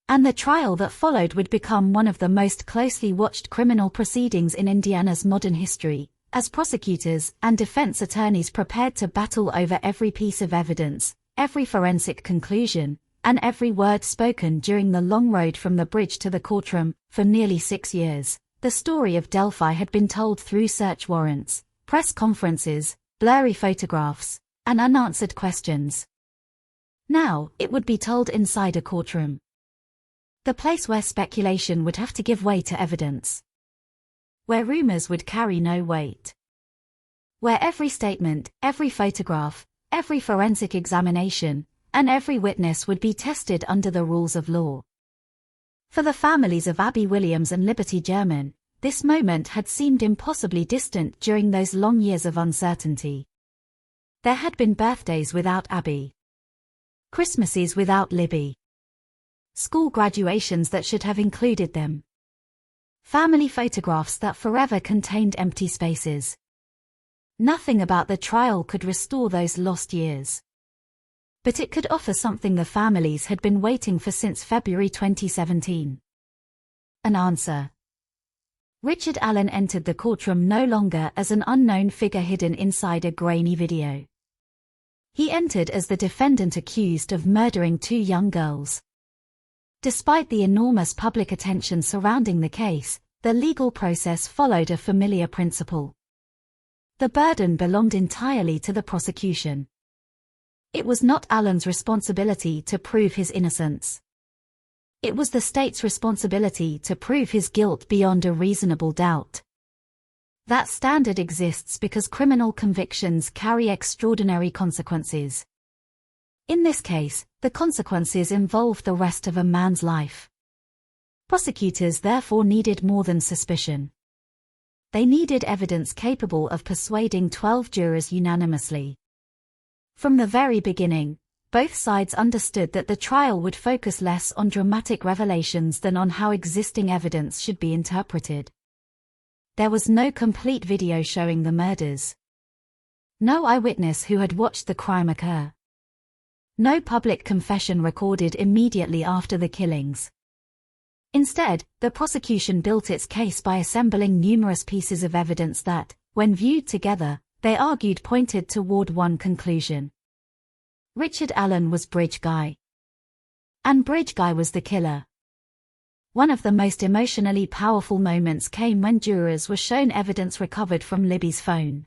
And the trial that followed would become one of the most closely watched criminal proceedings in Indiana's modern history, as prosecutors and defense attorneys prepared to battle over every piece of evidence, every forensic conclusion, and every word spoken during the long road from the bridge to the courtroom. For nearly 6 years, the story of Delphi had been told through search warrants, press conferences, blurry photographs, and unanswered questions. Now, it would be told inside a courtroom. The place where speculation would have to give way to evidence. Where rumors would carry no weight. Where every statement, every photograph, every forensic examination, and every witness would be tested under the rules of law. For the families of Abby Williams and Liberty German, this moment had seemed impossibly distant during those long years of uncertainty. There had been birthdays without Abby. Christmases without Libby. School graduations that should have included them. Family photographs that forever contained empty spaces. Nothing about the trial could restore those lost years. But it could offer something the families had been waiting for since February 2017. An answer. Richard Allen entered the courtroom no longer as an unknown figure hidden inside a grainy video. He entered as the defendant accused of murdering 2 young girls. Despite the enormous public attention surrounding the case, the legal process followed a familiar principle. The burden belonged entirely to the prosecution. It was not Allen's responsibility to prove his innocence. It was the state's responsibility to prove his guilt beyond a reasonable doubt. That standard exists because criminal convictions carry extraordinary consequences. In this case, the consequences involve the rest of a man's life. Prosecutors therefore needed more than suspicion. They needed evidence capable of persuading 12 jurors unanimously. From the very beginning, both sides understood that the trial would focus less on dramatic revelations than on how existing evidence should be interpreted. There was no complete video showing the murders. No eyewitness who had watched the crime occur. No public confession recorded immediately after the killings. Instead, the prosecution built its case by assembling numerous pieces of evidence that, when viewed together, they argued pointed toward one conclusion. Richard Allen was Bridge Guy. And Bridge Guy was the killer. One of the most emotionally powerful moments came when jurors were shown evidence recovered from Libby's phone.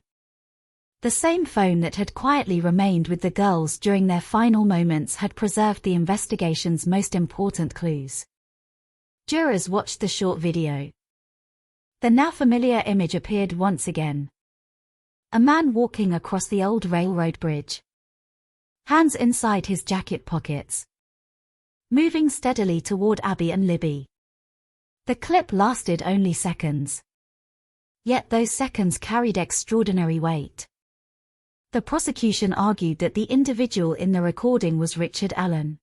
The same phone that had quietly remained with the girls during their final moments had preserved the investigation's most important clues. Jurors watched the short video. The now familiar image appeared once again. A man walking across the old railroad bridge. Hands inside his jacket pockets. Moving steadily toward Abby and Libby. The clip lasted only seconds. Yet those seconds carried extraordinary weight. The prosecution argued that the individual in the recording was Richard Allen.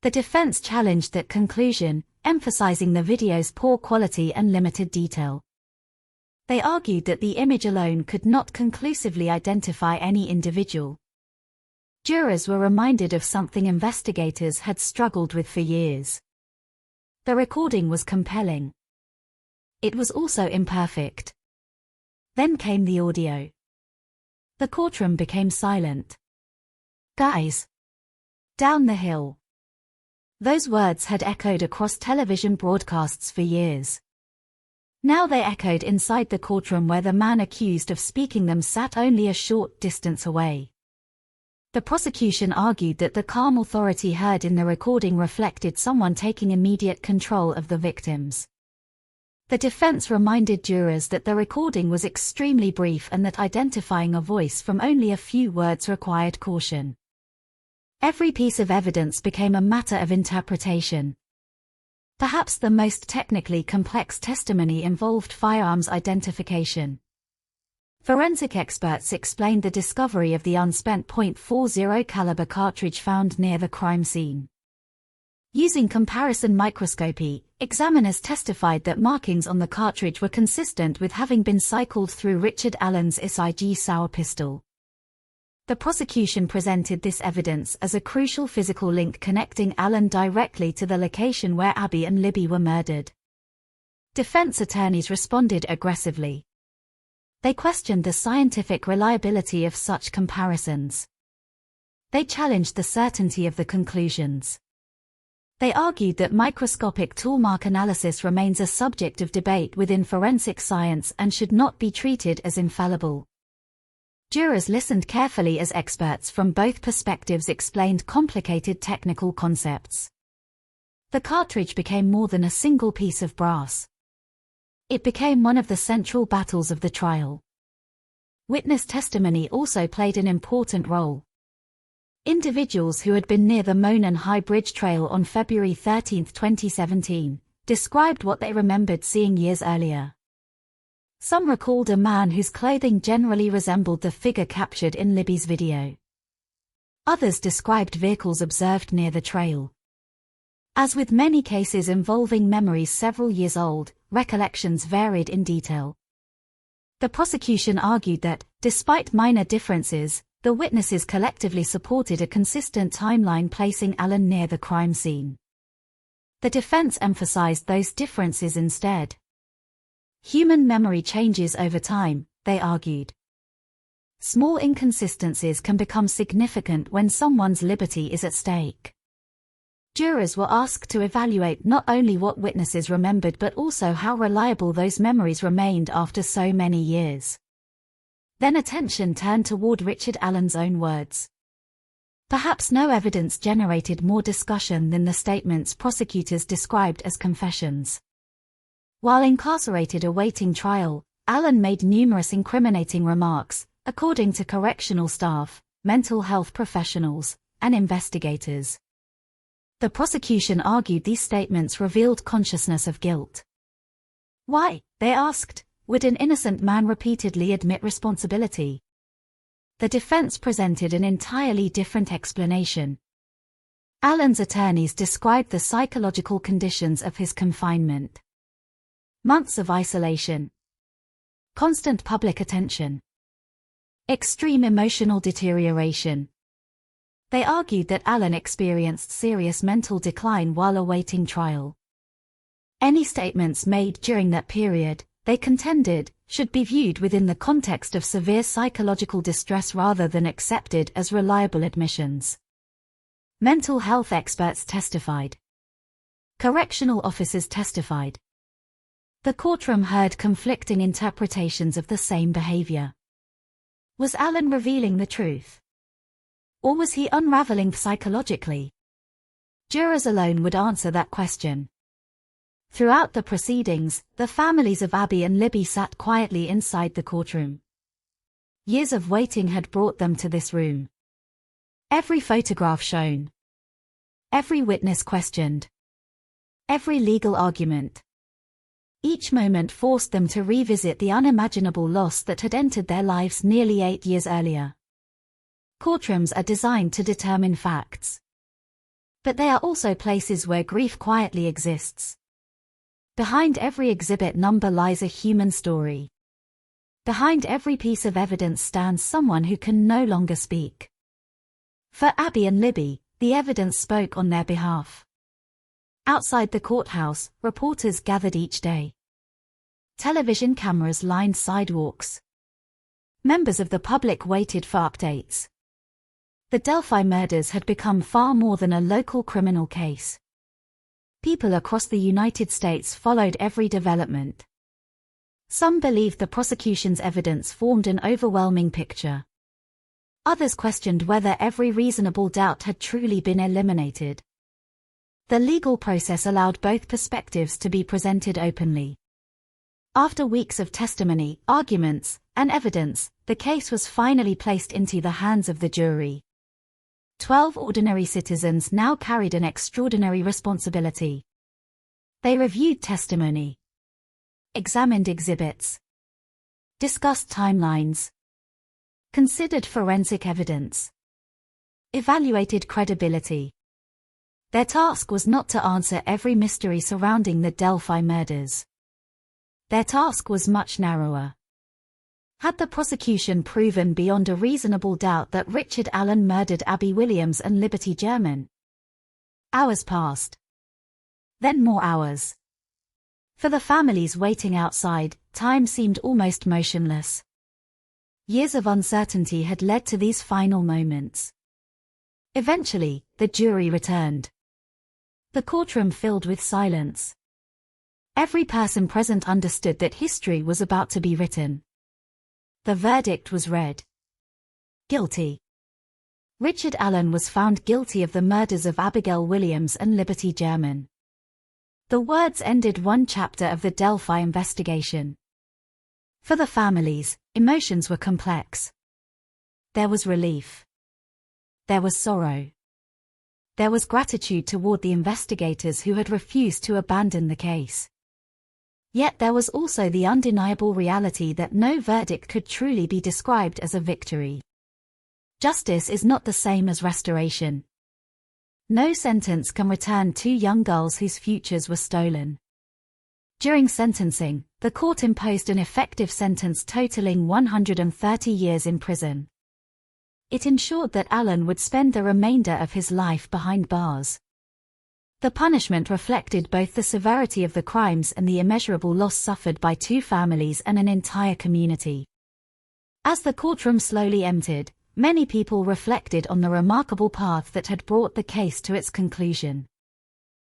The defense challenged that conclusion, emphasizing the video's poor quality and limited detail. They argued that the image alone could not conclusively identify any individual. Jurors were reminded of something investigators had struggled with for years. The recording was compelling. It was also imperfect. Then came the audio. The courtroom became silent. "Guys. Down the hill." Those words had echoed across television broadcasts for years. Now they echoed inside the courtroom where the man accused of speaking them sat only a short distance away. The prosecution argued that the calm authority heard in the recording reflected someone taking immediate control of the victims. The defense reminded jurors that the recording was extremely brief and that identifying a voice from only a few words required caution. Every piece of evidence became a matter of interpretation. Perhaps the most technically complex testimony involved firearms identification. Forensic experts explained the discovery of the unspent .40 caliber cartridge found near the crime scene. Using comparison microscopy, examiners testified that markings on the cartridge were consistent with having been cycled through Richard Allen's SIG Sauer pistol. The prosecution presented this evidence as a crucial physical link connecting Allen directly to the location where Abby and Libby were murdered. Defense attorneys responded aggressively. They questioned the scientific reliability of such comparisons. They challenged the certainty of the conclusions. They argued that microscopic toolmark analysis remains a subject of debate within forensic science and should not be treated as infallible. Jurors listened carefully as experts from both perspectives explained complicated technical concepts. The cartridge became more than a single piece of brass. It became one of the central battles of the trial. Witness testimony also played an important role. Individuals who had been near the Monon High Bridge Trail on February 13, 2017, described what they remembered seeing years earlier. Some recalled a man whose clothing generally resembled the figure captured in Libby's video. Others described vehicles observed near the trail. As with many cases involving memories several years old, recollections varied in detail. The prosecution argued that, despite minor differences, the witnesses collectively supported a consistent timeline placing Allen near the crime scene. The defense emphasized those differences instead. Human memory changes over time, they argued. Small inconsistencies can become significant when someone's liberty is at stake. Jurors were asked to evaluate not only what witnesses remembered but also how reliable those memories remained after so many years. Then attention turned toward Richard Allen's own words. Perhaps no evidence generated more discussion than the statements prosecutors described as confessions. While incarcerated awaiting trial, Allen made numerous incriminating remarks, according to correctional staff, mental health professionals, and investigators. The prosecution argued these statements revealed consciousness of guilt. Why, they asked, would an innocent man repeatedly admit responsibility? The defense presented an entirely different explanation. Allen's attorneys described the psychological conditions of his confinement. Months of isolation. Constant public attention. Extreme emotional deterioration. They argued that Allen experienced serious mental decline while awaiting trial. Any statements made during that period, they contended, should be viewed within the context of severe psychological distress rather than accepted as reliable admissions. Mental health experts testified. Correctional officers testified. The courtroom heard conflicting interpretations of the same behavior. Was Allen revealing the truth? Or was he unraveling psychologically? Jurors alone would answer that question. Throughout the proceedings, the families of Abby and Libby sat quietly inside the courtroom. Years of waiting had brought them to this room. Every photograph shown. Every witness questioned. Every legal argument. Each moment forced them to revisit the unimaginable loss that had entered their lives nearly 8 years earlier. Courtrooms are designed to determine facts. But they are also places where grief quietly exists. Behind every exhibit number lies a human story. Behind every piece of evidence stands someone who can no longer speak. For Abby and Libby, the evidence spoke on their behalf. Outside the courthouse, reporters gathered each day. Television cameras lined sidewalks. Members of the public waited for updates. The Delphi murders had become far more than a local criminal case. People across the United States followed every development. Some believed the prosecution's evidence formed an overwhelming picture. Others questioned whether every reasonable doubt had truly been eliminated. The legal process allowed both perspectives to be presented openly. After weeks of testimony, arguments, and evidence, the case was finally placed into the hands of the jury. 12 ordinary citizens now carried an extraordinary responsibility. They reviewed testimony, examined exhibits, discussed timelines, considered forensic evidence, evaluated credibility. Their task was not to answer every mystery surrounding the Delphi murders. Their task was much narrower. Had the prosecution proven beyond a reasonable doubt that Richard Allen murdered Abby Williams and Liberty German? Hours passed. Then more hours. For the families waiting outside, time seemed almost motionless. Years of uncertainty had led to these final moments. Eventually, the jury returned. The courtroom filled with silence. Every person present understood that history was about to be written. The verdict was read. Guilty. Richard Allen was found guilty of the murders of Abigail Williams and Liberty German. The words ended one chapter of the Delphi investigation. For the families, emotions were complex. There was relief. There was sorrow. There was gratitude toward the investigators who had refused to abandon the case. Yet there was also the undeniable reality that no verdict could truly be described as a victory. Justice is not the same as restoration. No sentence can return two young girls whose futures were stolen. During sentencing, the court imposed an effective sentence totaling 130 years in prison. It ensured that Allen would spend the remainder of his life behind bars. The punishment reflected both the severity of the crimes and the immeasurable loss suffered by two families and an entire community. As the courtroom slowly emptied, many people reflected on the remarkable path that had brought the case to its conclusion.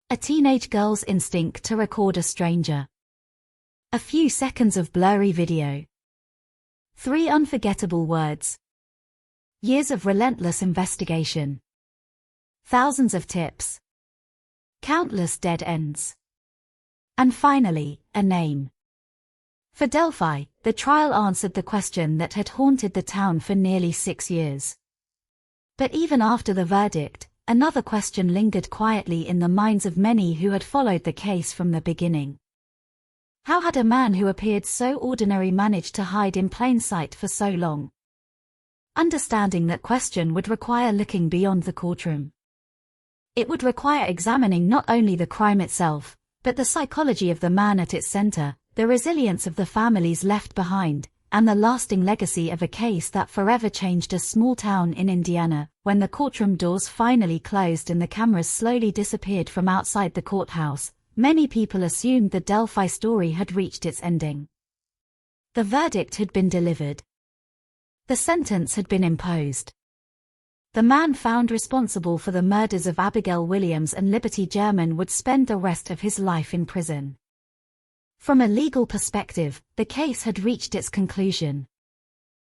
A teenage girl's instinct to record a stranger. A few seconds of blurry video. 3 unforgettable words. Years of relentless investigation. Thousands of tips. Countless dead ends. And finally, a name. For Delphi, the trial answered the question that had haunted the town for nearly 6 years. But even after the verdict, another question lingered quietly in the minds of many who had followed the case from the beginning. How had a man who appeared so ordinary managed to hide in plain sight for so long? Understanding that question would require looking beyond the courtroom. It would require examining not only the crime itself, but the psychology of the man at its center, the resilience of the families left behind, and the lasting legacy of a case that forever changed a small town in Indiana. When the courtroom doors finally closed and the cameras slowly disappeared from outside the courthouse, many people assumed the Delphi story had reached its ending. The verdict had been delivered. The sentence had been imposed. The man found responsible for the murders of Abigail Williams and Liberty German would spend the rest of his life in prison. From a legal perspective, the case had reached its conclusion.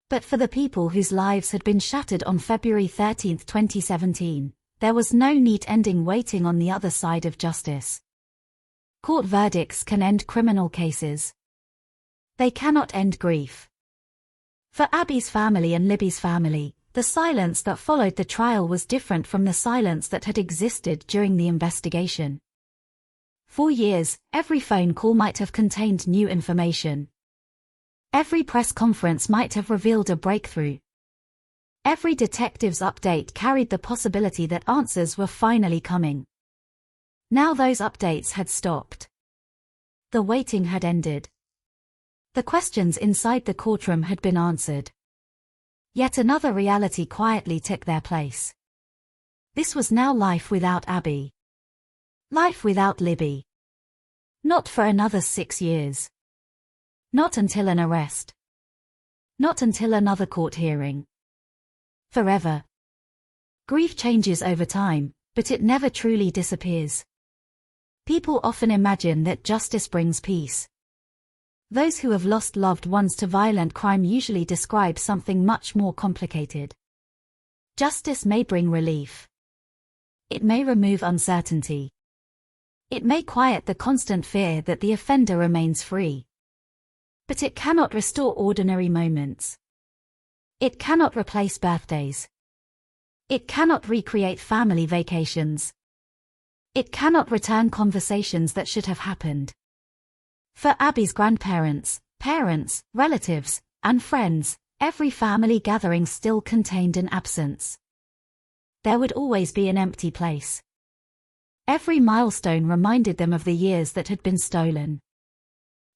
But for the people whose lives had been shattered on February 13, 2017, there was no neat ending waiting on the other side of justice. Court verdicts can end criminal cases. They cannot end grief. For Abby's family and Libby's family, the silence that followed the trial was different from the silence that had existed during the investigation. For years, every phone call might have contained new information. Every press conference might have revealed a breakthrough. Every detective's update carried the possibility that answers were finally coming. Now those updates had stopped. The waiting had ended. The questions inside the courtroom had been answered. Yet another reality quietly took their place. This was now life without Abby. Life without Libby. Not for another 6 years. Not until an arrest. Not until another court hearing. Forever. Grief changes over time, but it never truly disappears. People often imagine that justice brings peace. Those who have lost loved ones to violent crime usually describe something much more complicated. Justice may bring relief. It may remove uncertainty. It may quiet the constant fear that the offender remains free. But it cannot restore ordinary moments. It cannot replace birthdays. It cannot recreate family vacations. It cannot return conversations that should have happened. For Abby's grandparents, parents, relatives, and friends, every family gathering still contained an absence. There would always be an empty place. Every milestone reminded them of the years that had been stolen.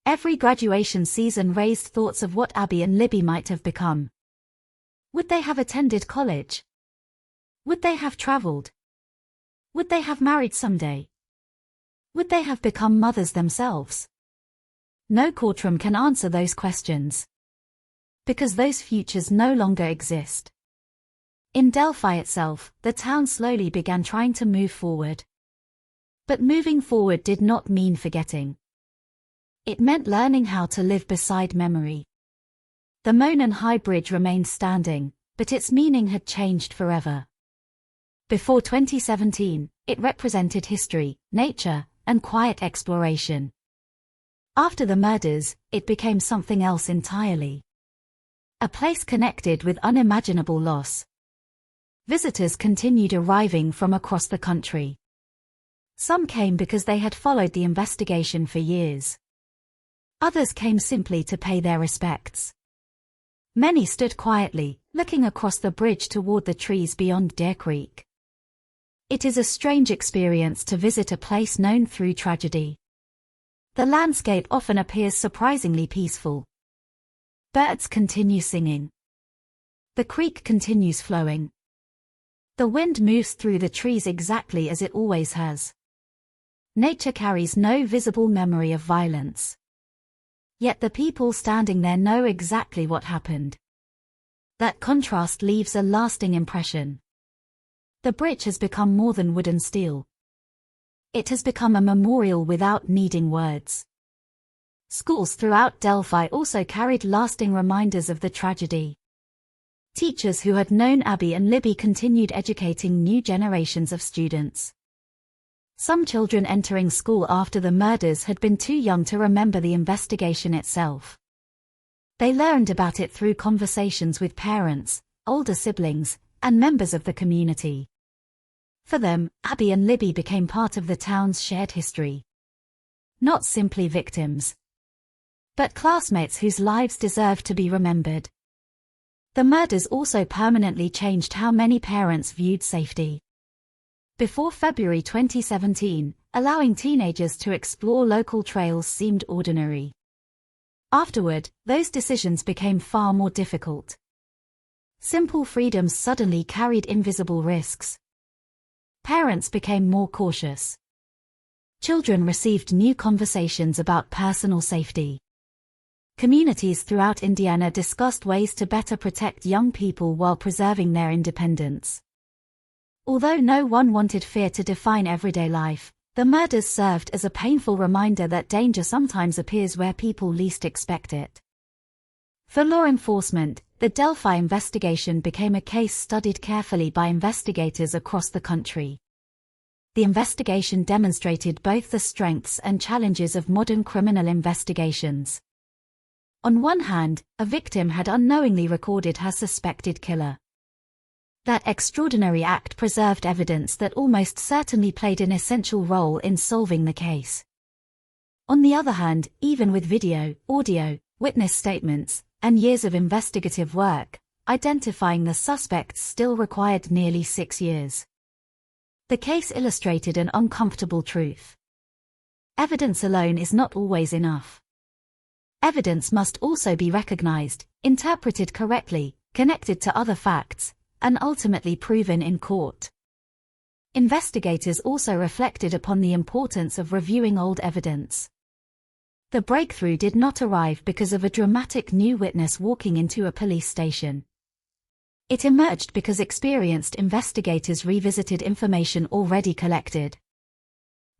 Every graduation season raised thoughts of what Abby and Libby might have become. Would they have attended college? Would they have traveled? Would they have married someday? Would they have become mothers themselves? No courtroom can answer those questions. Because those futures no longer exist. In Delphi itself, the town slowly began trying to move forward. But moving forward did not mean forgetting. It meant learning how to live beside memory. The Monon High Bridge remained standing, but its meaning had changed forever. Before 2017, it represented history, nature, and quiet exploration. After the murders, it became something else entirely. A place connected with unimaginable loss. Visitors continued arriving from across the country. Some came because they had followed the investigation for years. Others came simply to pay their respects. Many stood quietly, looking across the bridge toward the trees beyond Deer Creek. It is a strange experience to visit a place known through tragedy. The landscape often appears surprisingly peaceful. Birds continue singing. The creek continues flowing. The wind moves through the trees exactly as it always has. Nature carries no visible memory of violence. Yet the people standing there know exactly what happened. That contrast leaves a lasting impression. The bridge has become more than wood and steel. It has become a memorial without needing words. Schools throughout Delphi also carried lasting reminders of the tragedy. Teachers who had known Abby and Libby continued educating new generations of students. Some children entering school after the murders had been too young to remember the investigation itself. They learned about it through conversations with parents, older siblings, and members of the community. For them, Abby and Libby became part of the town's shared history. Not simply victims, but classmates whose lives deserved to be remembered. The murders also permanently changed how many parents viewed safety. Before February 2017, allowing teenagers to explore local trails seemed ordinary. Afterward, those decisions became far more difficult. Simple freedoms suddenly carried invisible risks. Parents became more cautious. Children received new conversations about personal safety. Communities throughout Indiana discussed ways to better protect young people while preserving their independence. Although no one wanted fear to define everyday life, the murders served as a painful reminder that danger sometimes appears where people least expect it. For law enforcement, the Delphi investigation became a case studied carefully by investigators across the country. The investigation demonstrated both the strengths and challenges of modern criminal investigations. On one hand, a victim had unknowingly recorded her suspected killer. That extraordinary act preserved evidence that almost certainly played an essential role in solving the case. On the other hand, even with video, audio, witness statements, and years of investigative work, identifying the suspects still required nearly 6 years. The case illustrated an uncomfortable truth. Evidence alone is not always enough. Evidence must also be recognized, interpreted correctly, connected to other facts, and ultimately proven in court. Investigators also reflected upon the importance of reviewing old evidence. The breakthrough did not arrive because of a dramatic new witness walking into a police station. It emerged because experienced investigators revisited information already collected.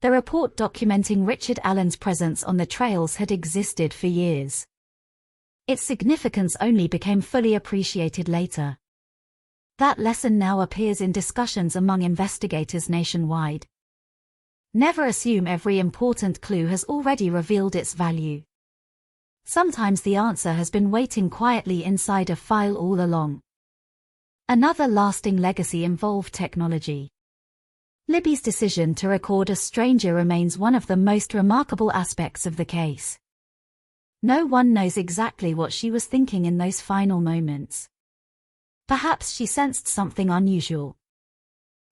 The report documenting Richard Allen's presence on the trails had existed for years. Its significance only became fully appreciated later. That lesson now appears in discussions among investigators nationwide. Never assume every important clue has already revealed its value. Sometimes the answer has been waiting quietly inside a file all along. Another lasting legacy involved technology. Libby's decision to record a stranger remains one of the most remarkable aspects of the case. No one knows exactly what she was thinking in those final moments. Perhaps she sensed something unusual.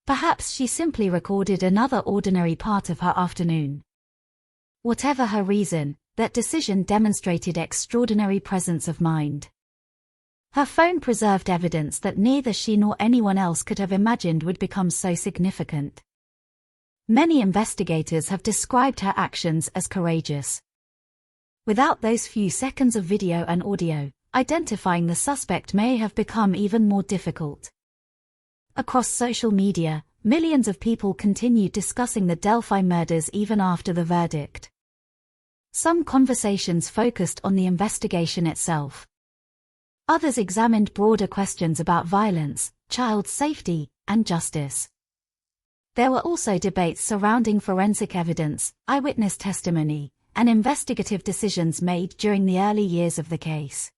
Perhaps she simply recorded another ordinary part of her afternoon. Whatever her reason, that decision demonstrated extraordinary presence of mind. Her phone preserved evidence that neither she nor anyone else could have imagined would become so significant. Many investigators have described her actions as courageous. Without those few seconds of video and audio, identifying the suspect may have become even more difficult. Across social media, millions of people continued discussing the Delphi murders even after the verdict. Some conversations focused on the investigation itself. Others examined broader questions about violence, child safety, and justice. There were also debates surrounding forensic evidence, eyewitness testimony, and investigative decisions made during the early years of the case.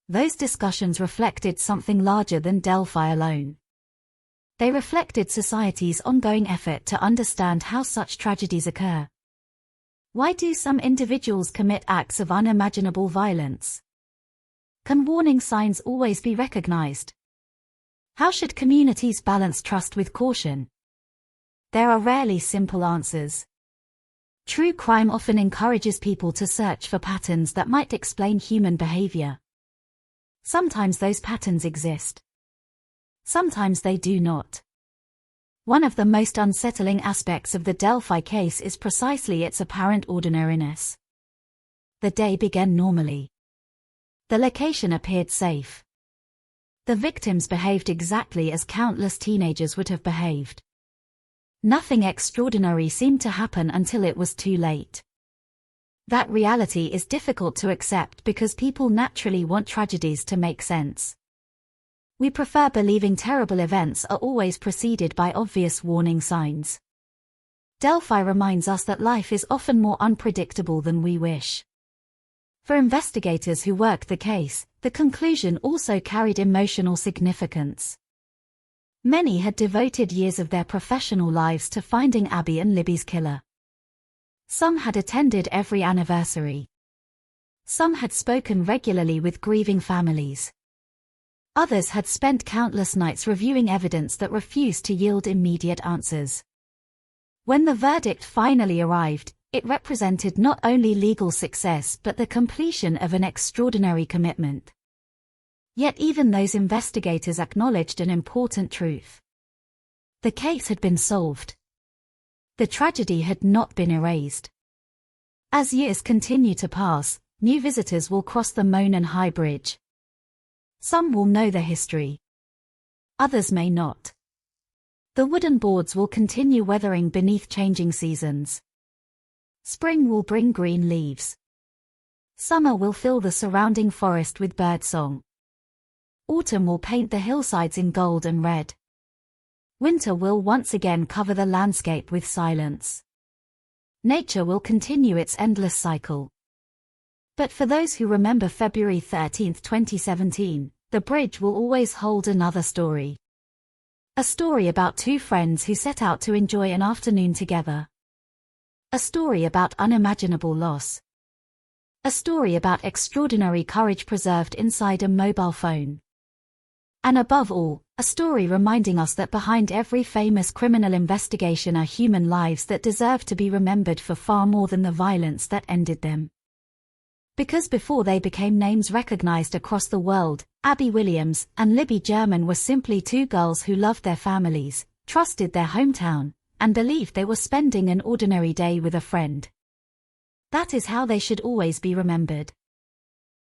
Those discussions reflected something larger than Delphi alone. They reflected society's ongoing effort to understand how such tragedies occur. Why do some individuals commit acts of unimaginable violence? Can warning signs always be recognized? How should communities balance trust with caution? There are rarely simple answers. True crime often encourages people to search for patterns that might explain human behavior. Sometimes those patterns exist. Sometimes they do not. One of the most unsettling aspects of the Delphi case is precisely its apparent ordinariness. The day began normally. The location appeared safe. The victims behaved exactly as countless teenagers would have behaved. Nothing extraordinary seemed to happen until it was too late. That reality is difficult to accept because people naturally want tragedies to make sense. We prefer believing terrible events are always preceded by obvious warning signs. Delphi reminds us that life is often more unpredictable than we wish. For investigators who worked the case, the conclusion also carried emotional significance. Many had devoted years of their professional lives to finding Abby and Libby's killer. Some had attended every anniversary. Some had spoken regularly with grieving families. Others had spent countless nights reviewing evidence that refused to yield immediate answers. When the verdict finally arrived, it represented not only legal success but the completion of an extraordinary commitment. Yet even those investigators acknowledged an important truth. The case had been solved. The tragedy had not been erased. As years continue to pass, new visitors will cross the Monon High Bridge. Some will know the history. Others may not. The wooden boards will continue weathering beneath changing seasons. Spring will bring green leaves. Summer will fill the surrounding forest with birdsong. Autumn will paint the hillsides in gold and red. Winter will once again cover the landscape with silence. Nature will continue its endless cycle. But for those who remember February 13, 2017, the bridge will always hold another story. A story about two friends who set out to enjoy an afternoon together. A story about unimaginable loss. A story about extraordinary courage preserved inside a mobile phone. And above all, a story reminding us that behind every famous criminal investigation are human lives that deserve to be remembered for far more than the violence that ended them. Because before they became names recognized across the world, Abby Williams and Libby German were simply two girls who loved their families, trusted their hometown, and believed they were spending an ordinary day with a friend. That is how they should always be remembered.